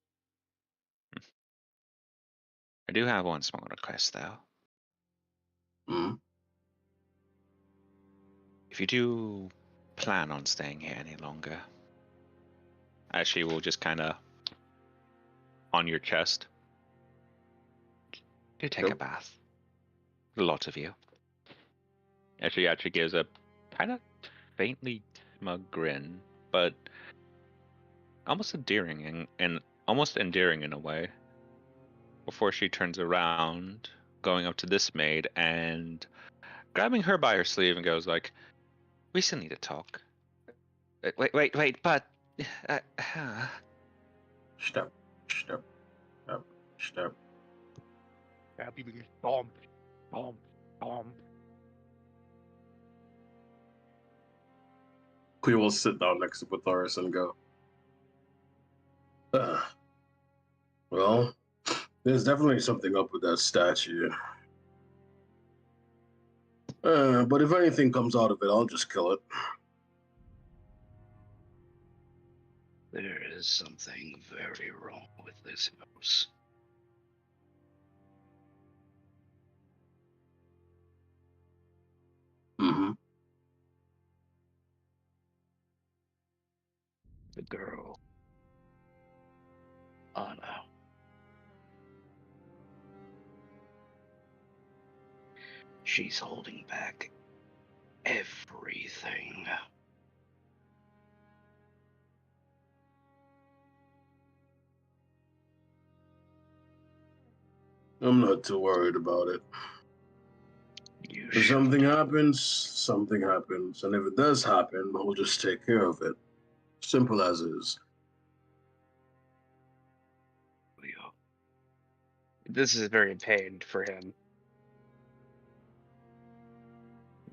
I do have one small request, though. Hmm? If you do plan on staying here any longer, actually, we'll just kind of on your chest. Do take a Yep. bath. A lot of you. Actually gives a kind of faintly smug grin, but almost endearing and almost endearing in a way. Before she turns around, going up to this maid and grabbing her by her sleeve and goes like, "We still need to talk. Wait, but Step, step, step, step. Yeah, people get stomp, stomp, stomp. We will sit down next to Batoris and go. Well, there's definitely something up with that statue. But if anything comes out of it, I'll just kill it. There is something very wrong with this house. Mm-hmm. The girl, Anna. She's holding back everything. I'm not too worried about it. You If should. something happens, something happens. And if it does happen, we'll just take care of it. Simple as is. Leo. This is very pain for him.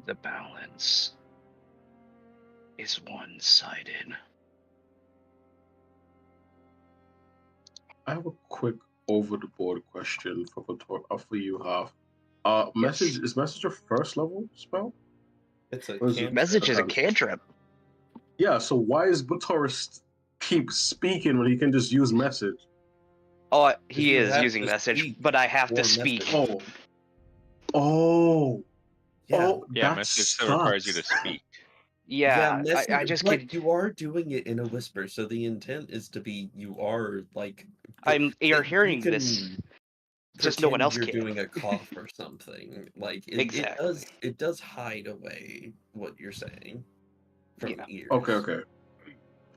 The balance is one-sided. I have a quick over-the-board question for you, Half. Message is message a first level spell? It's a Or is it- cantrip. Message is a Okay. cantrip. Yeah, so why is Batoris keep speaking when he can just use message? Oh, he You is have using to message, speak but I have to for speak. message. Oh, Yeah. yeah, that message still requires you to sucks. speak. Yeah, message, I just but get. you are doing it in a whisper, so the intent is to be you are like You're you hearing can this. Just no one pretend else you're can. doing a cough or something. Like Exactly. it does hide away what you're saying from Yeah. ears. Okay.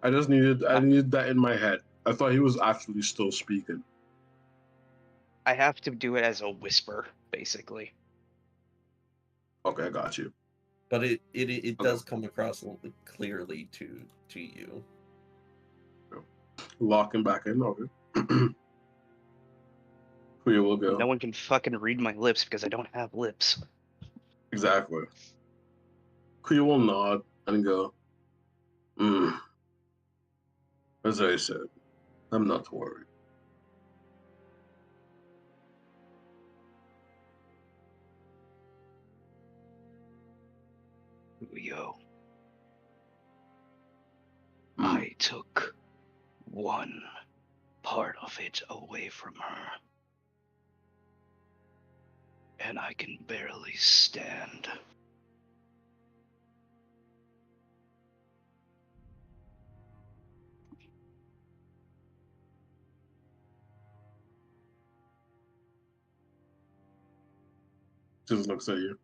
I needed that in my head. I thought he was actually still speaking. I have to do it as a whisper, basically. Okay, I got you. But it Okay. does come across clearly to you. Locking back in. Okay. Who will go? No one can fucking read my lips because I don't have lips. Exactly. Kuya will nod and go, As I said, I'm not worried. Leo, Mm. I took one part of it away from her. And I can barely stand. Just looks at you.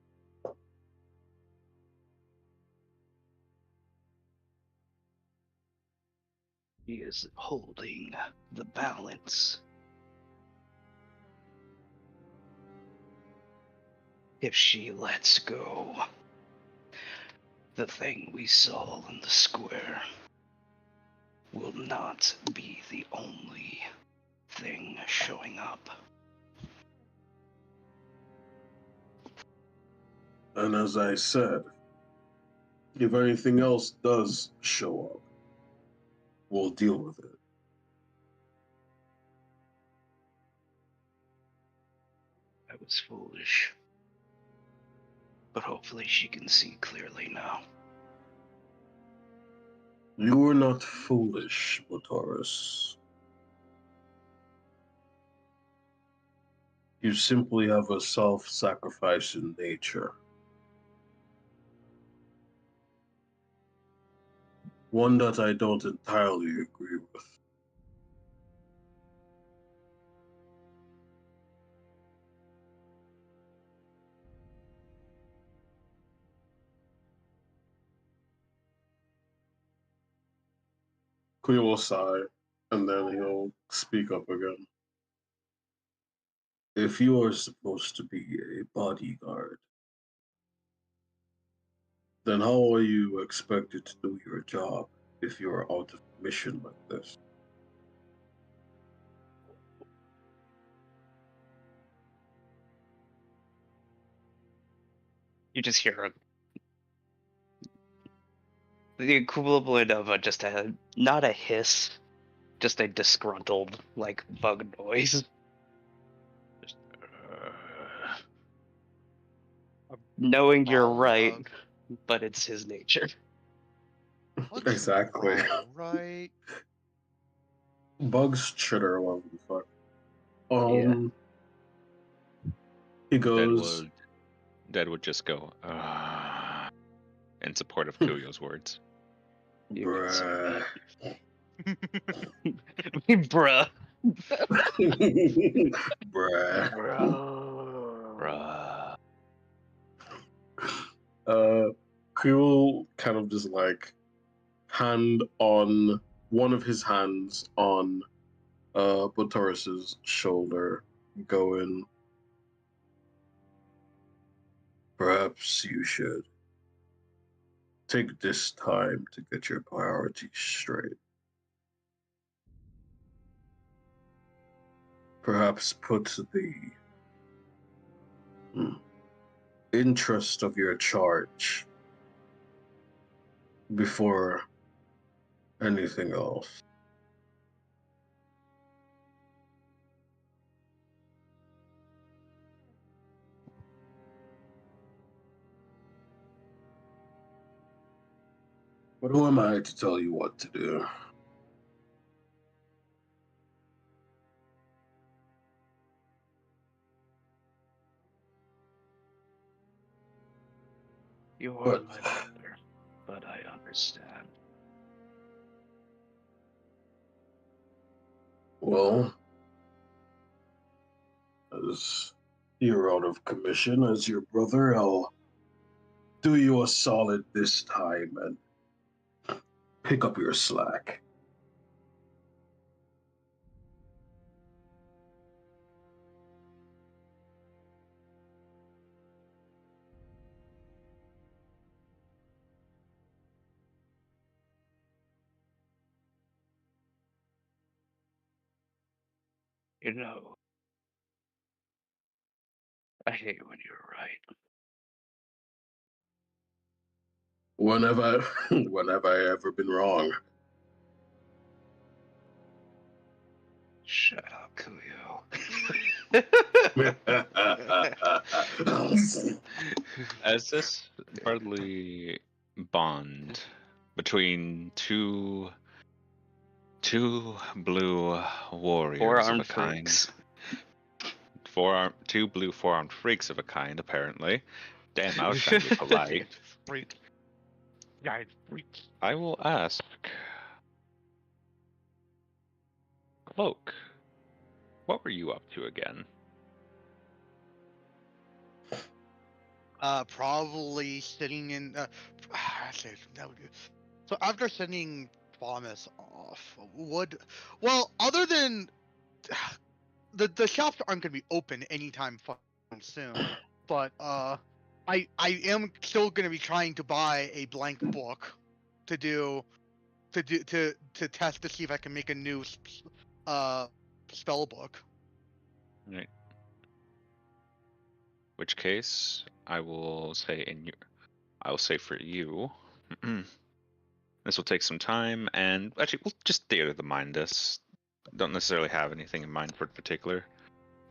He is holding the balance. If she lets go, the thing we saw in the square will not be the only thing showing up. And as I said, if anything else does show up, we'll deal with it. I was foolish. But hopefully she can see clearly now. You were not foolish, Botaurus. You simply have a self-sacrificing nature. One that I don't entirely agree with. Queen will sigh, and then he'll speak up again. If you are supposed to be a bodyguard, then how are you expected to do your job if you're out of mission like this? You just hear the equivalent of just a not a hiss, just a disgruntled like bug noise. Knowing you're right, but it's his nature. Exactly. Right. Bugs chitter whatever the fuck. He Dead goes. would just go in support of Kuyo's words. You can say Bruh. Bruh. Bruh. Bruh. Quill kind of just like hand on one of his hands on Botaurus's shoulder, going, perhaps you should take this time to get your priorities straight. Perhaps put the interest of your charge before anything else. But who am I to tell you what to do? You are my brother, but I understand. Well, as you're out of commission as your brother, I'll do you a solid this time and pick up your slack. You know, I hate when you're right. When have I ever been wrong? Shut up, Kuyo. As this partly bond between two blue warriors Four-armed of a kind, freaks. two blue four-armed freaks of a kind, apparently. Damn, I was trying to be polite. Freak. Yeah, freak. I will ask, Cloak, what were you up to again? Probably sitting in. Actually, that would. So after sending Thomas off, would other than the shops aren't going to be open anytime soon, but I am still going to be trying to buy a blank book to do to test to see if I can make a new spell book. Right. Which case, I will say for you. This will take some time, and actually, we'll just theater the mind this. Don't necessarily have anything in mind for it particular.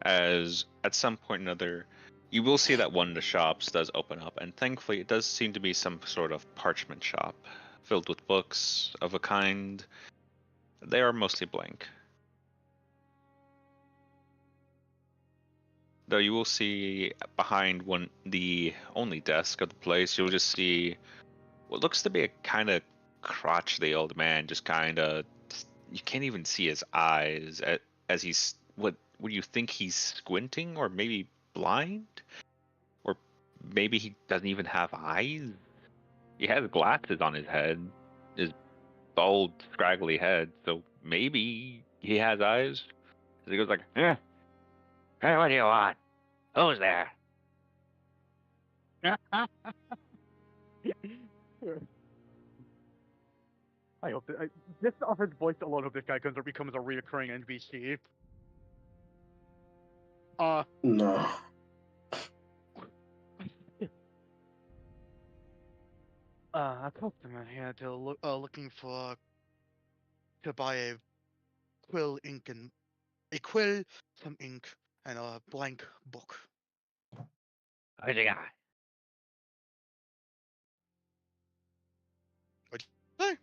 As at some point or another, you will see that one of the shops does open up, and thankfully, it does seem to be some sort of parchment shop filled with books of a kind. They are mostly blank. Though you will see behind the only desk of the place, you'll just see what looks to be a kind of crotchety old man, just kind of, you can't even see his eyes as he's, what would you think, he's squinting or maybe blind? Or maybe he doesn't even have eyes? He has glasses on his head, his bald, scraggly head, so maybe he has eyes. As he goes like, hey, what do you want? Who's there? I hope that just off his voice alone, hope this guy becomes a reoccurring NPC. No. A customer here looking to buy a quill, some ink, and a blank book. What you got? What'd you say?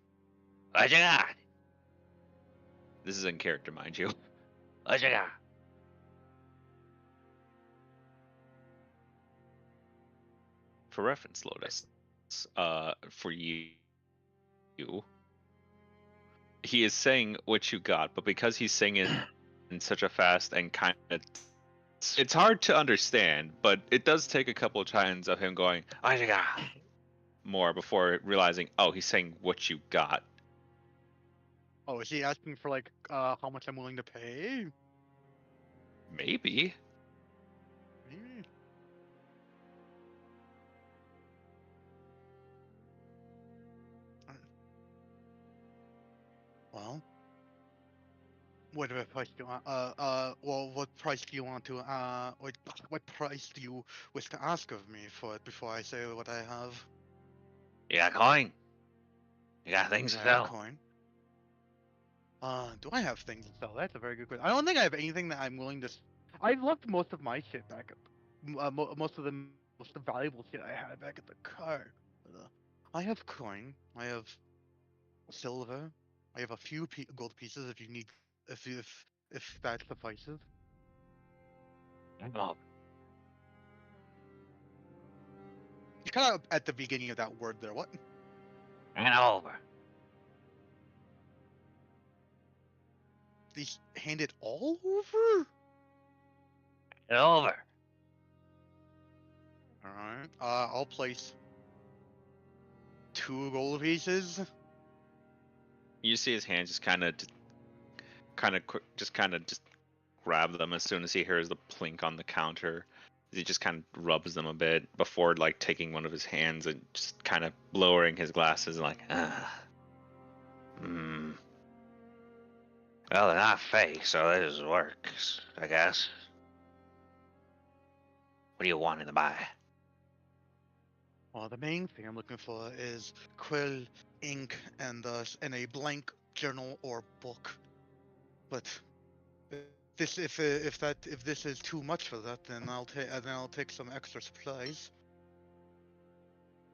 What you got? This is in character, mind you. What you got? For reference, Lotus, for you, he is saying what you got, but because he's saying it in such a fast and kind of, it's hard to understand, but it does take a couple of times of him going, what you got? More before realizing, oh, he's saying what you got. Oh, is he asking for like how much I'm willing to pay? Maybe. Maybe. Well, what price do you want? Well, what price do you want to? What price do you wish to ask of me for it before I say what I have? You got coin? You got things to sell? Coin. Do I have things to sell? That's a very good question. I don't think I have anything that I'm willing to. I left most of my shit back at most of the most valuable shit I had back at the car. But, I have coin. I have silver. I have a few gold pieces if you need, if that suffices. Oh. You're kind of at the beginning of that word there. What? And over. They hand it all over? And over. Alright. I'll place 2 gold pieces. You see his hand just kind of grab them as soon as he hears the plink on the counter. He just kind of rubs them a bit before like taking one of his hands and just kind of lowering his glasses and like, Well, they're not fake, so this works, I guess. What do you want in the buy? Well, the main thing I'm looking for is quill, ink, and a blank journal or book. But if this is too much for that, then I'll take some extra supplies.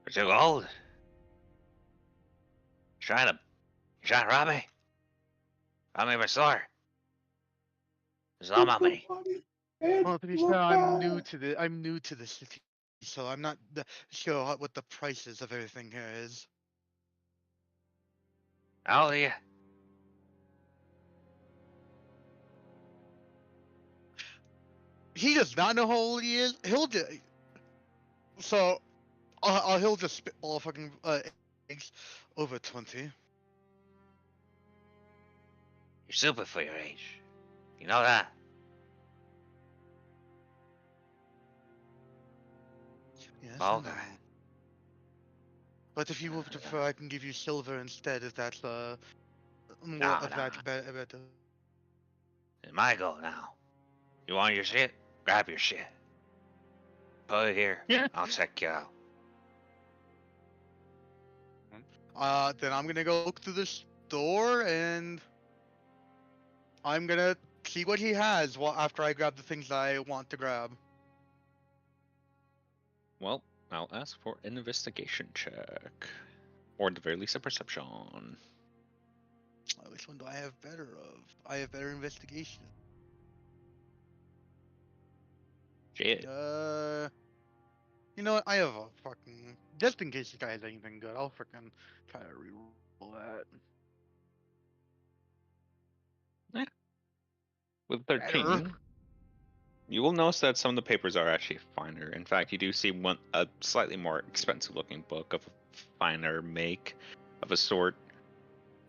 For 2 gold? You trying to rob me? Rob me of my store? This is all my money. Well, to be fair, I'm new to the city, so I'm not sure what the prices of everything here is. How old are you? He does not know how old he is. So he'll just spitball fucking eggs over 20. You're stupid for your age. You know that? Yes, Oh, I okay. know. But if you would prefer, I can give you silver instead. If that's more No, of no. that better. It's my goal now. You want your shit? Grab your shit. Put it here. Yeah. I'll check you out. Then I'm gonna go look through this door and I'm gonna see what he has after I grab the things I want to grab. Well, I'll ask for an investigation check. Or at the very least a perception. Which one do I have better of? I have better investigation. Shit. You know what? I have a fucking just in case this guy has anything good. I'll freaking try to reroll that. With 13, Better. you will notice that some of the papers are actually finer. In fact, you do see a slightly more expensive looking book of a finer make of a sort.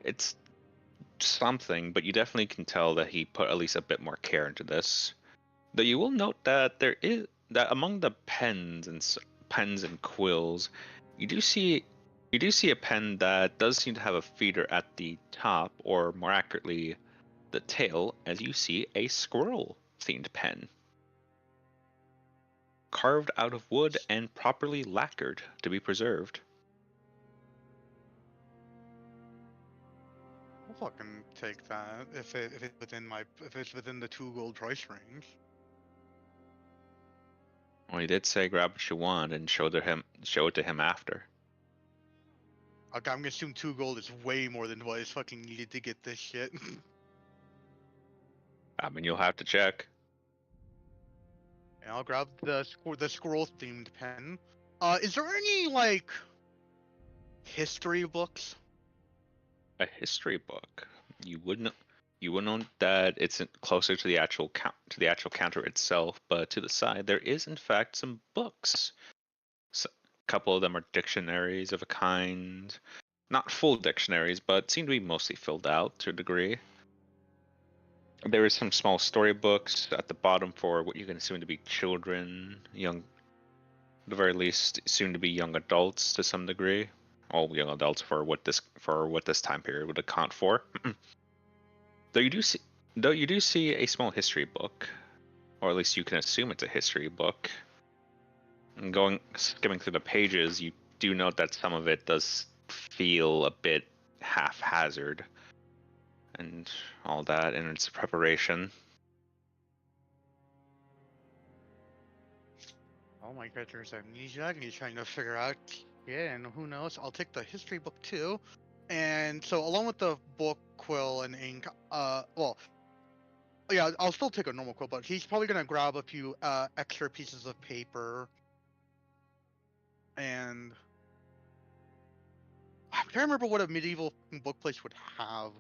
It's something, but you definitely can tell that he put at least a bit more care into this. Though you will note that there is that among the pens and quills, you do see a pen that does seem to have a feeder at the top, or more accurately, the tail, as you see a squirrel-themed pen. Carved out of wood and properly lacquered to be preserved. I'll fucking take that if it's within the 2 gold price range. Well, he did say grab what you want and show it to him after. Okay, I'm gonna assume 2 gold is way more than what is fucking needed to get this shit. I mean, you'll have to check. And I'll grab the squirrel themed pen. Is there any like history books? A history book. You wouldn't know that it's closer to the actual counter itself, but to the side there is in fact some books. A couple of them are dictionaries of a kind, not full dictionaries, but seem to be mostly filled out to a degree. There is some small storybooks at the bottom for what you can assume to be children, young, at the very least, soon to be young adults to some degree. All young adults for what this time period would account for. Though you do see a small history book, or at least you can assume it's a history book. And skimming through the pages, you do note that some of it does feel a bit haphazard and all that in its preparation. Oh my god, there's amnesia, and he's trying to figure out. Yeah, and who knows? I'll take the history book too. And so, along with the book, quill, and ink, well, yeah, I'll still take a normal quill, but he's probably gonna grab a few extra pieces of paper. And I'm trying to remember what a medieval book place would have.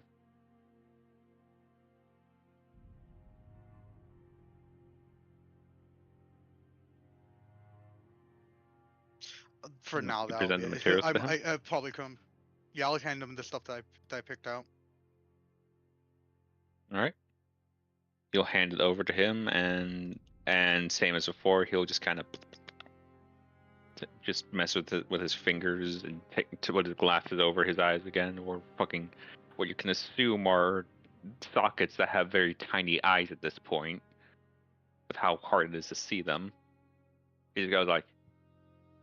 For now, You that'll present be the it. materials to him. I probably come. Yeah, I'll hand him the stuff that I picked out. All right. You'll hand it over to him, and same as before, he'll just kind of just mess with his fingers and put his glasses over his eyes again, or fucking what you can assume are sockets that have very tiny eyes at this point, with how hard it is to see them. He just goes like,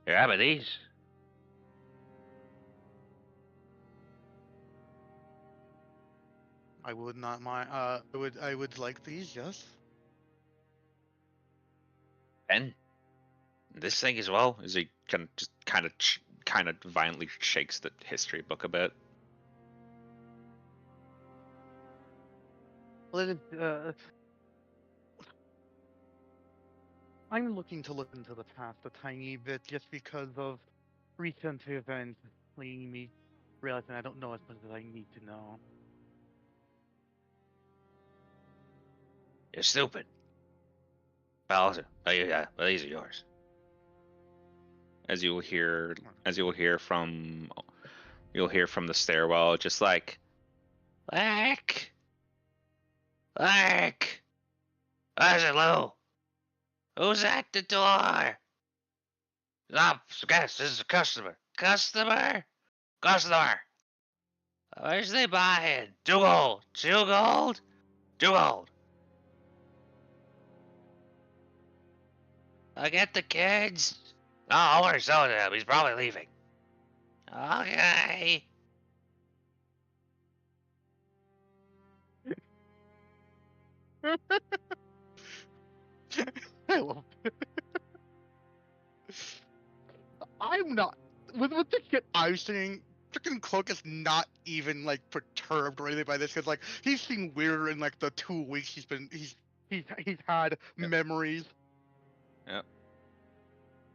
"Yeah, but these." I would not mind. I would like these. Yes. And this thing as well. As he kind of violently shakes the history book a bit. Well, I'm looking to look into the past a tiny bit just because of recent events leading me realizing I don't know as much as I need to know. You're stupid. Bowser, oh yeah, well, these are yours. as you'll hear from the stairwell, just like, Lark, Lark, hello, who's at the door? Ah, guess this is a customer. Customer, Where's they buying? 2 gold, 2 gold, 2 gold. I get the kids. Oh, we're selling him. He's probably leaving. Okay. I love it. I'm not with the shit I'm seeing. Freaking Cloak is not even like perturbed or anything by this because like he's seen weirder in like the 2 weeks he's had memories. Yep.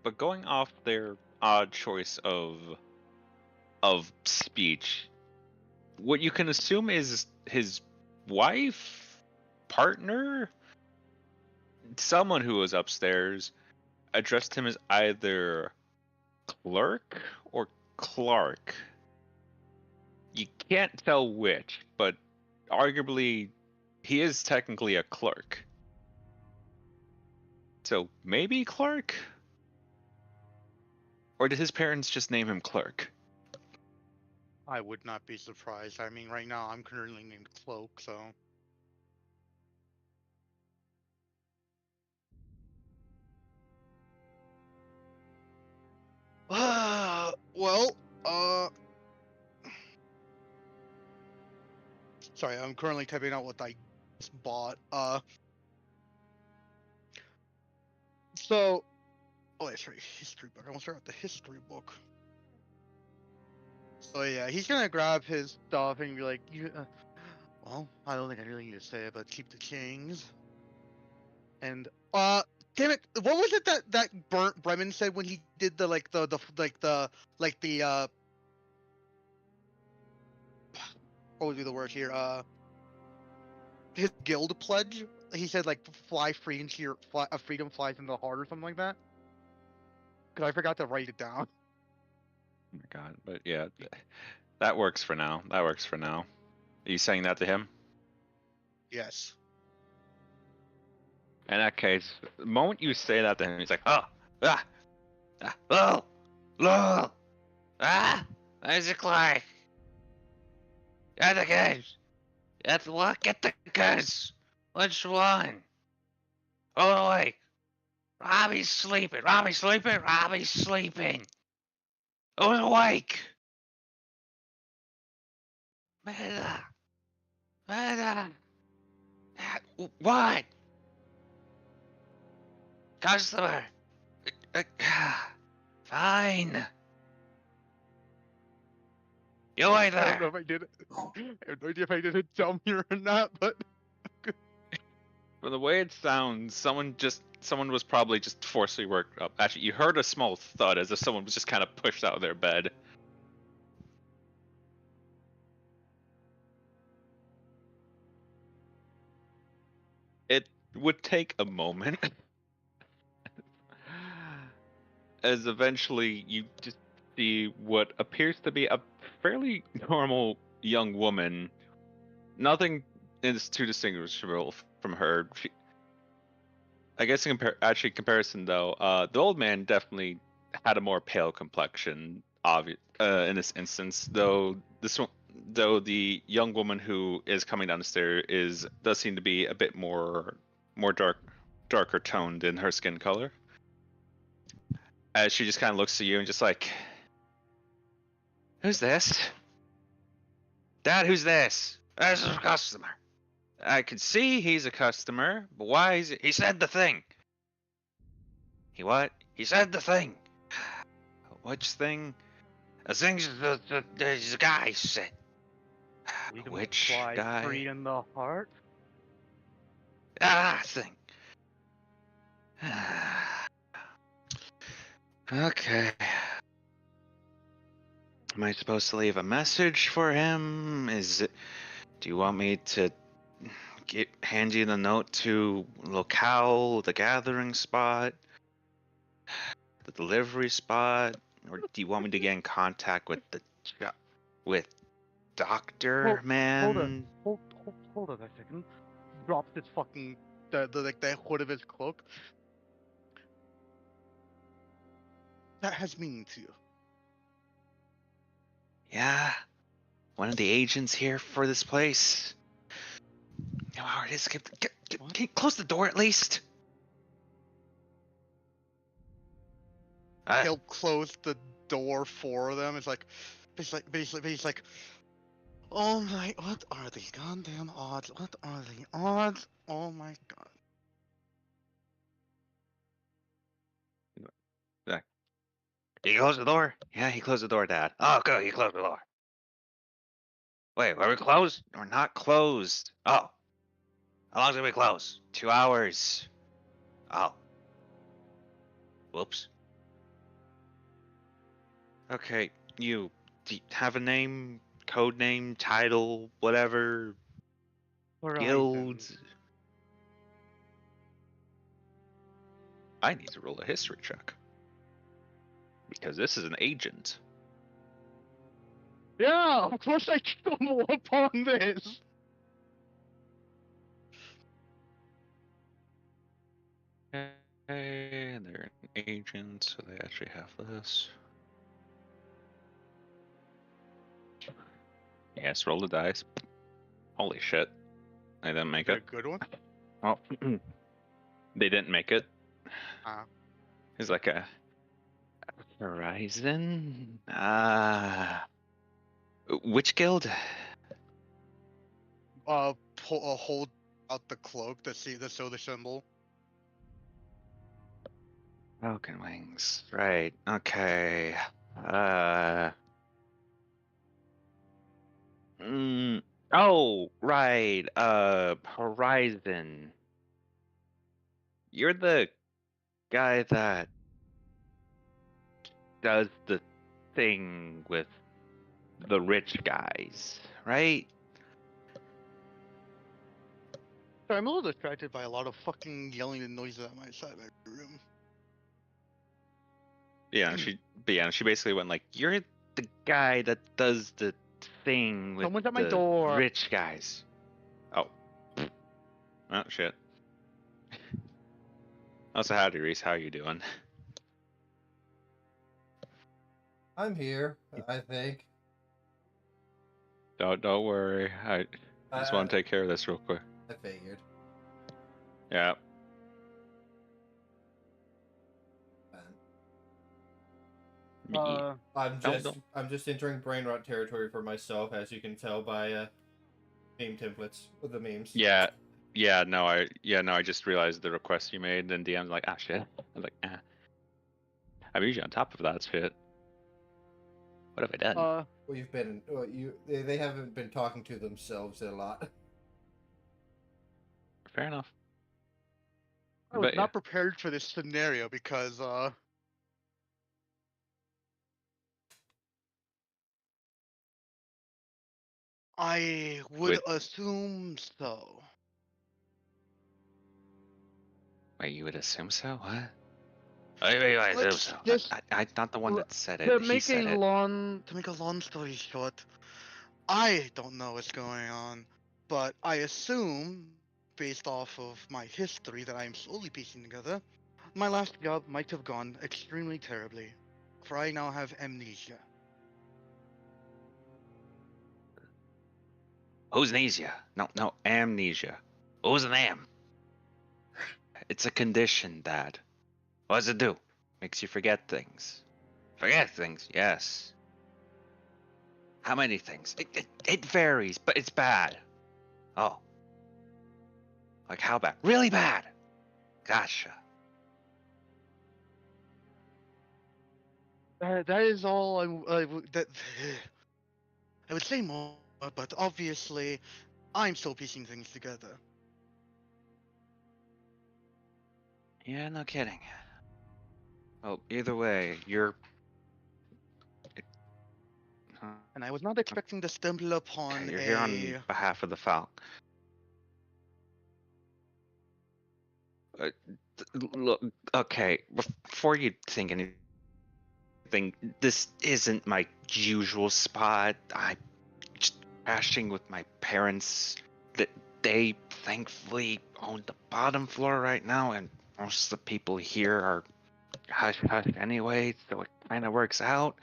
But going off their odd choice of speech, what you can assume is his wife, partner, someone who was upstairs addressed him as either clerk or Clark. You can't tell which, but arguably he is technically a clerk. So maybe Clark? Or did his parents just name him Clerk? I would not be surprised. I mean, right now I'm currently named Cloak, so. Well, sorry, I'm currently typing out what I just bought. So, oh, wait, sorry, history book. I want to start with the history book. So yeah, he's gonna grab his stuff and be like, well, I don't think I really need to say it, but keep the kings. And damn it, what was it that Burnt Bremen said when he did the what would be the word here? His guild pledge. He said like fly free into your freedom flies into the heart or something like that. Cause I forgot to write it down. Oh my god, but yeah, that works for now. That works for now. Are you saying that to him? Yes. In that case, the moment you say that to him, he's like, oh, there's a Clark. Get the kids. Get the what? Get the kids. Which one? Oh, wait. Robbie's sleeping. Robbie's sleeping. Robbie's sleeping. Who's awake? Meta. What? Customer. Fine. You wait I don't know there. if I did it. I have no idea if I did it dumb here or not, but From the way it sounds, someone was probably just forcibly worked up. Actually, you heard a small thud as if someone was just kind of pushed out of their bed. It would take a moment. As eventually you just see what appears to be a fairly normal young woman. Nothing is too distinguishable from her. I guess in comparison though, the old man definitely had a more pale complexion, in this instance. Though the young woman who is coming down the stairs does seem to be a bit more darker toned in her skin color. As she just kind of looks at you and just like, who's this? Dad, who's this? This is a customer. I can see he's a customer, but why is it? He said the thing. He what? He said the thing. Which thing? The thing's the guy said. Which fly guy? free in the heart. Thing. Okay. Am I supposed to leave a message for him? Do you want me to hand you the note to locale, the gathering spot? the delivery spot, or do you want me to get in contact with with Doctor Man? Hold on a second. Drops his fucking the hood of his cloak. That has meaning to you. Yeah, one of the agents here for this place. You know how it is. Can you close the door at least? He'll close the door for them. It's like, he's like, oh my, what are the goddamn odds? What are the odds? Oh my god. He closed the door? Yeah, he closed the door, Dad. Oh, good, he closed the door. Wait, were we closed? We're not closed. Oh. How long did we close? 2 hours. Oh. Whoops. Okay, do you have a name, code name, title, whatever? Guilds? I need to roll a history check. Because this is an agent. Yeah, of course I stumble upon this. Okay, they're an agent, so they actually have this. Yes, roll the dice. Holy shit. I didn't make it. A good one? Oh, they didn't make it. It's like a Horizon? Which guild? Hold out the cloak to see the symbol. Broken Wings. Right. Okay. Oh, right. Horizon. You're the guy that does the thing with the rich guys, right? Sorry, I'm a little distracted by a lot of fucking yelling and noises at my side of my room. Yeah, she basically went like, "You're the guy that does the thing with Someone's at my the door. rich guys." Oh. Oh shit. Also, howdy, Reese. How you doing? I'm here, I think. Don't worry. I just want to take care of this real quick. I figured. Yeah. I'm just entering brain rot territory for myself, as you can tell by meme templates with the memes. Yeah. No, I just realized the request you made, and DM's like, ah, shit. I was like, ah. I'm usually on top of that shit. What have I done? They haven't been talking to themselves a lot. Fair enough. I was not prepared for this scenario because I would assume so. Wait, you would assume so? What? I assume so. I'm not the one that said it. To He said it. To make a long story short, I don't know what's going on, but I assume, based off of my history that I am slowly piecing together, my last job might have gone extremely terribly, for I now have amnesia. Who's amnesia? No, amnesia. Who's an am? It's a condition, Dad. What does it do? Makes you forget things. Forget things, yes. How many things? It varies, but it's bad. Oh. Like how bad? Really bad. Gotcha. That is all I would say more, but obviously, I'm still piecing things together. Yeah, no kidding. Well, either way, you're... And I was not expecting to stumble upon you're here on behalf of the Falcon. Look, okay, before you think anything think this isn't my usual spot. I'm just crashing with my parents. That they thankfully own the bottom floor right now, and most of the people here are hush hush anyway, so it kind of works out.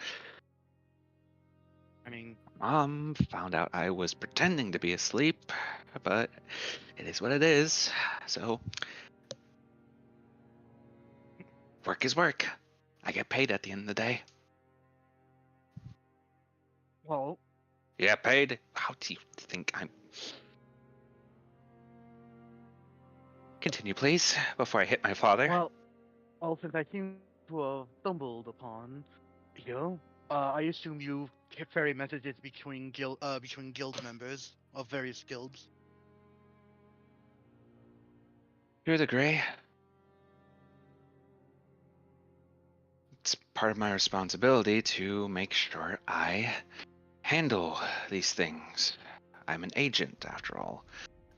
I mean, Mom found out I was pretending to be asleep, but it is what it is. So, work is work. I get paid at the end of the day. well, You get paid? How do you think I'm... Continue, please, before I hit my father. well, since I seem to have stumbled upon you, I assume you ferry messages between guild members of various guilds. To a degree. It's part of my responsibility to make sure I handle these things. I'm an agent, after all,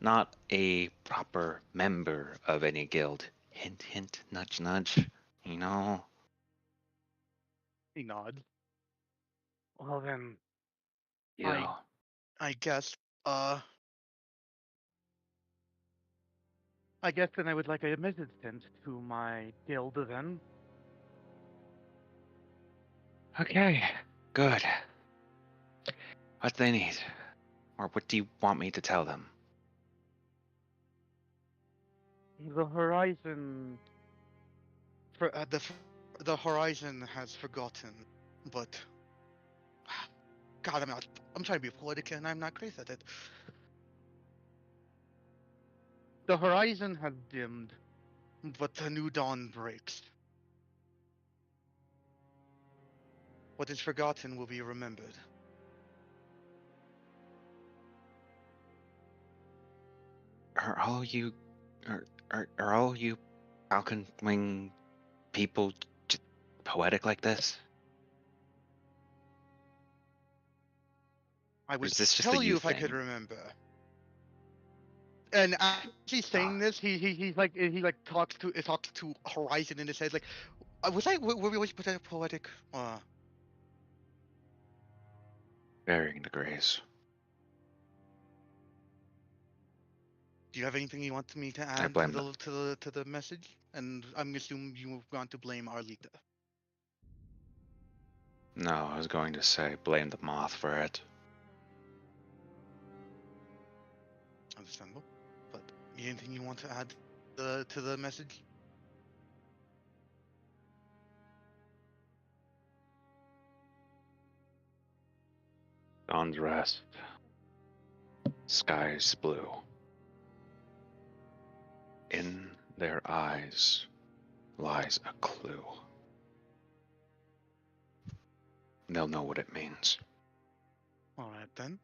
not a proper member of any guild. Hint, hint, nudge, nudge. You know? He nods. Well then, You. I guess, I guess then I would like a message sent to my guild then. Okay, good. What they need? Or what do you want me to tell them? The horizon, for the horizon has forgotten, but God, I'm trying to be poetic and I'm not great at it. The horizon has dimmed, but the new dawn breaks. What is forgotten will be remembered. Are all you, are all you Falcon Wing people just poetic like this? I Or would is this just a tell you you if I could thing? remember. And actually saying this, he talks to Horizon in his head. Like, was I were we always poetic? Varying degrees. Do you have anything you want me to I add blame to the message? And I'm assuming you want to blame Arlita. No, I was going to say blame the moth for it. Understandable. But anything you want to add to the message? Dawn's rest. Sky's blue. In their eyes lies a clue. They'll know what it means. All right then.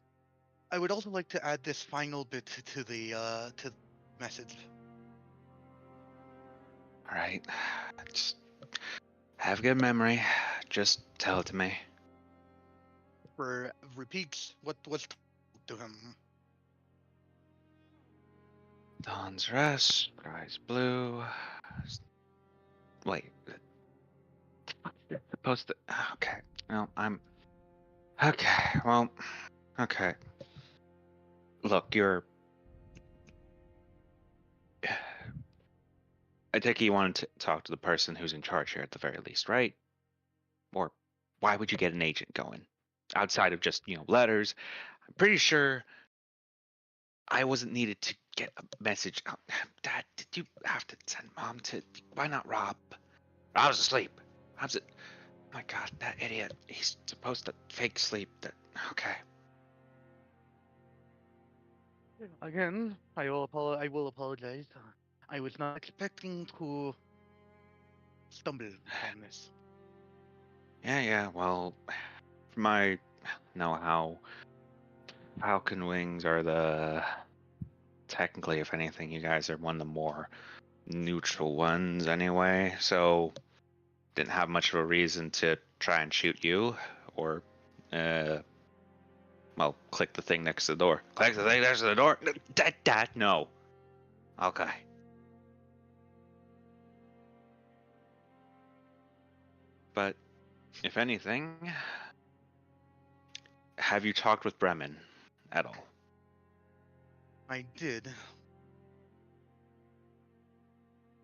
I would also like to add this final bit to the message. All right, just have good memory. Just tell it to me. For repeats what was told to him. Dawn's rest, sky's blue. Wait, it's supposed to. Okay, well, I'm. Okay, well, okay. Look, you're. I take it you wanted to talk to the person who's in charge here at the very least, right? Or why would you get an agent going? Outside of just, letters. I'm pretty sure I wasn't needed to get a message. Dad, did you have to send Mom to... Why not Rob? I was asleep. My God, that idiot. He's supposed to fake sleep. Okay. Again, I will apologize. I was not expecting to stumble upon this. Yeah, well, from my know-how, Falcon Wings are the... Technically, if anything, you guys are one of the more neutral ones anyway, so didn't have much of a reason to try and shoot you, or, well, click the thing next to the door. Click the thing next to the door? Dad, no. Okay. But if anything, have you talked with Bremen at all? I did.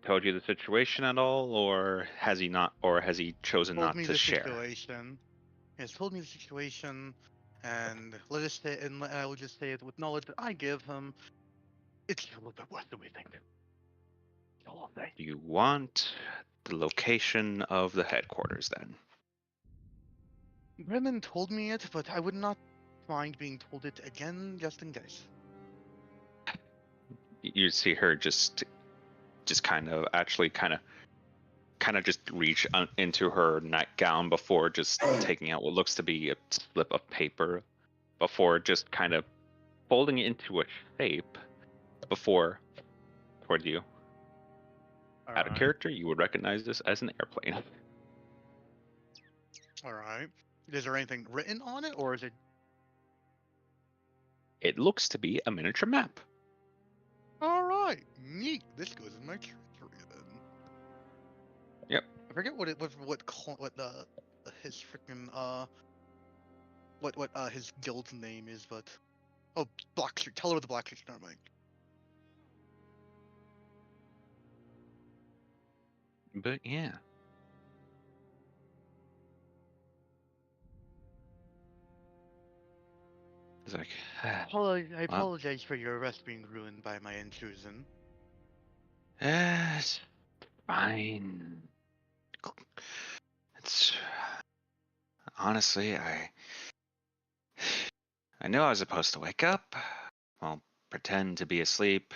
Told you the situation at all, or has he not, or has he chosen Told not me to the share? situation. He has told me the situation, and let us say, and I will just say it with knowledge that I give him. It's a little bit worse than we think. That's all I'll say. Do you want the location of the headquarters then? Bremen told me it, but I would not mind being told it again, just in case. You see her just kind of actually kind of just reach into her nightgown before just taking out what looks to be a slip of paper, before just kind of folding it into a shape before toward you. Out of Alright. character, you would recognize this as an airplane. Alright. Is there anything written on it, or is it? It looks to be a miniature map. Alright. Neat. This goes in my treasury then. Yep. I forget what his freaking what his guild's name is, but Black Street. Tell her the Black Street. Never mind. But yeah. It's like, I well, apologize for your arrest being ruined by my intrusion. it's fine. It's honestly, I know I was supposed to wake up, well, pretend to be asleep,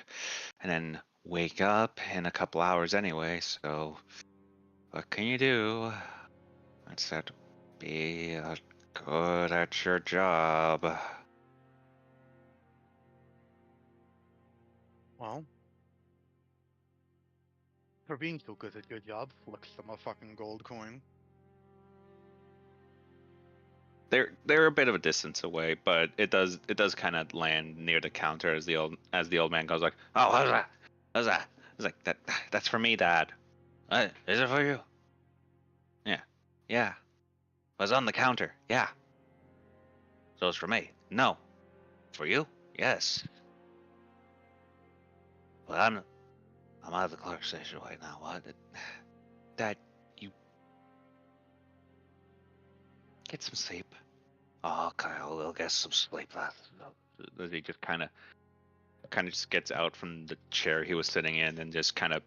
and then wake up in a couple hours anyway, so what can you do? Except be good at your job. Well, for being so good at your job, flicks them a fucking gold coin. They're a bit of a distance away, but it does kind of land near the counter as the old man goes like, "Oh, what's that? What's that?" It's like that's for me, Dad. Is it for you? Yeah, yeah. Was on the counter. Yeah. So it's for me. No. For you? Yes. Well, I'm out of the clerk station right now. What? Dad, you get some sleep. Oh, Kyle, we'll get some sleep. He just kind of just gets out from the chair he was sitting in and just kind of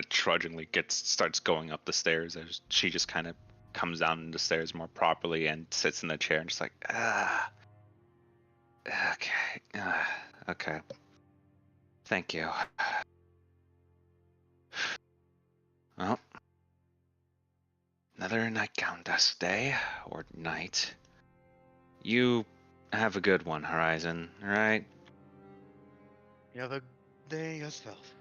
trudgingly starts going up the stairs as she just kind of comes down the stairs more properly and sits in the chair and just like, okay, okay, thank you. Well, another nightgown dust day or night. You have a good one, Horizon, all right? You have a day yourself.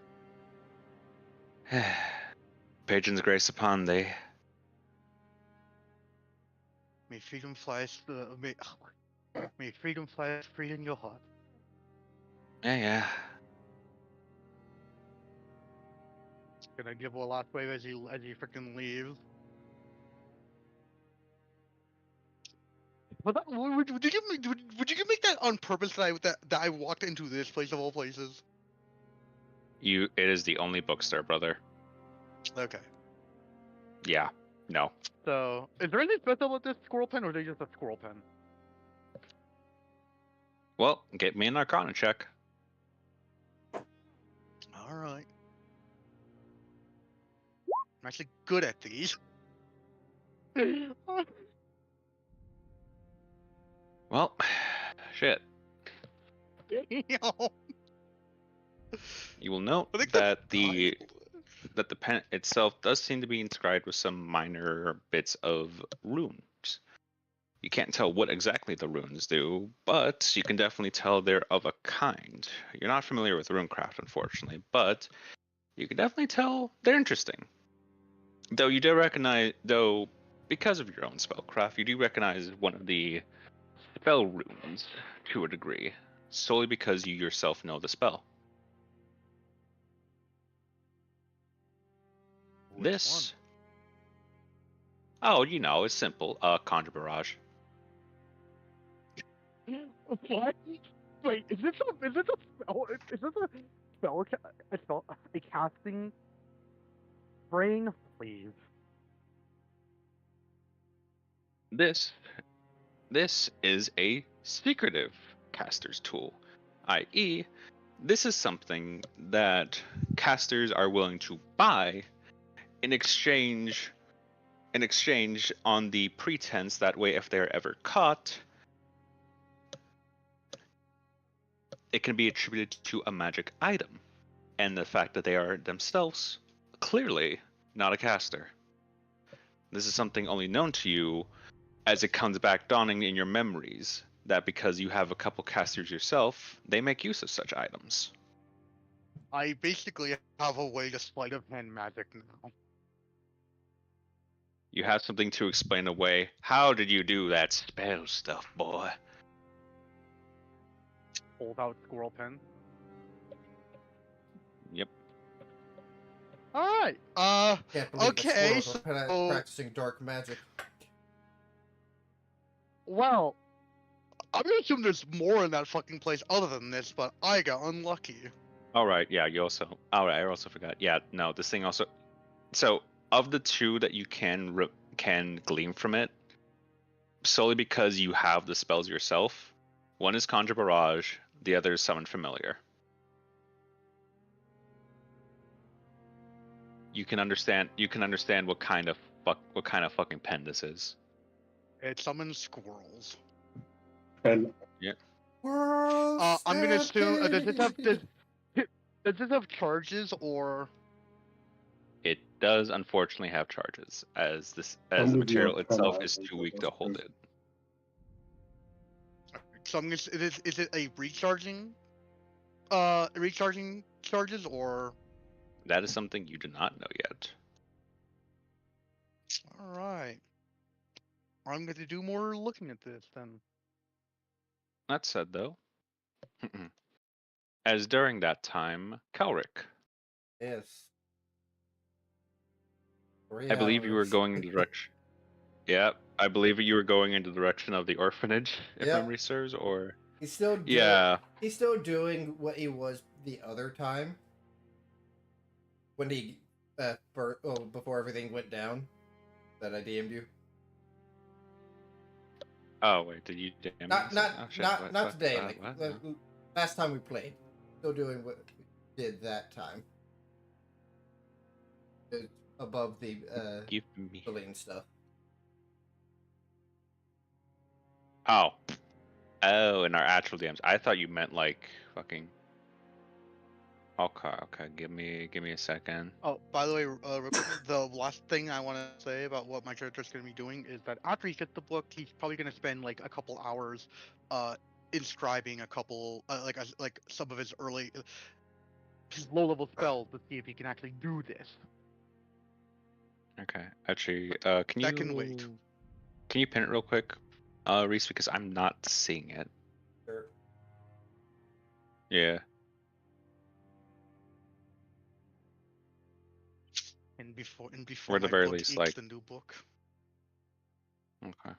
Pigeon's grace upon thee. May freedom fly. May freedom fly free in your heart. Yeah. Gonna give a last wave as he freaking leaves. But would you make that on purpose that I walked into this place of all places? It is the only bookstore, brother. Okay. Yeah. No. So, is there anything special about this squirrel pen, or is it just a squirrel pen? Well, get me an Arcana check. All right. I'm actually good at these. Well, shit. You will note that the pen itself does seem to be inscribed with some minor bits of runes. You can't tell what exactly the runes do, but you can definitely tell they're of a kind. You're not familiar with runecraft, unfortunately, but you can definitely tell they're interesting. Though you do recognize, because of your own spellcraft, you do recognize one of the spell runes to a degree, solely because you yourself know the spell. Which This, Oh, you know, it's simple. Conjure barrage. What? Wait, is this a spell? Is this a a casting brain? Please. This is a secretive caster's tool, i.e., this is something that casters are willing to buy in exchange on the pretense that way if they're ever caught, it can be attributed to a magic item, and the fact that they are themselves clearly not a caster. This is something only known to you as it comes back dawning in your memories that because you have a couple casters yourself, they make use of such items. I basically have a way to sleight of hand magic now. You have something to explain away. How did you do that spell stuff, boy? Hold out squirrel pen. Yep. Alright, Can't believe okay, that squirrels are practicing dark magic. Well, I'm gonna assume there's more in that fucking place other than this, but I got unlucky. All right. Yeah. You also. All right. I also forgot. Yeah. No. This thing also. So of the two that you can glean from it, solely because you have the spells yourself, one is Conjure Barrage, the other is Summon Familiar. You can understand what kind of fucking pen this is. It summons squirrels. And Yeah. I'm gonna assume does this have charges or? It does unfortunately have charges, as the I'm with you material on itself Pena, is I think too that weak to that's hold crazy. it. So I'm gonna. Is it a recharging charges or? That is something you do not know yet. All right. I'm going to do more looking at this then. That said, though, as during that time, Kelric, Yes. 3 I believe you were hours. going in the direction. Yeah, I believe you were going in the direction of the orphanage, if Yep. memory serves, or He's still doing. yeah. He's still doing what he was the other time. When he, before everything went down, that I DM'd you. Oh wait, did you damn Not me? Oh, shit. not today. What? Last time we played. Still doing what we did that time. It's above the Give me. bullying stuff. Oh, in our actual DMs. I thought you meant like fucking. Okay. Give me a second. Oh, by the way, the last thing I want to say about what my character's going to be doing is that after he gets the book, he's probably going to spend like a couple hours, inscribing a couple, like some of his his low-level spells to see if he can actually do this. Okay, actually, can That can wait. Can you pin it real quick, Reese? Because I'm not seeing it. Sure. Yeah. And before Or at the my very book least, eats like. the new book. Okay.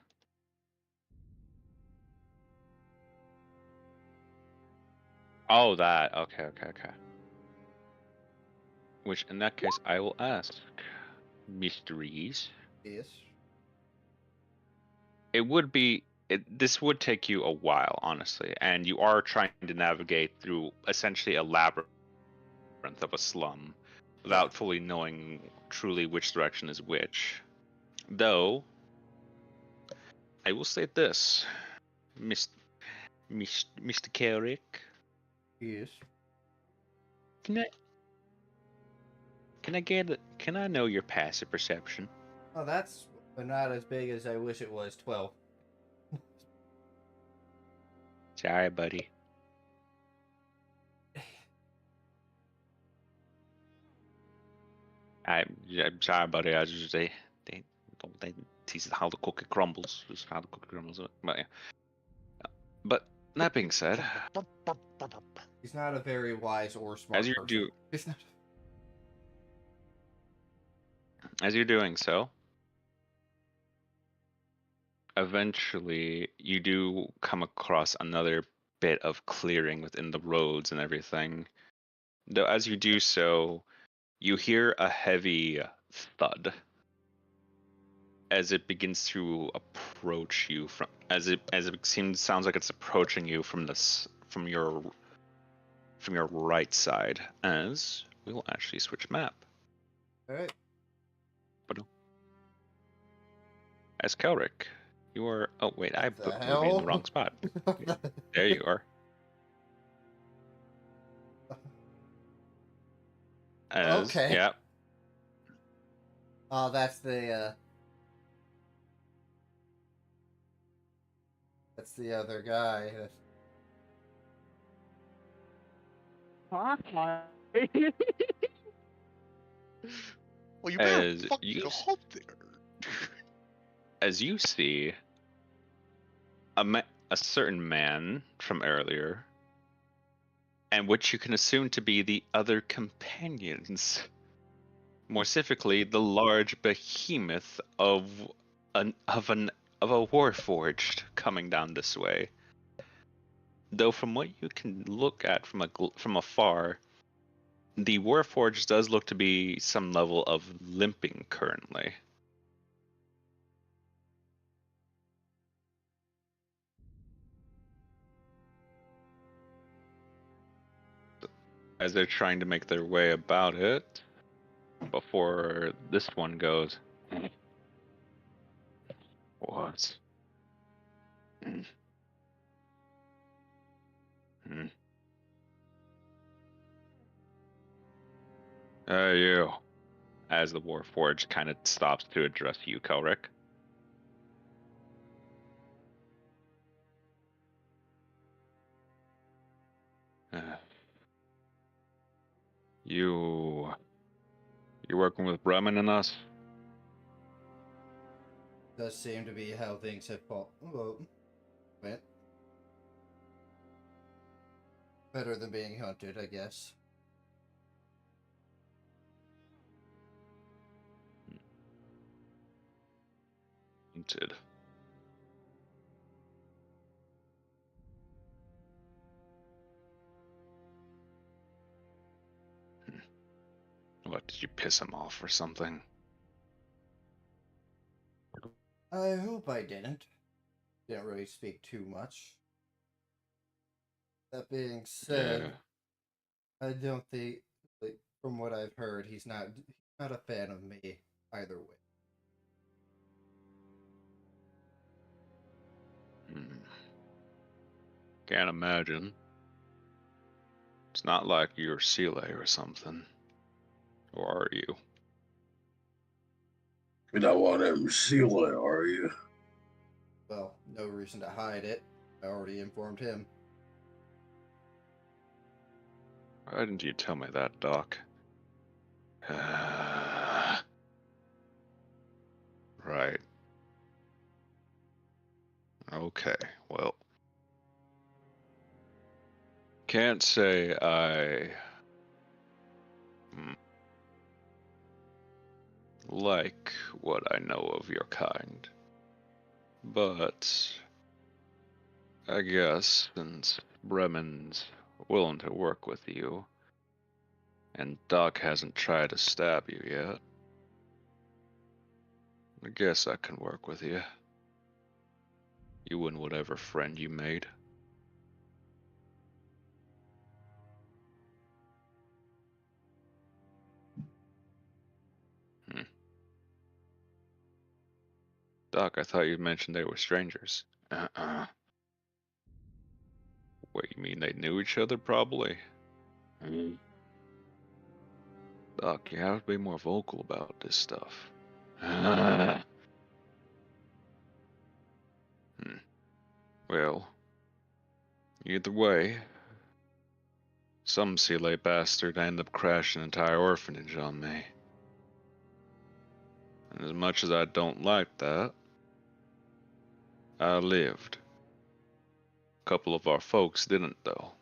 Oh, that. Okay. Which, in that case, I will ask, Mysteries. Yes. It would be. This would take you a while, honestly, and you are trying to navigate through essentially a labyrinth of a slum without fully knowing truly which direction is which. Though, I will say this, Mr. Carrick. Yes. Can I know your passive perception? Oh, that's not as big as I wish it was. 12. Sorry, buddy. I'm sorry, buddy. I just they tease how the cookie crumbles. Just how the cookie crumbles. But yeah. But that being said, He's not a very wise or smart as you person. do, He's not. as you're doing so, eventually you do come across another bit of clearing within the roads and everything. Though as you do so, you hear a heavy thud as it begins to approach you from sounds like it's approaching you from from your right side. As we will actually switch map. All right. As Kelric, you are. Oh wait, I The put movie in hell? the wrong spot. There you are. As, Okay. yeah. Oh, that's the other guy. Well, you better As fucking you go up there. as you see a certain man from earlier, and which you can assume to be the other companions. More specifically, the large behemoth of a warforged coming down this way. Though from what you can look at from afar, the warforged does look to be some level of limping currently. As they're trying to make their way about it, before this one goes, what? Hey, you. As the Warforged kind of stops to address you, Kelric. You working with Bremen and us? Does seem to be how things have went. Better than being hunted, I guess. Hunted. What, did you piss him off or something? I hope I didn't. Didn't really speak too much. That being said, I don't think, like, from what I've heard, he's not a fan of me either way. Can't imagine. It's not like you're Sele or something. Or are you? You're not one of them Sele, are you? Well, no reason to hide it. I already informed him. Why didn't you tell me that, Doc? Right. Okay, well. Can't say I like what I know of your kind. But I guess since Bremen's willing to work with you, and Doc hasn't tried to stab you yet, I guess I can work with you. You and whatever friend you made. Doc, I thought you mentioned they were strangers. What, you mean they knew each other, probably? Doc, you have to be more vocal about this stuff. Well, either way, some Sele bastard ended up crashing an entire orphanage on me. And as much as I don't like that, I lived. A couple of our folks didn't, though.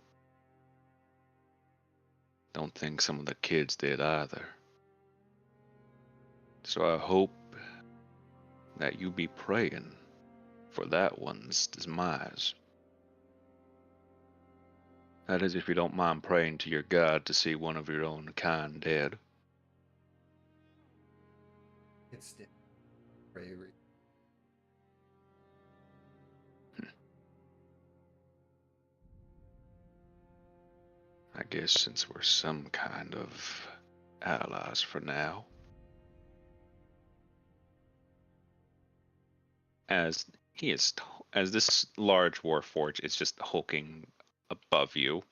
Don't think some of the kids did either. So I hope that you be praying for that one's demise. That is, if you don't mind praying to your God to see one of your own kind dead. It's still bravery. I guess since we're some kind of allies for now. As he is, as this large warforge is just hulking above you,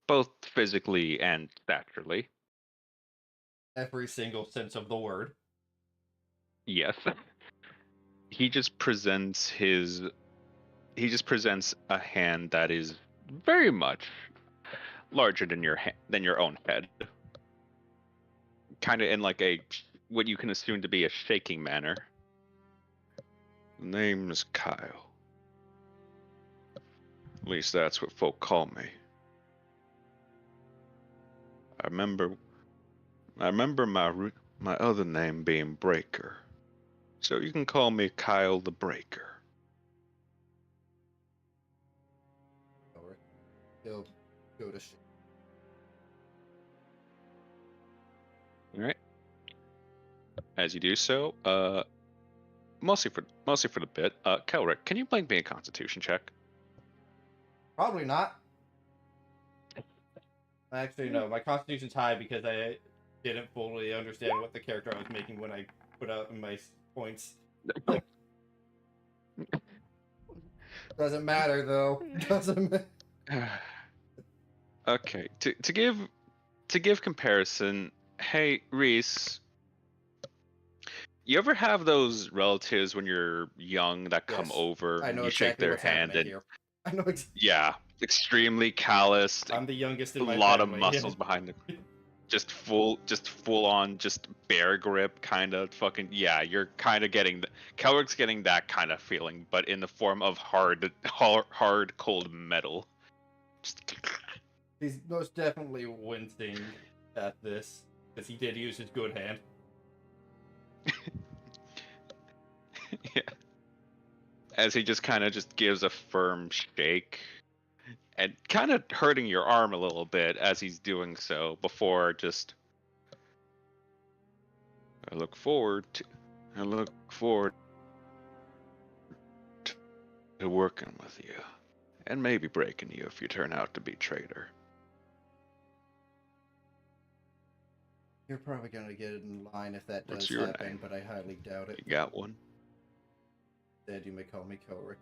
both physically and staturally. Every single sense of the word. Yes. He just presents a hand that is very much larger than your own head. Kind of in like what you can assume to be a shaking manner. Name's Kyle. At least that's what folk call me. I remember my other name being Breaker. So you can call me Kyle the Breaker. He'll go to shit. Alright. As you do so, mostly for the bit, Kelric, can you blank me a constitution check? Probably not. Actually, no. My constitution's high because I didn't fully understand what the character I was making when I put out my points. Doesn't matter though. Doesn't matter. Okay, to give comparison, hey Reese, you ever have those relatives when you're young that come Yes. over I know you shake exactly their what's hand happening and here. I know yeah, extremely calloused, I'm the youngest a in my lot family. of muscles behind it. Just full on, just bear grip, kind of fucking. Yeah, you're kind of getting Kelric's getting that kind of feeling, but in the form of hard, cold metal. Just, He's most definitely wincing at this because he did use his good hand. yeah. As he just kind of just gives a firm shake, and kind of hurting your arm a little bit as he's doing so. Before just, I look forward to working with you, and maybe breaking you if you turn out to be traitor. You're probably gonna get in line if that What's does your happen, name? but I highly doubt it. You got one? Instead, you may call me Kelric.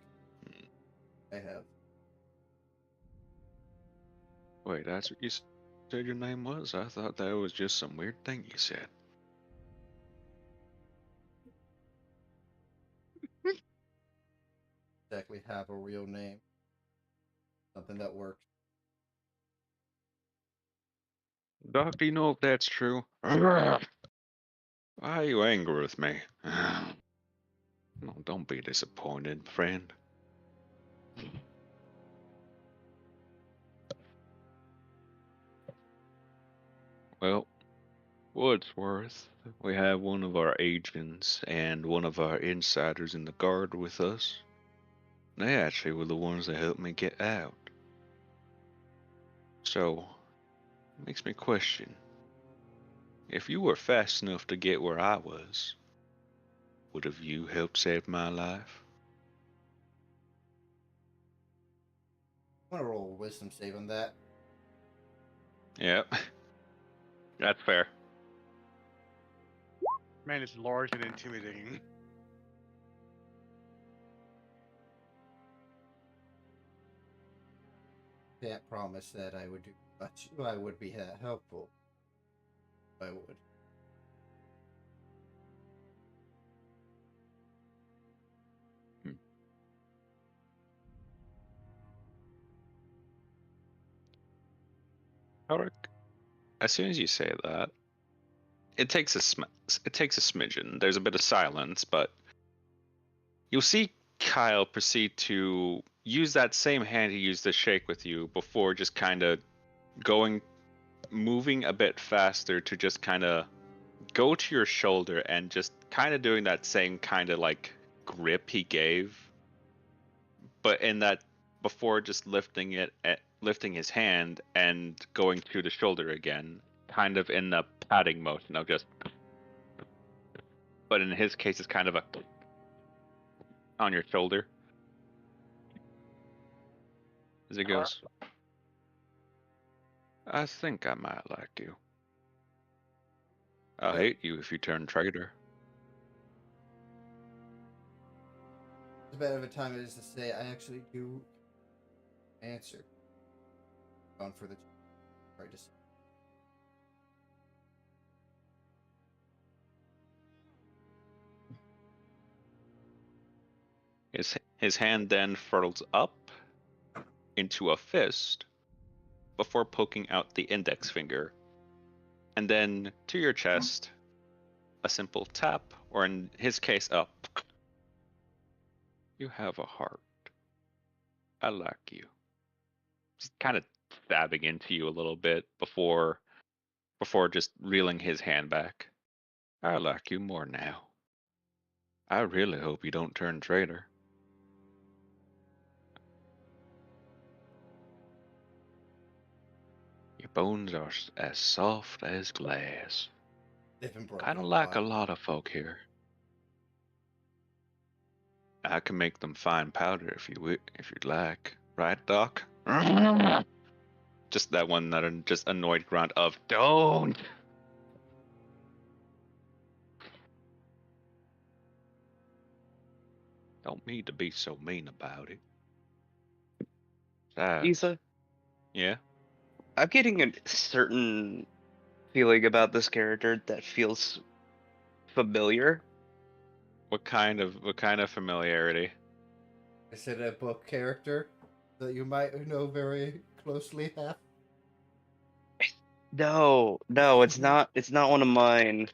I have. Wait, that's what you said your name was? I thought that was just some weird thing you said. Exactly have a real name. Something that works. Doc, do you know if that's true? Why are you angry with me? No, don't be disappointed, friend. Well, Woodsworth, we have one of our agents and one of our insiders in the guard with us. They actually were the ones that helped me get out. So, it makes me question. If you were fast enough to get where I was, would have you helped save my life? I'm gonna roll a wisdom save on that. Yep. That's fair. Man, it's large and intimidating. Can't promise that I would do much. I would be helpful. I would. Alric, as soon as you say that, it takes a smidgen. There's a bit of silence, but you'll see Kyle proceed to use that same hand he used to shake with you before just kind of moving a bit faster to just kind of go to your shoulder and just kind of doing that same kind of like grip he gave, but in that before just lifting his hand and going to the shoulder again, kind of in the patting motion of just. But in his case, it's kind of a on your shoulder as it goes. I think I might like you. I'll hate you if you turn traitor. As bad of a time it is to say, I actually do answer. Gone for the right to say. His hand then furls up into a fist before poking out the index finger. And then to your chest, a simple tap, or in his case, a you have a heart. I like you. Just kind of stabbing into you a little bit before just reeling his hand back. I like you more now. I really hope you don't turn traitor. Your bones are as soft as glass. They've been broken. Kind of like a lot of folk here. I can make them fine powder if you'd like, right, Doc? Just that one just annoyed grunt of don't. Don't need to be so mean about it. Isa, Yeah. I'm getting a certain feeling about this character that feels familiar. What kind of familiarity? Is it a book character that you might know very closely, Half? No, it's not. It's not one of mine.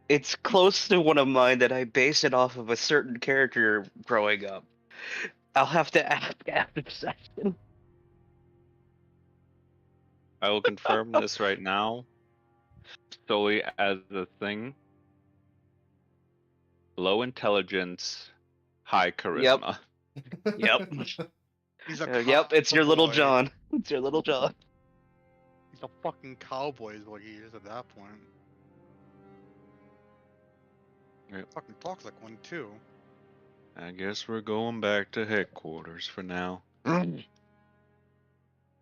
It's close to one of mine that I base it off of a certain character growing up. I'll have to ask after the session. I will confirm this right now. Solely as a thing. Low intelligence, high charisma. Yep. He's a Yep, it's your little cowboy. John. It's your little John. He's a fucking cowboy is what he is at that point. Yep. Fucking talks like one too. I guess we're going back to headquarters for now.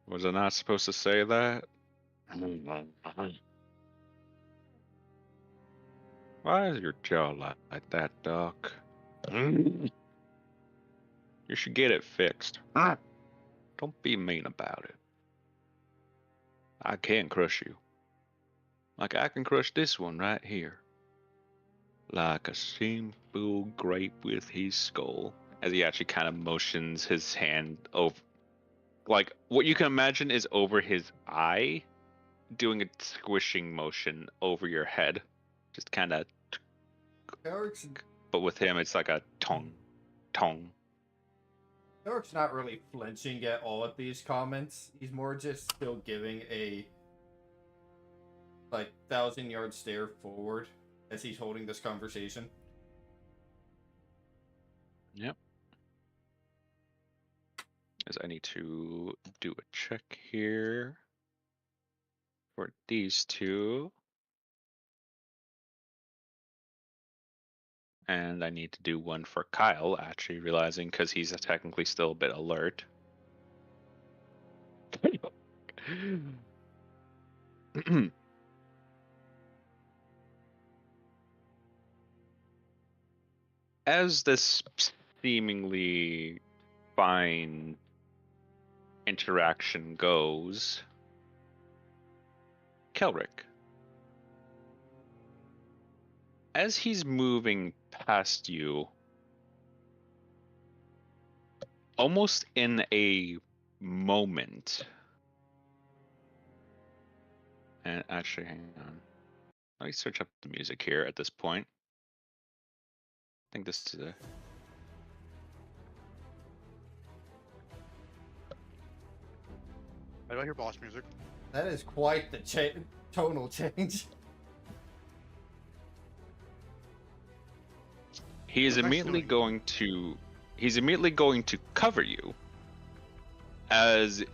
Was I not supposed to say that? Why is your jaw like that, Doc? You should get it fixed. Don't be mean about it. I can crush you. Like I can crush this one right here. Like a simple grape with his skull. As he actually kind of motions his hand over. Like, what you can imagine is over his eye, doing a squishing motion over your head. Just kind of. But with him, it's like a tong. Eric's not really flinching at all at these comments. He's more just still giving a 1,000-yard stare forward as he's holding this conversation. Yep. As I need to do a check here for these two. And I need to do one for Kyle, actually realizing because he's technically still a bit alert. As this seemingly fine interaction goes, Kelric, as he's moving past you, almost in a moment, and actually, hang on, let me search up the music here at this point. I think this is a... I don't hear boss music. That is quite the tonal change. He is immediately going to cover you, as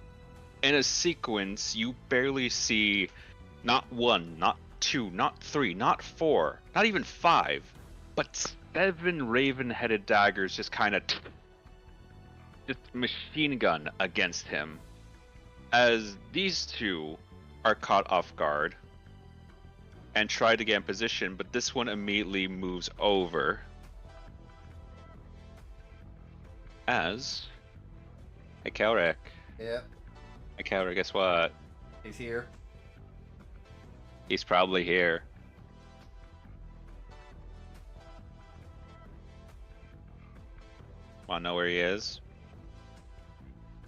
in a sequence you barely see not 1, not 2, not 3, not 4, not even 5, but 7 raven-headed daggers just kind of just machine gun against him, as these two are caught off guard and try to get in position, but this one immediately moves over as... Hey, Kelrick. Yep, Hey, Kelrick, guess what? he's here. He's probably here. Wanna know where he is?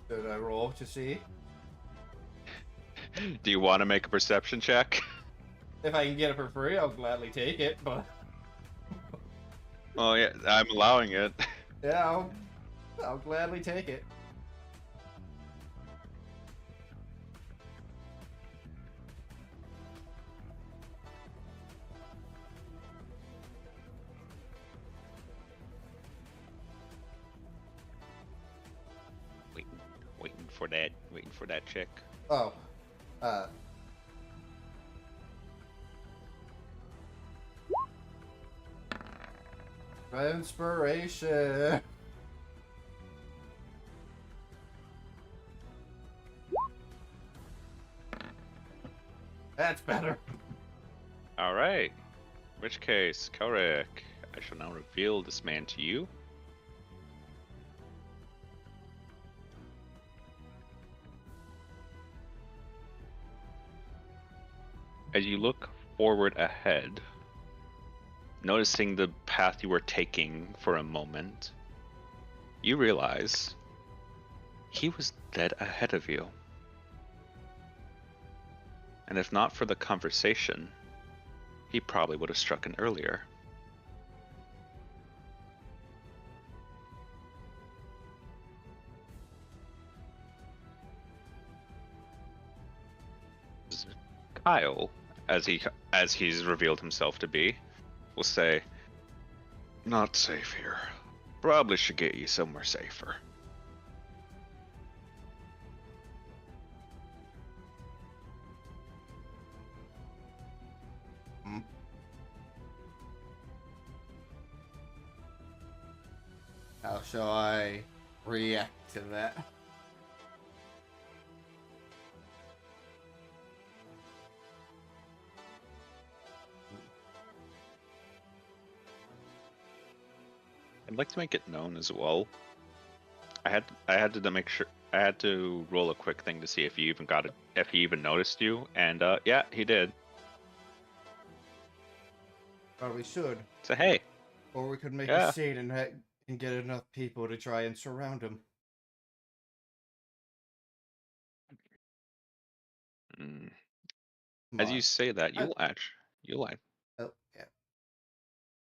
Should I roll to see? Do you want to make a perception check? If I can get it for free, I'll gladly take it, but... Oh yeah, I'm allowing it. Yeah, I'll gladly take it. Waiting for that check. Oh, inspiration. That's better. All right. In which case, Kelrick, I shall now reveal this man to you. As you look forward ahead, noticing the path you were taking for a moment, you realize he was dead ahead of you. And if not for the conversation, he probably would have struck in earlier. Kyle, as he's revealed himself to be, will say, "Not safe here. Probably should get you somewhere safer." How shall I react to that? I'd like to make it known as well. I had to make sure. I had to roll a quick thing to see if he even got it, if he even noticed you, and yeah, he did. Probably should. So hey, Or we could make Yeah. a scene and get enough people to try and surround him. mm, Come as on. you say that, you'll act. Oh, yeah.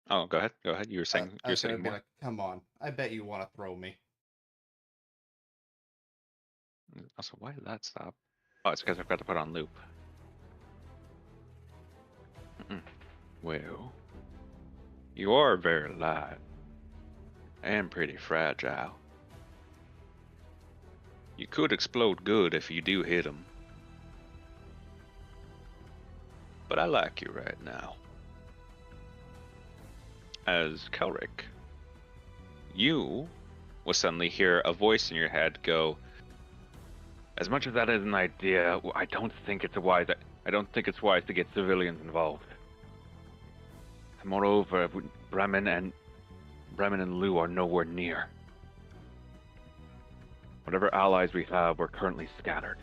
Oh, go ahead. Go ahead. You were saying I you're was gonna saying be more. like, come on. I bet you want to throw me. Also, why did that stop? Oh, it's because I've got to put on loop. Well, you are very light and pretty fragile. You could explode good if you do hit him. But I like you right now. As Kelrick, you will suddenly hear a voice in your head go, "As much as that is an idea, I don't think it's wise to get civilians involved. Moreover, Bremen and Lou are nowhere near. Whatever allies we have, we're currently scattered."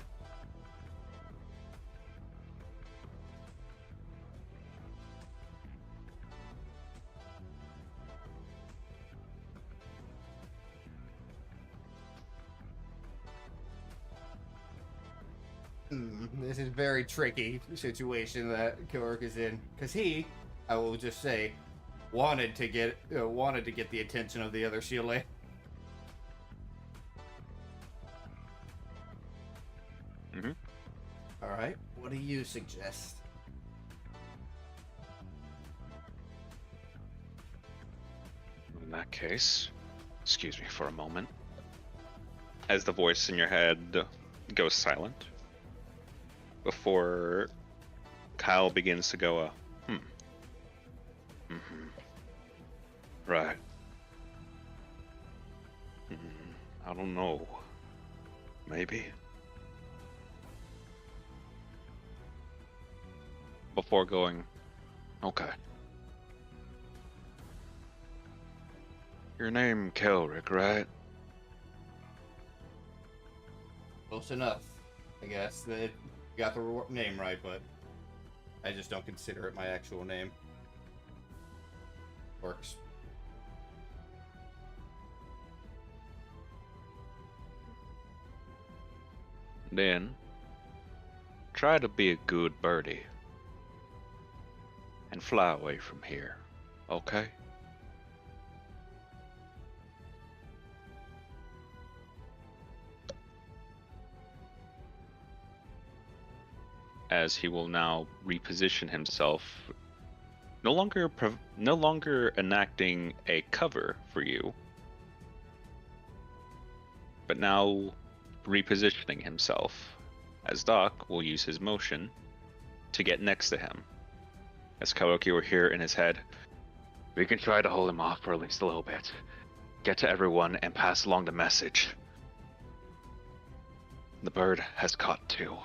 This is a very tricky situation that Kilrick is in, because he, I will just say, wanted to get the attention of the other Chile. Mm-hmm. All right, what do you suggest? that case, excuse me for a moment. As the voice in your head goes silent, before Kyle begins to go, right. I don't know. Maybe. Before going, okay. Your name Kelrick, right? Close enough, I guess. You got the name right, but I just don't consider it my actual name. Works. Then, try to be a good birdie. And fly away from here, okay? As he will now reposition himself, no longer enacting a cover for you, but now repositioning himself, as Doc will use his motion to get next to him. As Kawoki will hear in his head, we can try to hold him off for at least a little bit. Get to everyone and pass along the message. The bird has caught two.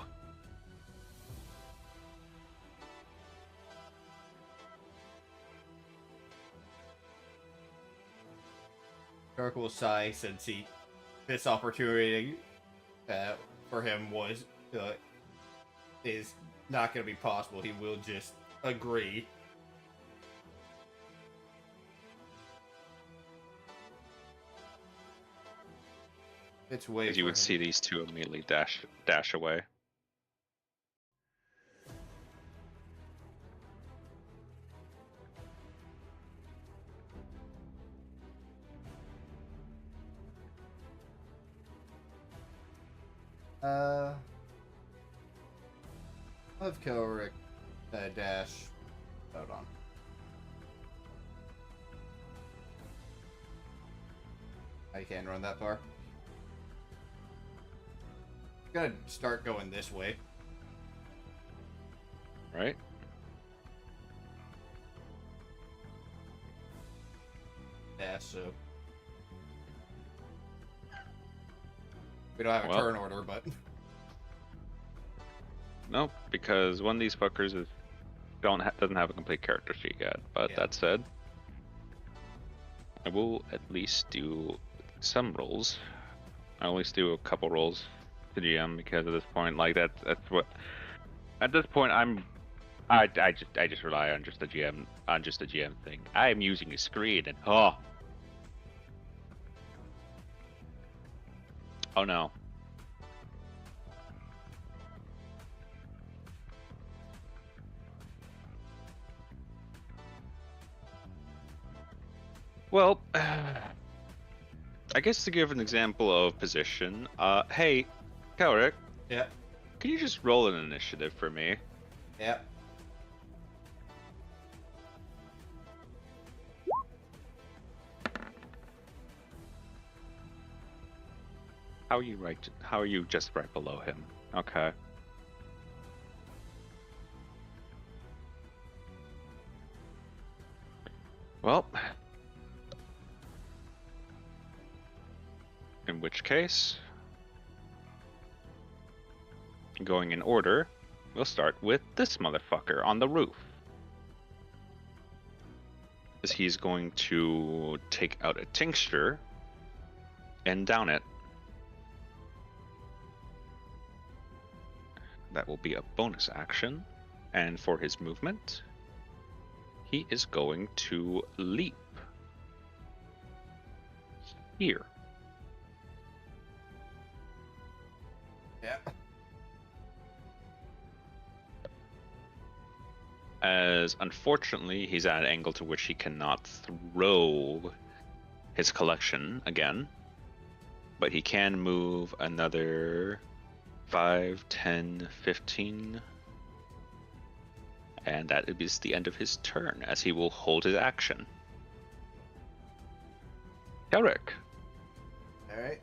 Kirk will sigh since this opportunity for him is not going to be possible. He will just agree. It's way. As you would see these two immediately dash away. I'll have Kelrick dash. Hold on. I can't run that far. Gotta start going this way. Right? Dash, so. We don't have a turn order, but. Nope, because one of these fuckers doesn't have a complete character sheet yet. But Yeah. that said, I will at least do some rolls. I always do a couple rolls to GM because at this point, like that's what. At this point, I just rely on just the GM thing. I am using a screen and oh no. Well, I guess to give an example of position, hey, Kelrick. Yeah. Can you just roll an initiative for me? Yeah. How are you just right below him? Okay. Well, in which case, going in order, we'll start with this motherfucker on the roof. As he's going to take out a tincture and down it. That will be a bonus action. And for his movement, he is going to leap here. Yeah. As unfortunately, he's at an angle to which he cannot throw his collection again. But he can move another 5, 10, 15. And that is the end of his turn, as he will hold his action. Kelrick. All right.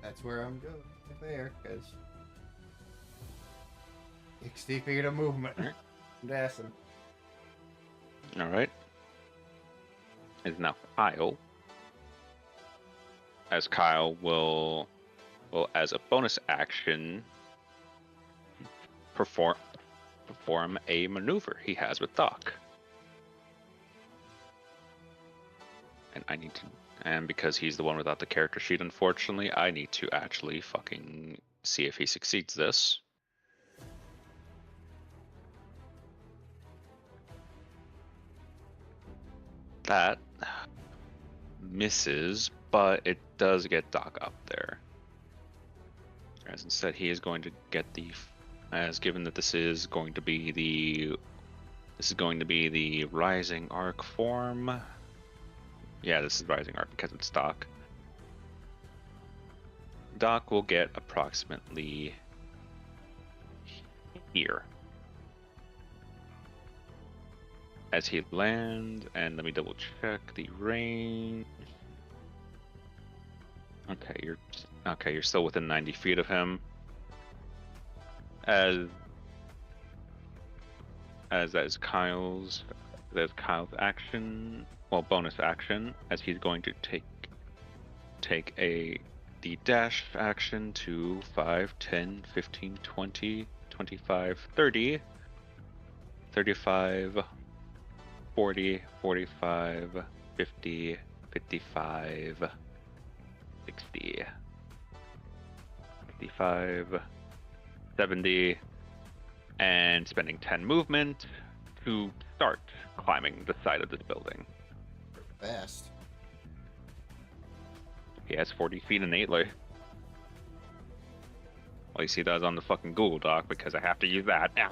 That's where I'm going. There, because 60 feet of movement. Alright. I'm guessing. All right. Is now Kyle. As Kyle will, as a bonus action, perform a maneuver he has with Doc. And because he's the one without the character sheet, unfortunately, I need to actually fucking see if he succeeds this. That misses, but it does get Doc up there. As instead he is going to get as given that this is going to be the rising arc form. Yeah, this is rising arc because it's Doc. Doc will get approximately here. As he lands, and let me double check the range. Okay, you're still within 90 feet of him. As that is Kyle's action, well, bonus action, as he's going to take the dash action to 5, 10, 15, 20, 25, 30, 35, 40, 45, 50, 55, 60, 55, 70, and spending 10 movement to start climbing the side of this building. Fast. He has 40 feet innately. At least he does on the fucking Google Doc, because I have to use that now.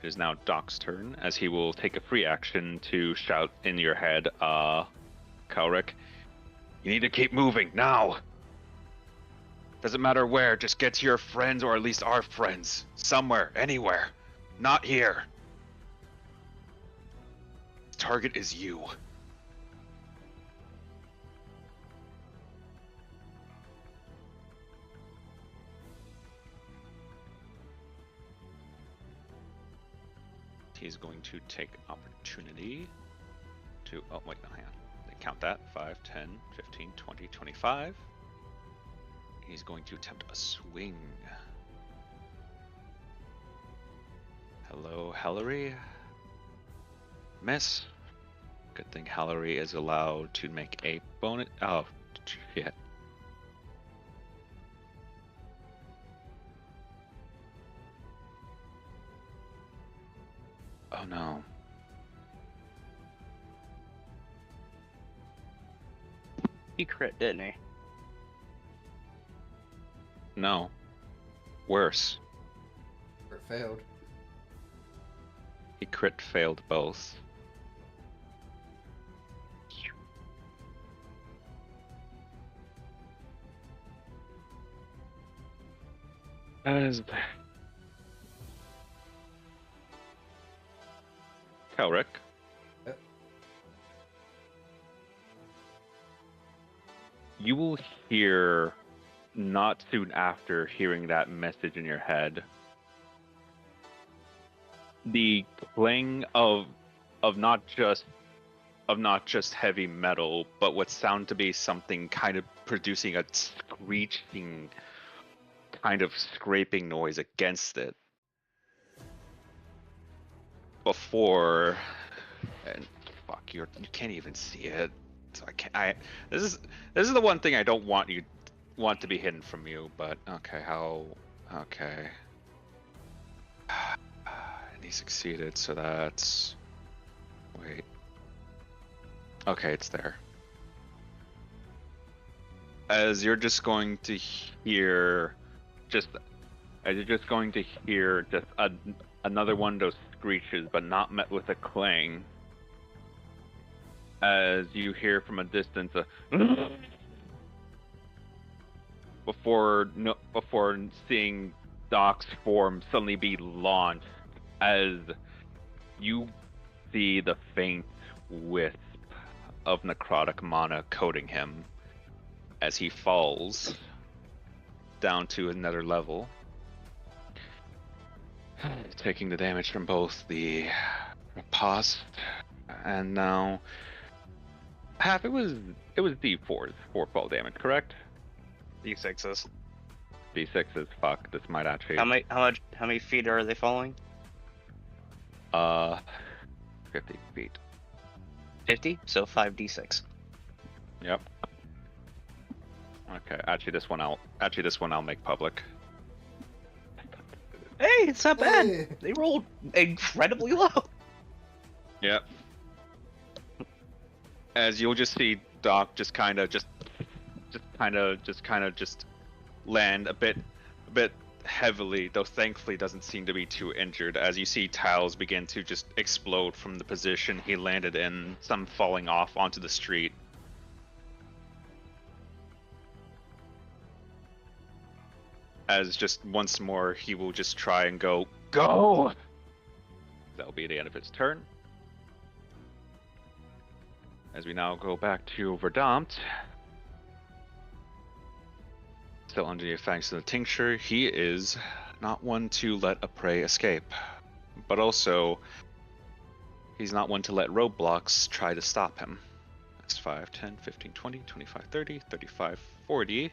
It is now Doc's turn, as he will take a free action to shout in your head, Kalric, you need to keep moving, now! Doesn't matter where, just get to your friends, or at least our friends. Somewhere, anywhere. Not here. Target is you. He's going to take opportunity to, oh wait, no, hang on. Count that, 5, 10, 15, 20, 25. He's going to attempt a swing. Hello, Hallery. Miss. Good thing Hallery is allowed to make a bonus, oh, shit. Oh no. He crit, didn't he? No. Worse. Or failed. He crit failed both. As Kelric. Yep. You will hear, not soon after hearing that message in your head, the clang of not just heavy metal, but what sound to be something kind of producing a screeching kind of scraping noise against it. Before, and fuck, you can't even see it. So this is the one thing I don't want to be hidden from you, but okay, okay. And he succeeded, so that's, wait. Okay, it's there. As you're just going to hear another one of those screeches, but not met with a clang. As you hear from a distance before seeing Doc's form suddenly be launched, as you see the faint wisp of necrotic mana coating him as he falls down to another level, taking the damage from both the riposte and now half. It was D4s, 4 fall damage, correct? D6s. D6s. Fuck, this might actually. How many feet are they falling? 50 feet. 50, so 5d6. Yep. Okay. Actually, this one I'll make public. Hey, it's not bad. Hey. They rolled incredibly low. Yep. As you'll just see Doc just kind of land a bit heavily, though thankfully doesn't seem to be too injured, as you see tiles begin to just explode from the position he landed in, some falling off onto the street. As just once more he will just try and go. That'll be the end of his turn. As we now go back to Verdammt. Still under the effects of the tincture, he is not one to let a prey escape. But also, he's not one to let roadblocks try to stop him. That's 5, 10, 15, 20, 25, 30, 35, 40.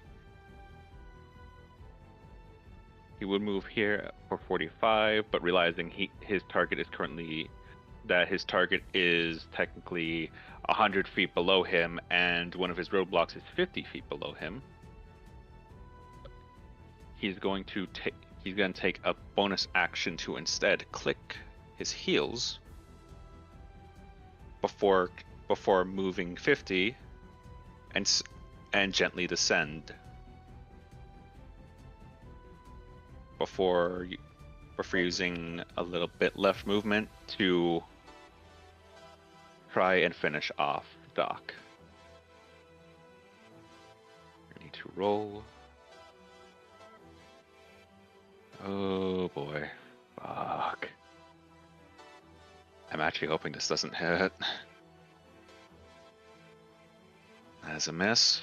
He would move here for 45, but realizing his target is technically 100 feet below him, and one of his roadblocks is 50 feet below him. He's going to take a bonus action to instead click his heels before moving 50 and gently descend before using a little bit left movement to try and finish off Doc. I need to roll. Oh boy. Fuck. I'm actually hoping this doesn't hit. That is a miss.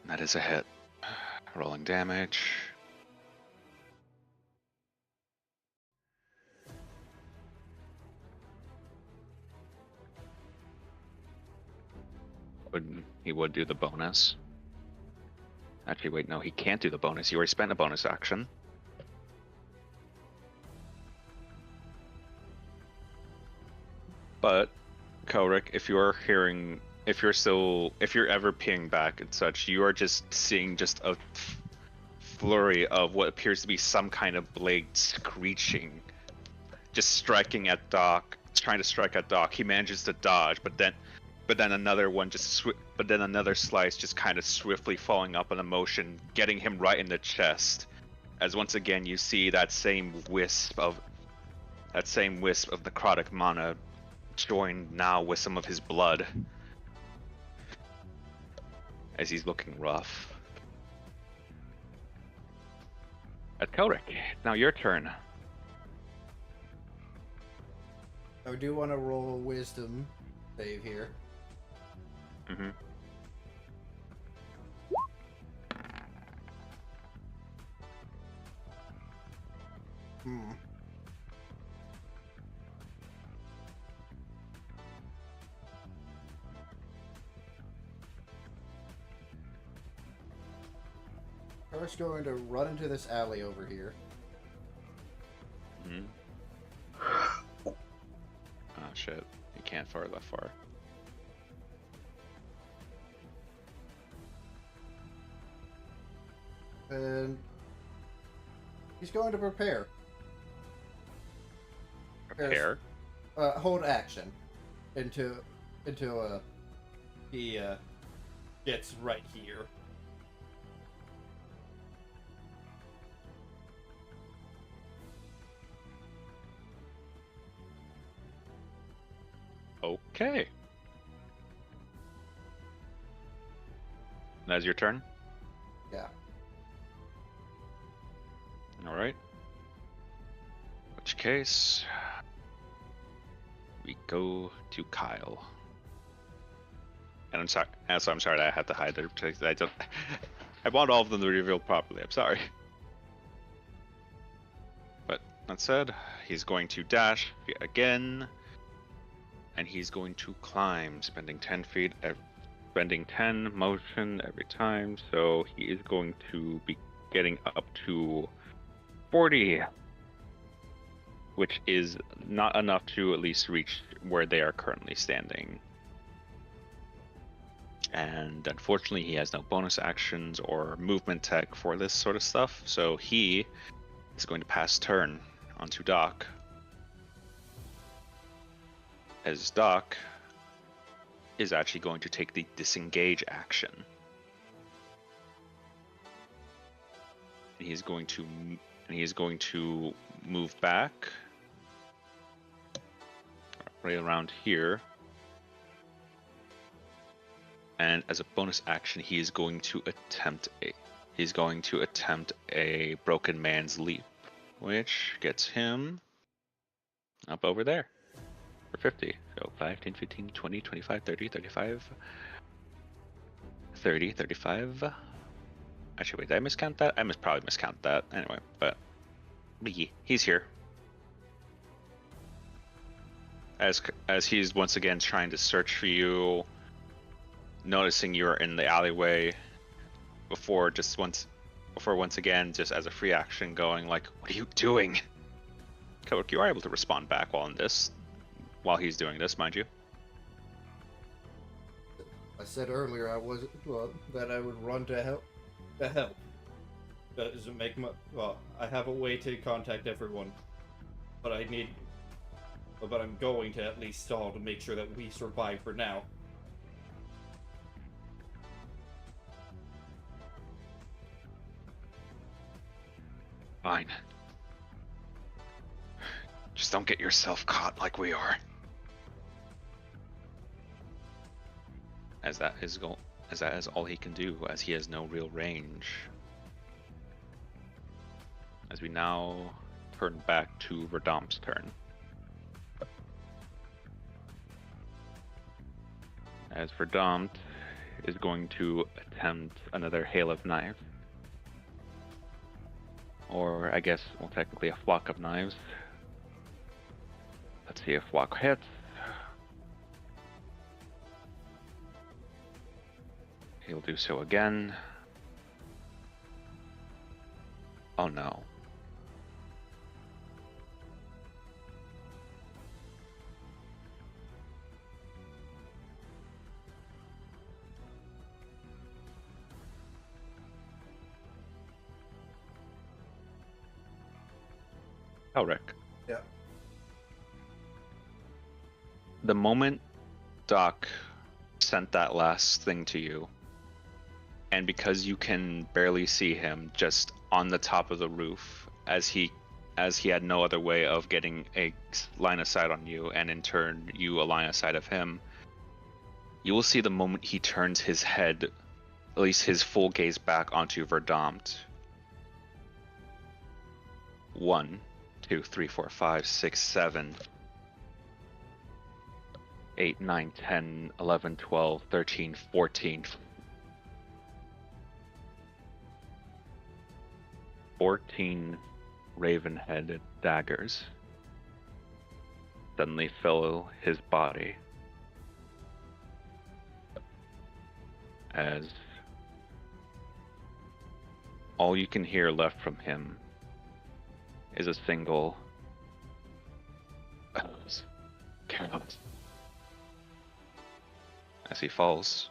That is a hit. Rolling damage. He would do the bonus. Actually, wait, no, he can't do the bonus. He already spent a bonus action. But, Kelric, if you're ever peeing back and such, you are just seeing just a flurry of what appears to be some kind of blade screeching, just striking at Doc, trying to strike at Doc. He manages to dodge, but then another one another slice just kind of swiftly following up on a motion, getting him right in the chest. As once again you see that same wisp of necrotic mana joined now with some of his blood, as he's looking rough. At Kelric, now your turn. I do want to roll a wisdom save here. Mm-hmm. I'm just going to run into this alley over here. Mm-hmm. Oh shit. You can't fire that far. And he's going to prepare. Prepare? Hold action until he gets right here. Okay. That's your turn? Yeah. Alright. In which case, we go to Kyle. And I'm sorry. Also, I'm sorry that I had to hide it because I don't. I want all of them to be revealed properly. I'm sorry. But that said, he's going to dash again, and he's going to climb, spending 10 feet, spending 10 motion every time. So he is going to be getting up to 40, which is not enough to at least reach where they are currently standing. And unfortunately, he has no bonus actions or movement tech for this sort of stuff, so he is going to pass turn onto Doc. As Doc is actually going to take the disengage action. And he's going to move back right around here. And as a bonus action, he's going to attempt a broken man's leap, which gets him up over there for 50. So 5, 10, 15, 20, 25, 30, 35, 30, 35. Actually, wait, did I miscount that? I probably miscount that. Anyway, but he's here. As he's once again trying to search for you, noticing you're in the alleyway before once again, just as a free action, going like, "What are you doing?" Kook, you are able to respond back while he's doing this, mind you. I said earlier that I would run to help. That doesn't make much. Well, I have a way to contact everyone, but I'm going to at least stall to make sure that we survive for now. Fine. Just don't get yourself caught like we are. As that is all he can do, as he has no real range. As we now turn back to Verdamp's turn. As Verdampt is going to attempt another hail of knives. Or I guess, well, technically a flock of knives. Let's see if flock hits. He'll do so again. Oh no. Elric. Yeah. The moment Doc sent that last thing to you, and because you can barely see him just on the top of the roof, as he had no other way of getting a line of sight on you, and in turn you a line of sight of him, you will see the moment he turns his head, at least his full gaze, back onto Verdampt. 1, 2, 3, 4, 5, 6, 7, 8, 9, 10, 11, 12, 13, 14. 14 raven-headed daggers suddenly fill his body as all you can hear left from him is a single count as he falls.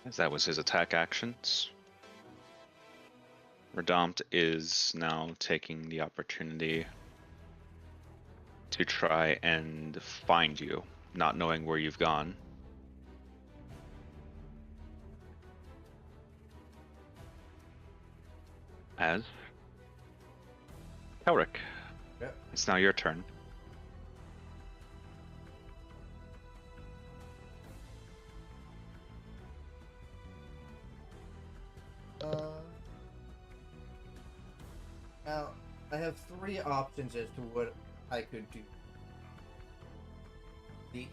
As that was his attack actions. Verdampt is now taking the opportunity to try and find you, not knowing where you've gone. As Kelric, Yep. it's now your turn. Now, I have 3 options as to what I could do. The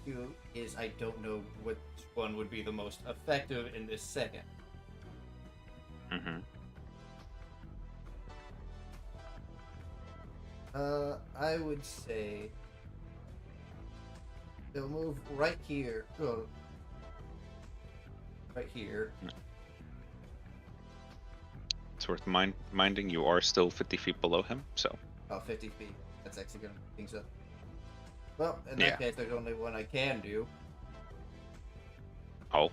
issue is I don't know which one would be the most effective in this second. I would say they'll move right here. Oh, right here. It's worth minding you are still 50 feet below him, so. Oh, 50 feet. That's actually gonna make things up. Well, in Yeah. that case, there's only one I can do. Oh.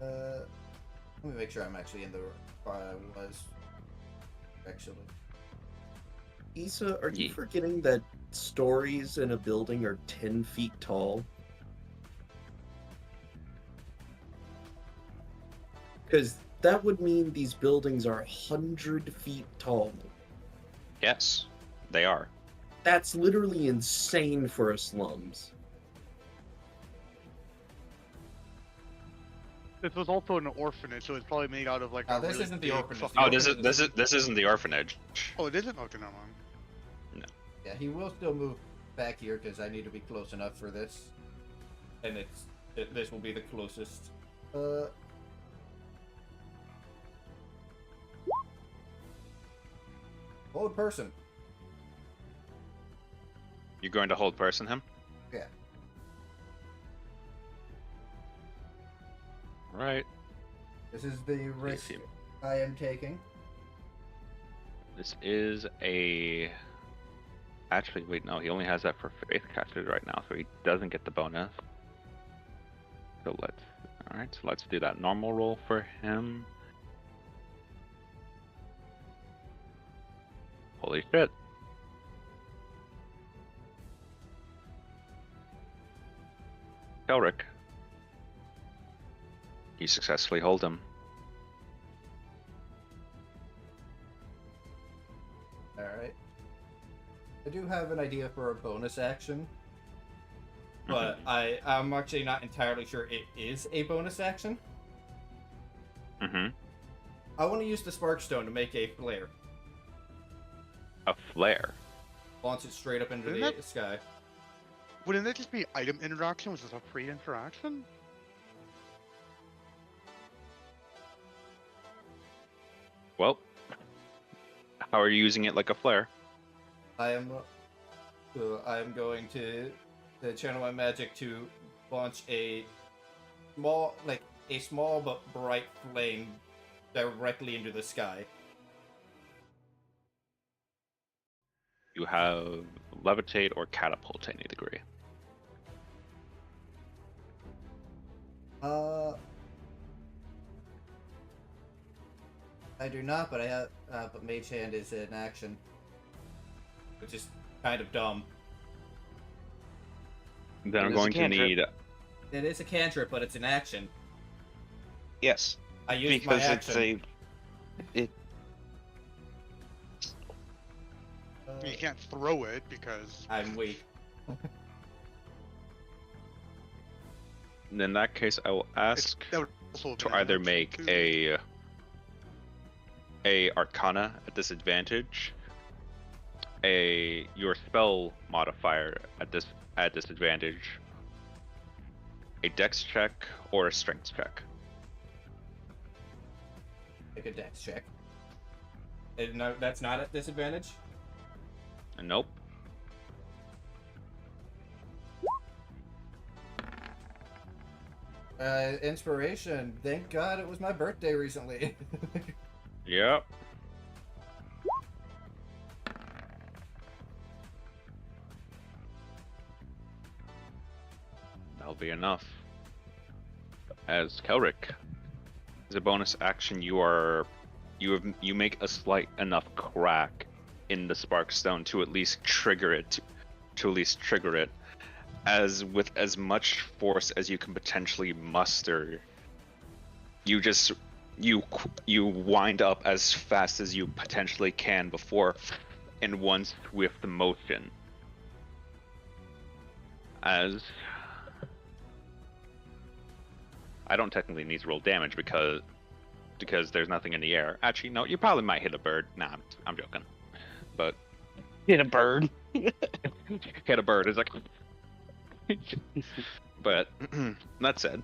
Let me make sure I'm actually in the spot I was. Actually. Issa, are you Ye- forgetting that stories in a building are 10 feet tall? Because that would mean these buildings are 100 feet tall. Yes, they are. That's literally insane for a slums. This was also an orphanage, so it's probably made out of like. Now, a this really isn't the big orphanage. fucking- Oh, this isn't the orphanage. Oh, it isn't. Okay, never mind. Yeah, he will still move back here because I need to be close enough for this. And this will be the closest. Hold person. You're going to hold person him? Yeah. Right. This is the risk see. I am taking. This is a. Actually, wait, no, he only has that for faith catchers right now, so he doesn't get the bonus. So let's do that normal roll for him. Holy shit. Kelric. You successfully hold him. Alright. I do have an idea for a bonus action. But I'm actually not entirely sure it is a bonus action. I want to use the Sparkstone to make a flare. A flare. Launch it straight up into Isn't the that- sky. Wouldn't that just be item interaction? Was this a free interaction? Well, how are you using it like a flare? I am going to channel my magic to launch a small but bright flame directly into the sky. You have levitate or catapult to any degree. I do not, but I have. But Mage Hand is an action, which is kind of dumb. Then It I'm is a going to cantrip. need. It is a cantrip, but it's an action. Yes, I used my because it's action. You can't throw it because. I'm weak. In that case, I will ask That would also have to been an either action, make too. a Arcana at disadvantage, your spell modifier at disadvantage, a Dex check, or a Strength check. Make a Dex check. No, that's not at disadvantage. Nope. Inspiration. Thank God it was my birthday recently. Yep. That'll be enough. As Kelric, as a bonus action, you make a slight enough crack in the Sparkstone to at least trigger it. As with as much force as you can potentially muster, you just you wind up as fast as you potentially can before in one swift motion. As I don't technically need to roll damage because there's nothing in the air. Actually, no, you probably might hit a bird. Nah, I'm joking. But Hit a bird. hit a bird is like. But that said,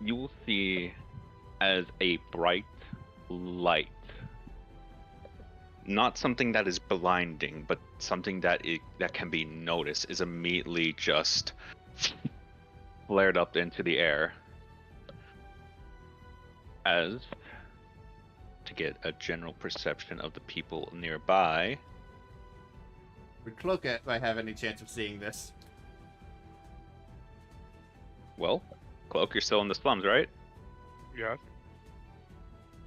you will see as a bright light, not something that is blinding, but something that that can be noticed, is immediately just flared up into the air. As to get a general perception of the people nearby. Would Cloak if I have any chance of seeing this? Well, Cloak, you're still in the slums, right? Yeah.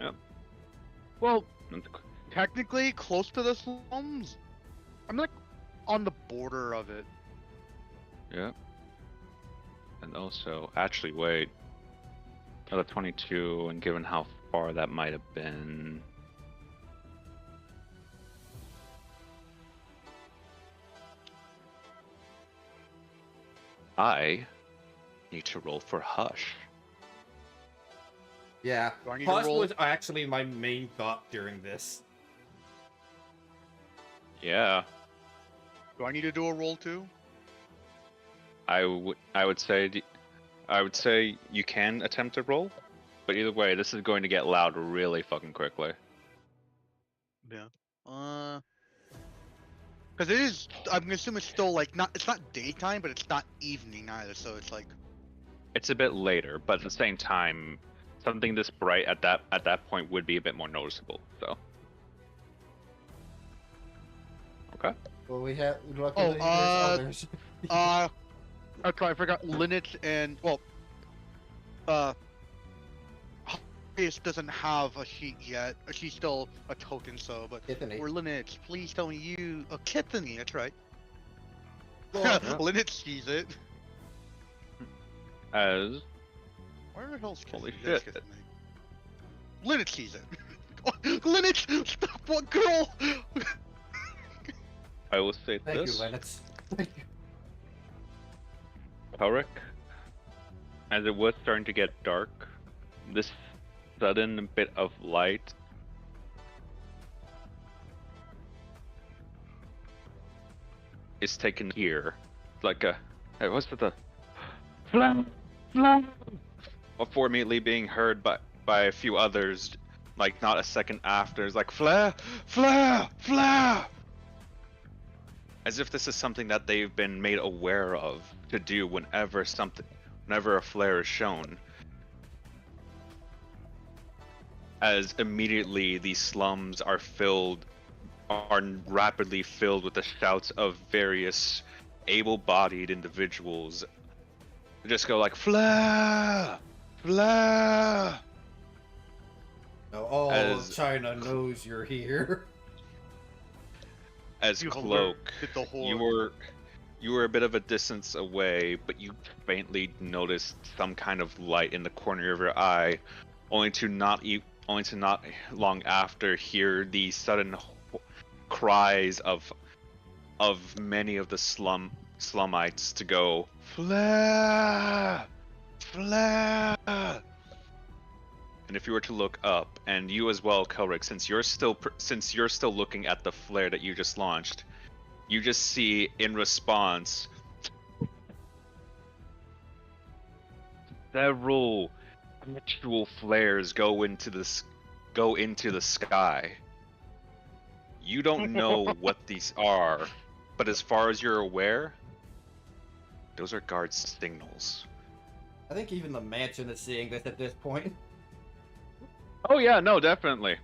Yep. Well, technically close to the slums. I'm like on the border of it. Yeah. And also, actually, wait. Another 22, and given how far that might have been. I need to roll for Hush. Yeah. Do I need to Hush roll? was actually my main thought during this. Yeah. Do I need to do a roll too? I would say you can attempt to roll, but either way, this is going to get loud really fucking quickly. Yeah. Because it is. I'm gonna assume it's still like not. It's not daytime, but it's not evening either. So it's like. It's a bit later, but at the same time, something this bright at that point would be a bit more noticeable. So. Okay. Well, we have. Luckily, there's others. Okay, I forgot Linux and This doesn't have a sheet yet. She's still a token, so but Kithany. we're Linux. Please tell me you. Oh, Kithany, that's right. Well, Linux sees it. As Where the hell's Kithany? Holy There's shit. Kithany. Linux sees it. Linux, stop! What girl? I will say Thank this, you, Lennox. Thank you. Pelric, as it was starting to get dark, this sudden bit of light is taken here, like a what's the flam before immediately being heard by a few others, like not a second after. It's like flare, flare, flare, as if this is something that they've been made aware of to do whenever a flare is shown. As immediately these slums are rapidly filled with the shouts of various able-bodied individuals. They just go like, flare! Flare! Now all As- of China knows you're here. As You Cloak, alerted the horde. you were a bit of a distance away, but you faintly noticed some kind of light in the corner of your eye, only to not long after hear the sudden cries of many of the slumites to go flare, flare. And if you were to look up, and you as well, Kelric, since you're still looking at the flare that you just launched, you just see in response several actual flares go into the sky. You don't know what these are, but as far as you're aware, those are guard signals. I think even the mansion is seeing this at this point. Oh yeah, no, definitely.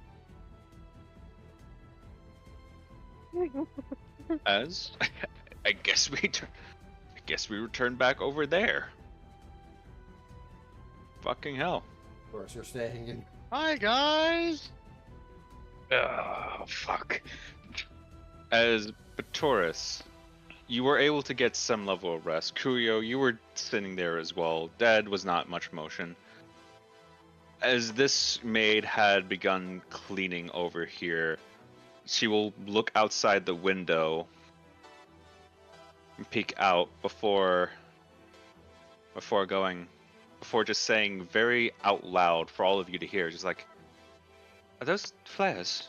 As I guess we return back over there. Fucking hell. Of course, you're staying in. Hi guys. Oh fuck. As Batoris, you were able to get some level of rest. Kuyo, you were sitting there as well. Dead was not much motion. As this maid had begun cleaning over here, she will look outside the window and peek out before just saying very out loud for all of you to hear, just like, are those flares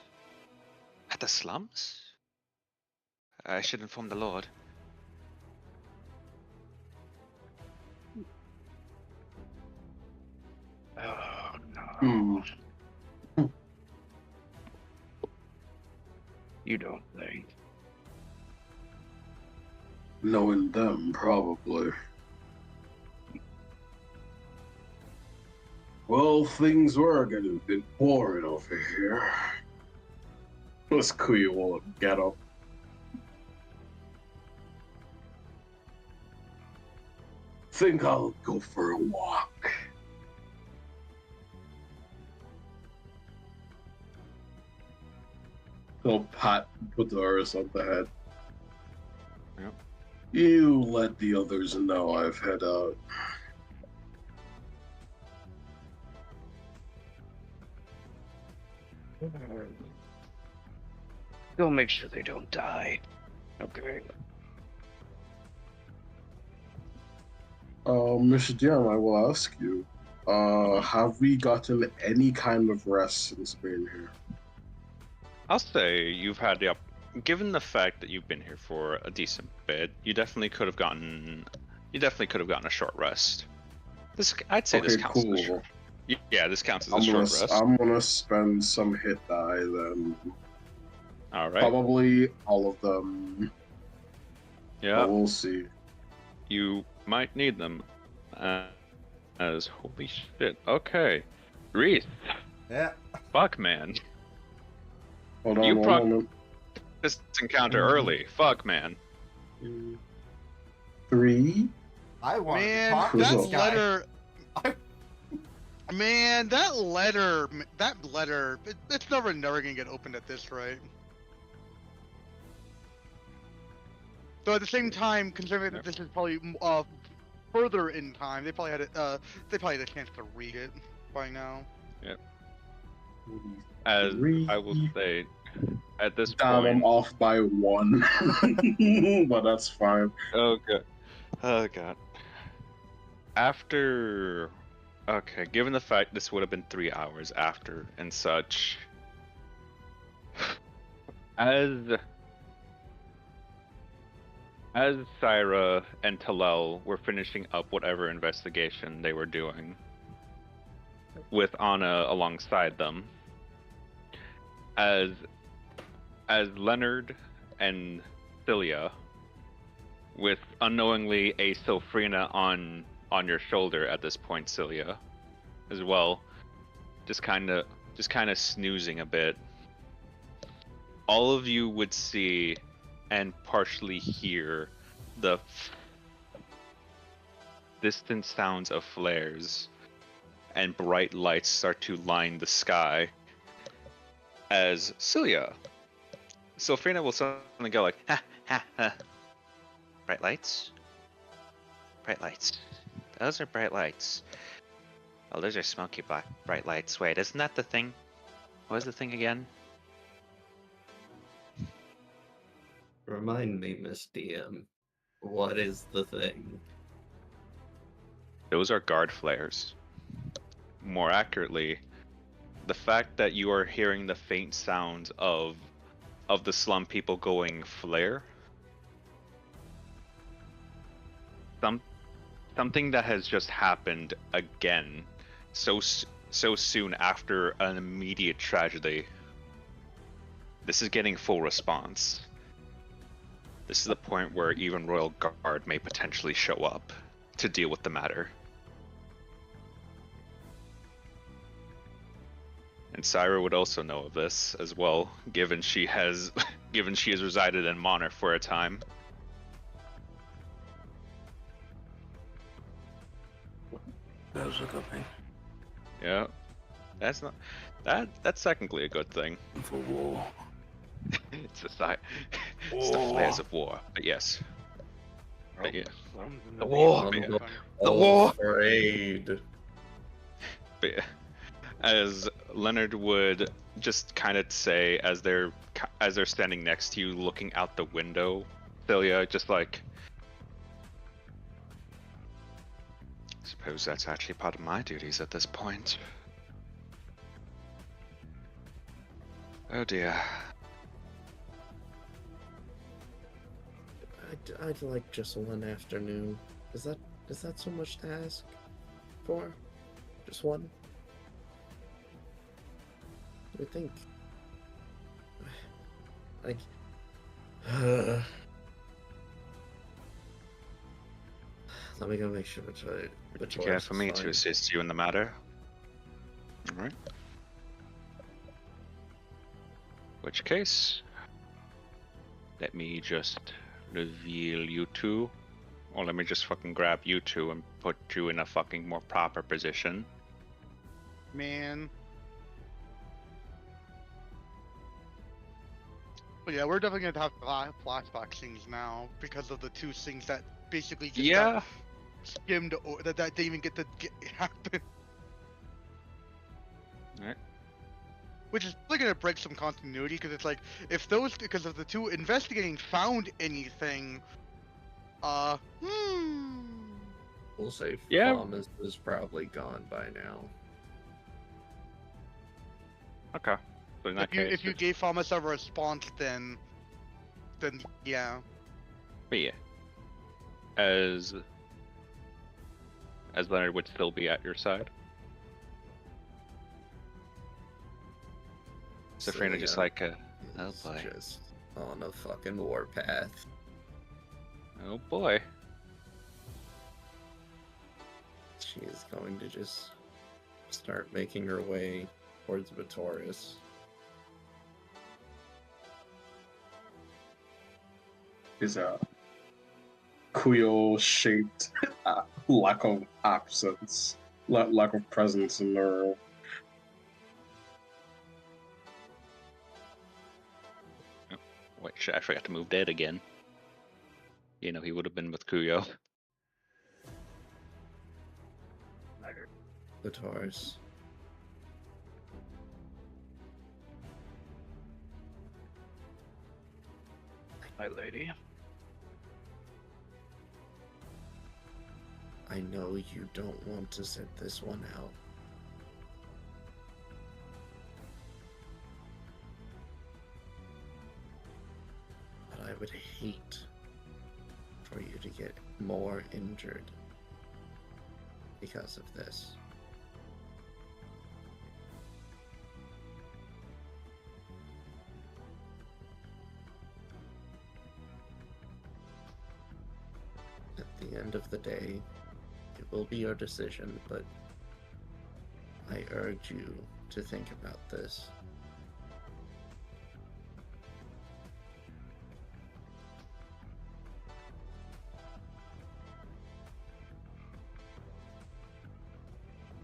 at the slums? I should inform the Lord. Oh, no. You don't think? Knowing them, probably. Well, things were getting a bit boring over here. Let's Kuya will get up. Think I'll go for a walk. He'll pat Podaris on the head. Yep. You let the others know I've head out. Go make sure they don't die. Okay. Mr. DM, I will ask you, have we gotten any kind of rest since being here? I'll say you've had the given the fact that you've been here for a decent bit, you definitely could have gotten a short rest. I'd say this counts as a short. Yeah, this counts as a short rest. I'm gonna spend some hit die then. All right. Probably all of them. Yeah. But we'll see. You might need them. As holy shit. Okay. Reese. Yeah. Fuck, man. Hold on one moment. This encounter early. Fuck, man. 3. I want Man, to talk to that this guy. letter. Man, that letter. It's never gonna get opened at this rate. So at the same time, considering that this is probably further in time, they probably had a chance to read it by now. Yep. As I will say, at this Damn, point, I'm off by 1, but that's fine. Oh god. Oh god. After, okay, given the fact this would have been 3 hours after and such, as Syra and Talel were finishing up whatever investigation they were doing, with Anna alongside them, as Leonard and Cilia, with unknowingly a Sophrina on your shoulder at this point, Cilia, as well, just kind of snoozing a bit. All of you would see and partially hear the distant sounds of flares and bright lights start to line the sky as Sophrina will suddenly go like, ha ha ha. Bright lights? Bright lights. Those are bright lights. Oh, those are smoky black bright lights. Wait, isn't that the thing? What was the thing again? Remind me, Miss DM, what is the thing? Those are guard flares. More accurately, the fact that you are hearing the faint sounds of the slum people going flare. Something that has just happened again so soon after an immediate tragedy. This is getting full response. This is the point where even Royal Guard may potentially show up to deal with the matter. And Syra would also know of this as well, given she has resided in Monarch for a time. That's a good thing. Yeah, that's technically a good thing. For war. It's the flares of war, but yes. But yeah, The war. yeah. The war. Afraid. But yeah, as Leonard would just kind of say as they're standing next to you, looking out the window, Celia, just like, suppose that's actually part of my duties at this point. Oh dear. I'd like just one afternoon. Is that so much to ask for? Just one? I think. Like. Let me go make sure Would you care for me to assist you in the matter? Alright. Which case, let me just reveal you two. Or let me just fucking grab you two and put you in a fucking more proper position. Man. But yeah, we're definitely gonna have flashback scenes now because of the two things that basically just got skimmed that didn't even get to happen. Alright. Which is really gonna break some continuity because it's like because if the two investigating found anything, We'll say Thomas is probably gone by now. Okay. So in that case, if you gave Thomas a response, then yeah. But yeah, as Leonard would still be at your side. Sabrina just like oh boy. Just on a fucking warpath. Oh boy. She is going to just start making her way towards Vittorius. Is a Kuyo-shaped lack of absence, lack of presence in the room. Wait, shit, I forgot to move Dead again. You know, he would have been with Kuyo. Vittorius. My lady. I know you don't want to sit this one out. But I would hate for you to get more injured because of this. At the end of the day, it will be your decision, but I urge you to think about this.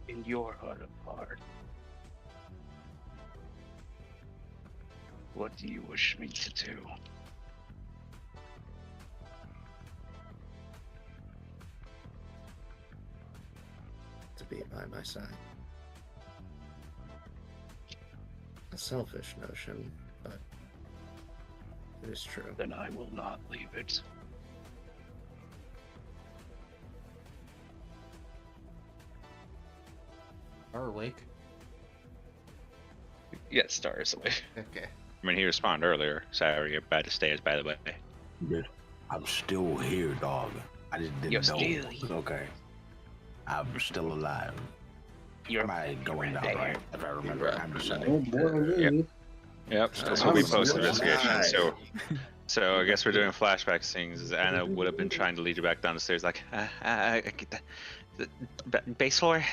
In your heart of heart, what do you wish me to do? To be by my side. A selfish notion, but it is true. Then I will not leave it. Are awake? Yeah, Star is away. Okay. I mean, he responded earlier. Sorry, you're bad to stairs, by the way. I'm still here, dog. I just didn't You're know. still Okay. I'm still alive. You're going down, right? If I remember, I'm just Oh saying. boy, Yep, Nice. this will be post Nice. investigation. So I guess we're doing flashback scenes. As Anna would have been trying to lead you back down the stairs, like, I get the base floor.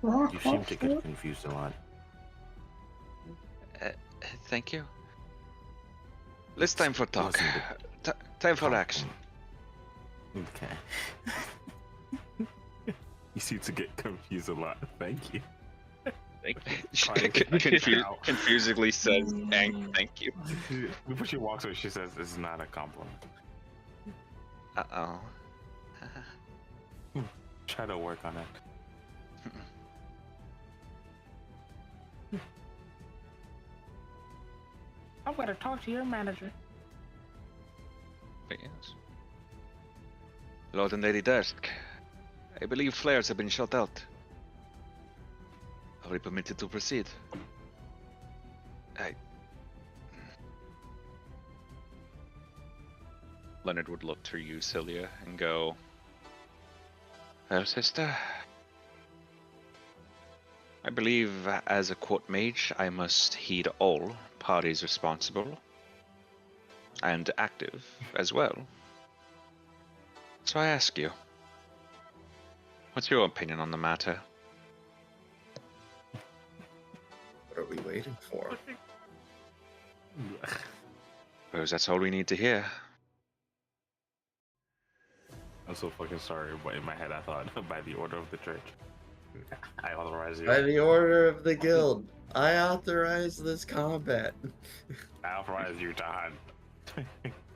You seem to get confused a lot. Thank you. It's time for talk. Wasn't Time for action. Okay. You seem to get confused a lot. Thank you. Thank Confusedly says, thank you. Before she walks away, she says, "It's not a compliment." Uh-oh. Try to work on it. I'm gonna talk to your manager. But yes. Lord and Lady Dusk, I believe flares have been shot out. Are we permitted to proceed? Leonard would look to you, Celia, and go, well, sister, I believe as a court mage, I must heed all parties responsible and active as well. So I ask you, what's your opinion on the matter? What are we waiting for? Suppose that's all we need to hear. I'm so fucking sorry, but in my head I thought, by the order of the church, I authorize you. By the order of the guild, I authorize this combat. I authorize you to hunt.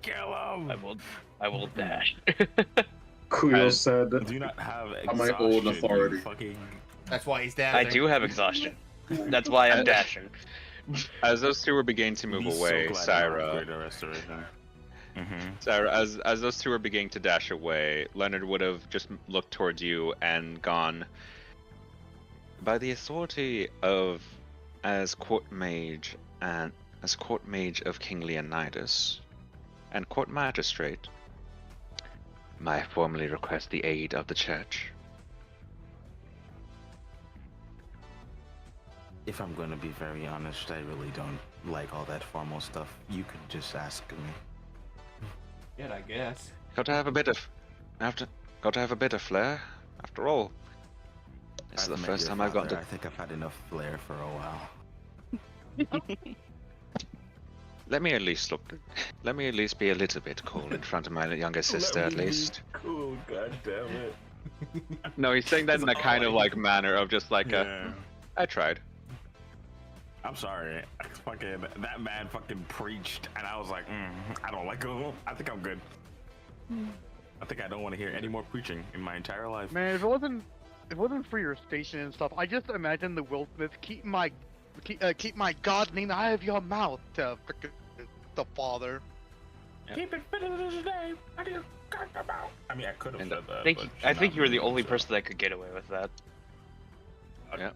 Kill him! I will dash. Kuyo said, Do you not have on my own exhaustion, authority. you fucking... That's why he's I dancing. do have exhaustion. That's why I'm dashing. As those two were beginning to move Be so away, glad you have Syra, greater restoration. Syra, as those two were beginning to dash away, Leonard would have just looked towards you and gone, by the authority of as court mage of King Leonidas and court magistrate, I formally request the aid of the church. If I'm gonna be very honest, I really don't like all that formal stuff. You could just ask me. Yeah, I guess. Got to have a bit of flair. After all, this is the I've met first your time I've got father. to. I think I've had enough flair for a while. Let me at least be a little bit cool in front of my younger sister, at least. Cool, god damn it. No, he's saying that in a That's kind all of I- like manner of just like Yeah. I tried. I'm sorry. That man fucking preached, and I was like, I don't like him. I think I'm good. I think I don't want to hear any more preaching in my entire life. Man, if it wasn't for your station and stuff, I just imagine the Will Smith keep my God's name out of your mouth to frickin' the father. Keep it fit in his name. I didn't talk about. I mean, I could have And said that. I think you were the only person that could get away with that. Yeah.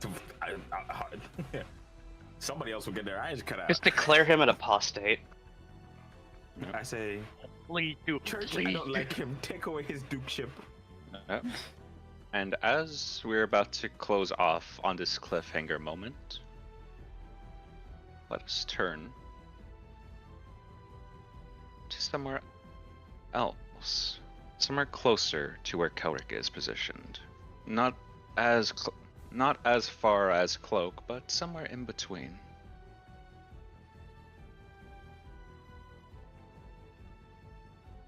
Somebody else will get their eyes cut out. Just declare him an apostate. I say, Please do. church, Please. I don't like him. Take away his dukeship. Yep. And as we're about to close off on this cliffhanger moment, let us turn to somewhere else, somewhere closer to where Kelric is positioned. Not as far as Cloak, but somewhere in between.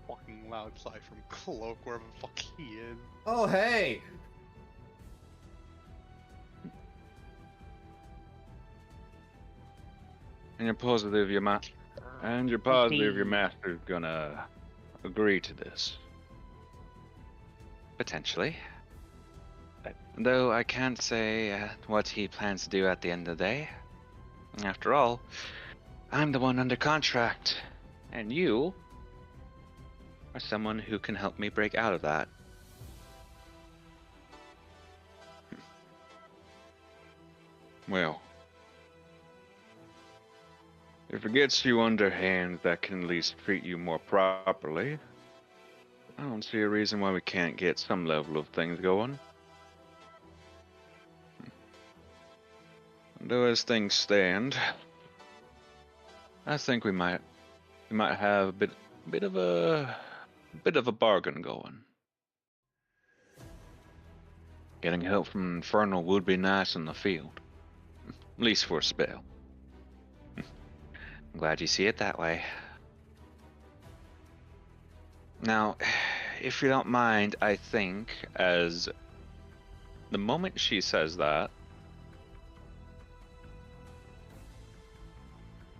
Fucking loud sigh from Cloak, wherever the fuck he is. Oh, hey! And you're positive your master's gonna agree to this? Potentially. Though I can't say what he plans to do at the end of the day. After all, I'm the one under contract, and you are someone who can help me break out of that. Well, if it gets you under hands that can at least treat you more properly, I don't see a reason why we can't get some level of things going. Though as things stand, I think we might have a bit of a bargain going. Getting help from Infernal would be nice in the field, at least for a spell. I'm glad you see it that way. Now, if you don't mind, I think as the moment she says that,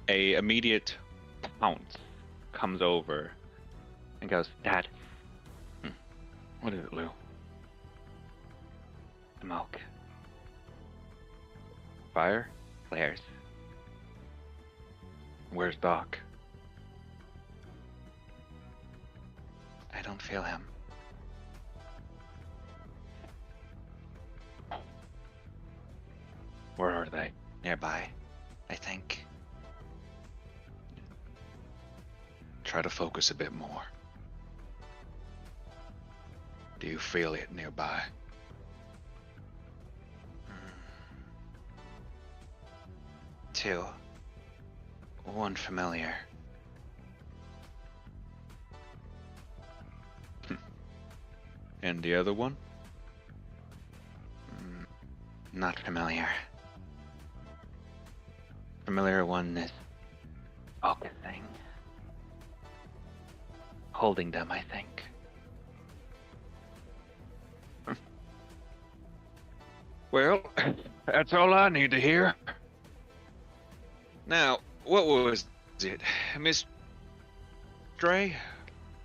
a immediate pounce comes over and goes, Dad. What is it, Lou? Smoke. Fire? Flares. Where's Doc? I don't feel him. Where are they? Nearby, I think. Try to focus a bit more. Do you feel it nearby? Two. One familiar. And the other one? Not familiar. Familiar one is focusing. Holding them, I think. Well, that's all I need to hear. Now, what was it? Miss Dre?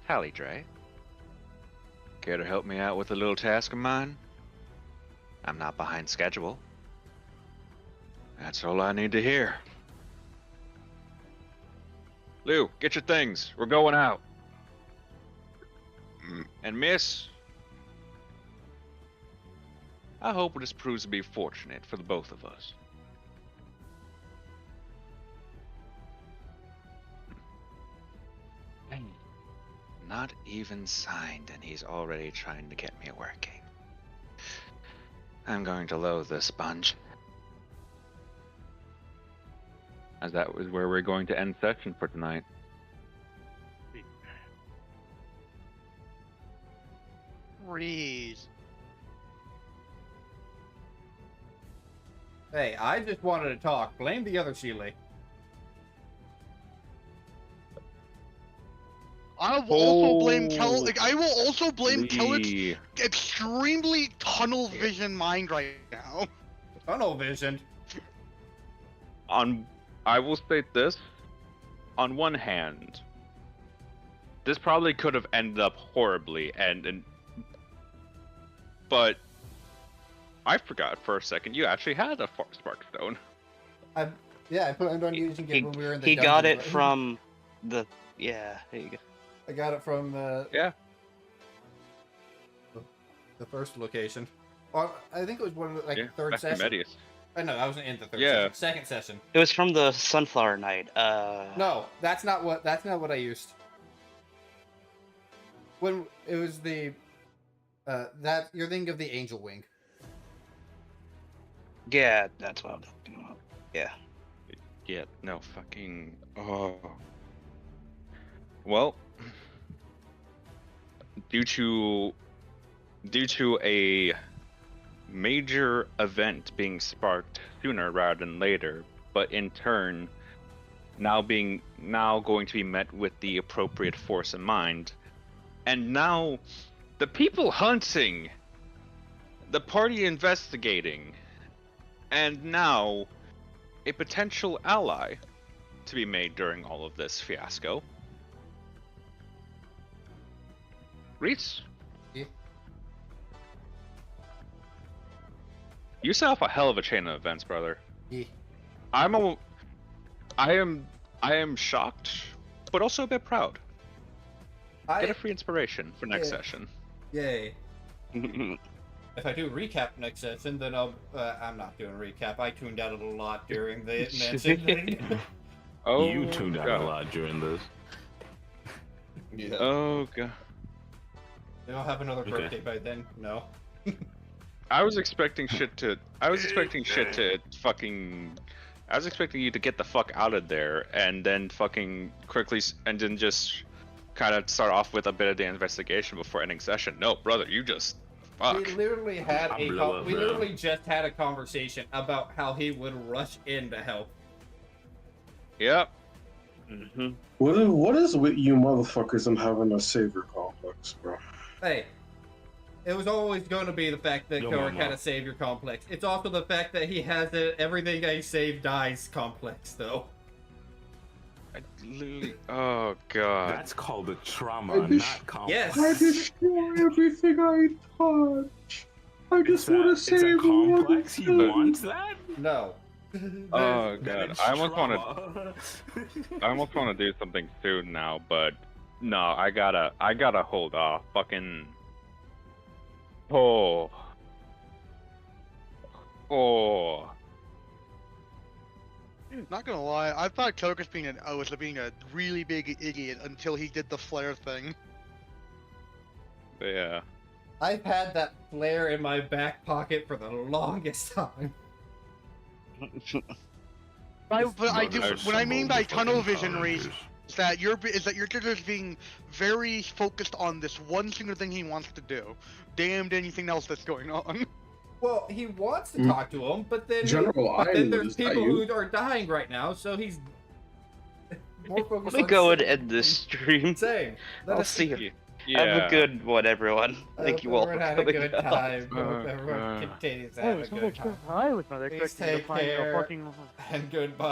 Hallie Dre? Care to help me out with a little task of mine? I'm not behind schedule. That's all I need to hear. Lou, get your things. We're going out. And Miss, I hope this proves to be fortunate for the both of us. Not even signed, and he's already trying to get me working. I'm going to loathe this sponge. As that was where we're going to end session for tonight. Freeze. Hey, I just wanted to talk. Blame the other Sheila. I will also blame I will also blame Lee. Kellett's extremely tunnel vision mind right now. Tunnel vision. I will state this. On one hand, this probably could have ended up horribly, but I forgot for a second you actually had a spark stone. I planned on using it when we were in the He dungeon, got it but- from the... Yeah, there you go. I got it from Yeah. the first location. Or I think it was one of the, third back to session. Medius. I know I wasn't in the third Yeah. session. Second session. It was from the Sunflower Night. No, that's not what I used. When it was the that you're thinking of the Angel Wing. Yeah, that's what I'm talking about. Yeah. Yeah, no, fucking... Oh. Well, due to a major event being sparked sooner rather than later, but in turn now going to be met with the appropriate force in mind, and now the people hunting, the party investigating, and now a potential ally to be made during all of this fiasco. Reese? Yeah. You set off a hell of a chain of events, brother. Yeah. I am shocked, but also a bit proud. Get a free inspiration for next session. Yay. If I do recap next session, then I'm not doing recap. I tuned out a lot during the mention thing. Oh, You tuned out God. a lot during this. Yeah. Oh god. They don't have another Okay. birthday by then. No. I was expecting shit to fucking. I was expecting you to get the fuck out of there and then fucking quickly and then just kind of start off with a bit of the investigation before ending session. No, brother, you just fuck. We literally had I blew up, we bro. literally just had a conversation about how he would rush in to help. Yep. Mm-hmm. What is with you motherfuckers and having a savior complex, bro? Hey, it was always going to be the fact that Yo, Korik mama. had a savior complex. It's also the fact that he has a everything I save dies complex, though. I literally. Oh god. That's called a I trauma, just- not complex. Yes. I destroy everything I touch. I just want to It's save a one complex. He thing. wants that. No. Oh Then god. it's I almost want to. trauma. I almost want to do something soon now, but no. I gotta hold off. Fucking. Oh. Oh. Not gonna lie, I thought Coke was being a really big idiot until he did the flare thing. Yeah. I've had that flare in my back pocket for the longest time. But I do. Murders What I mean by assembled tunnel fucking vision, Reese, colors. is that you're just being very focused on this one single thing he wants to do. Damned anything else that's going on. Well, he wants to Mm. talk to him, but then General there's Island, is that people you? who are dying right now, so he's more focused Let me on go and saving end this stream. Saying. Let I'll us see you. Yeah. Have a good one, everyone. Thank you all for Everyone had a coming good out. time. Hope Oh, everyone God. continues to have a good time. I was not Please expecting to take find a care. fucking. And goodbye.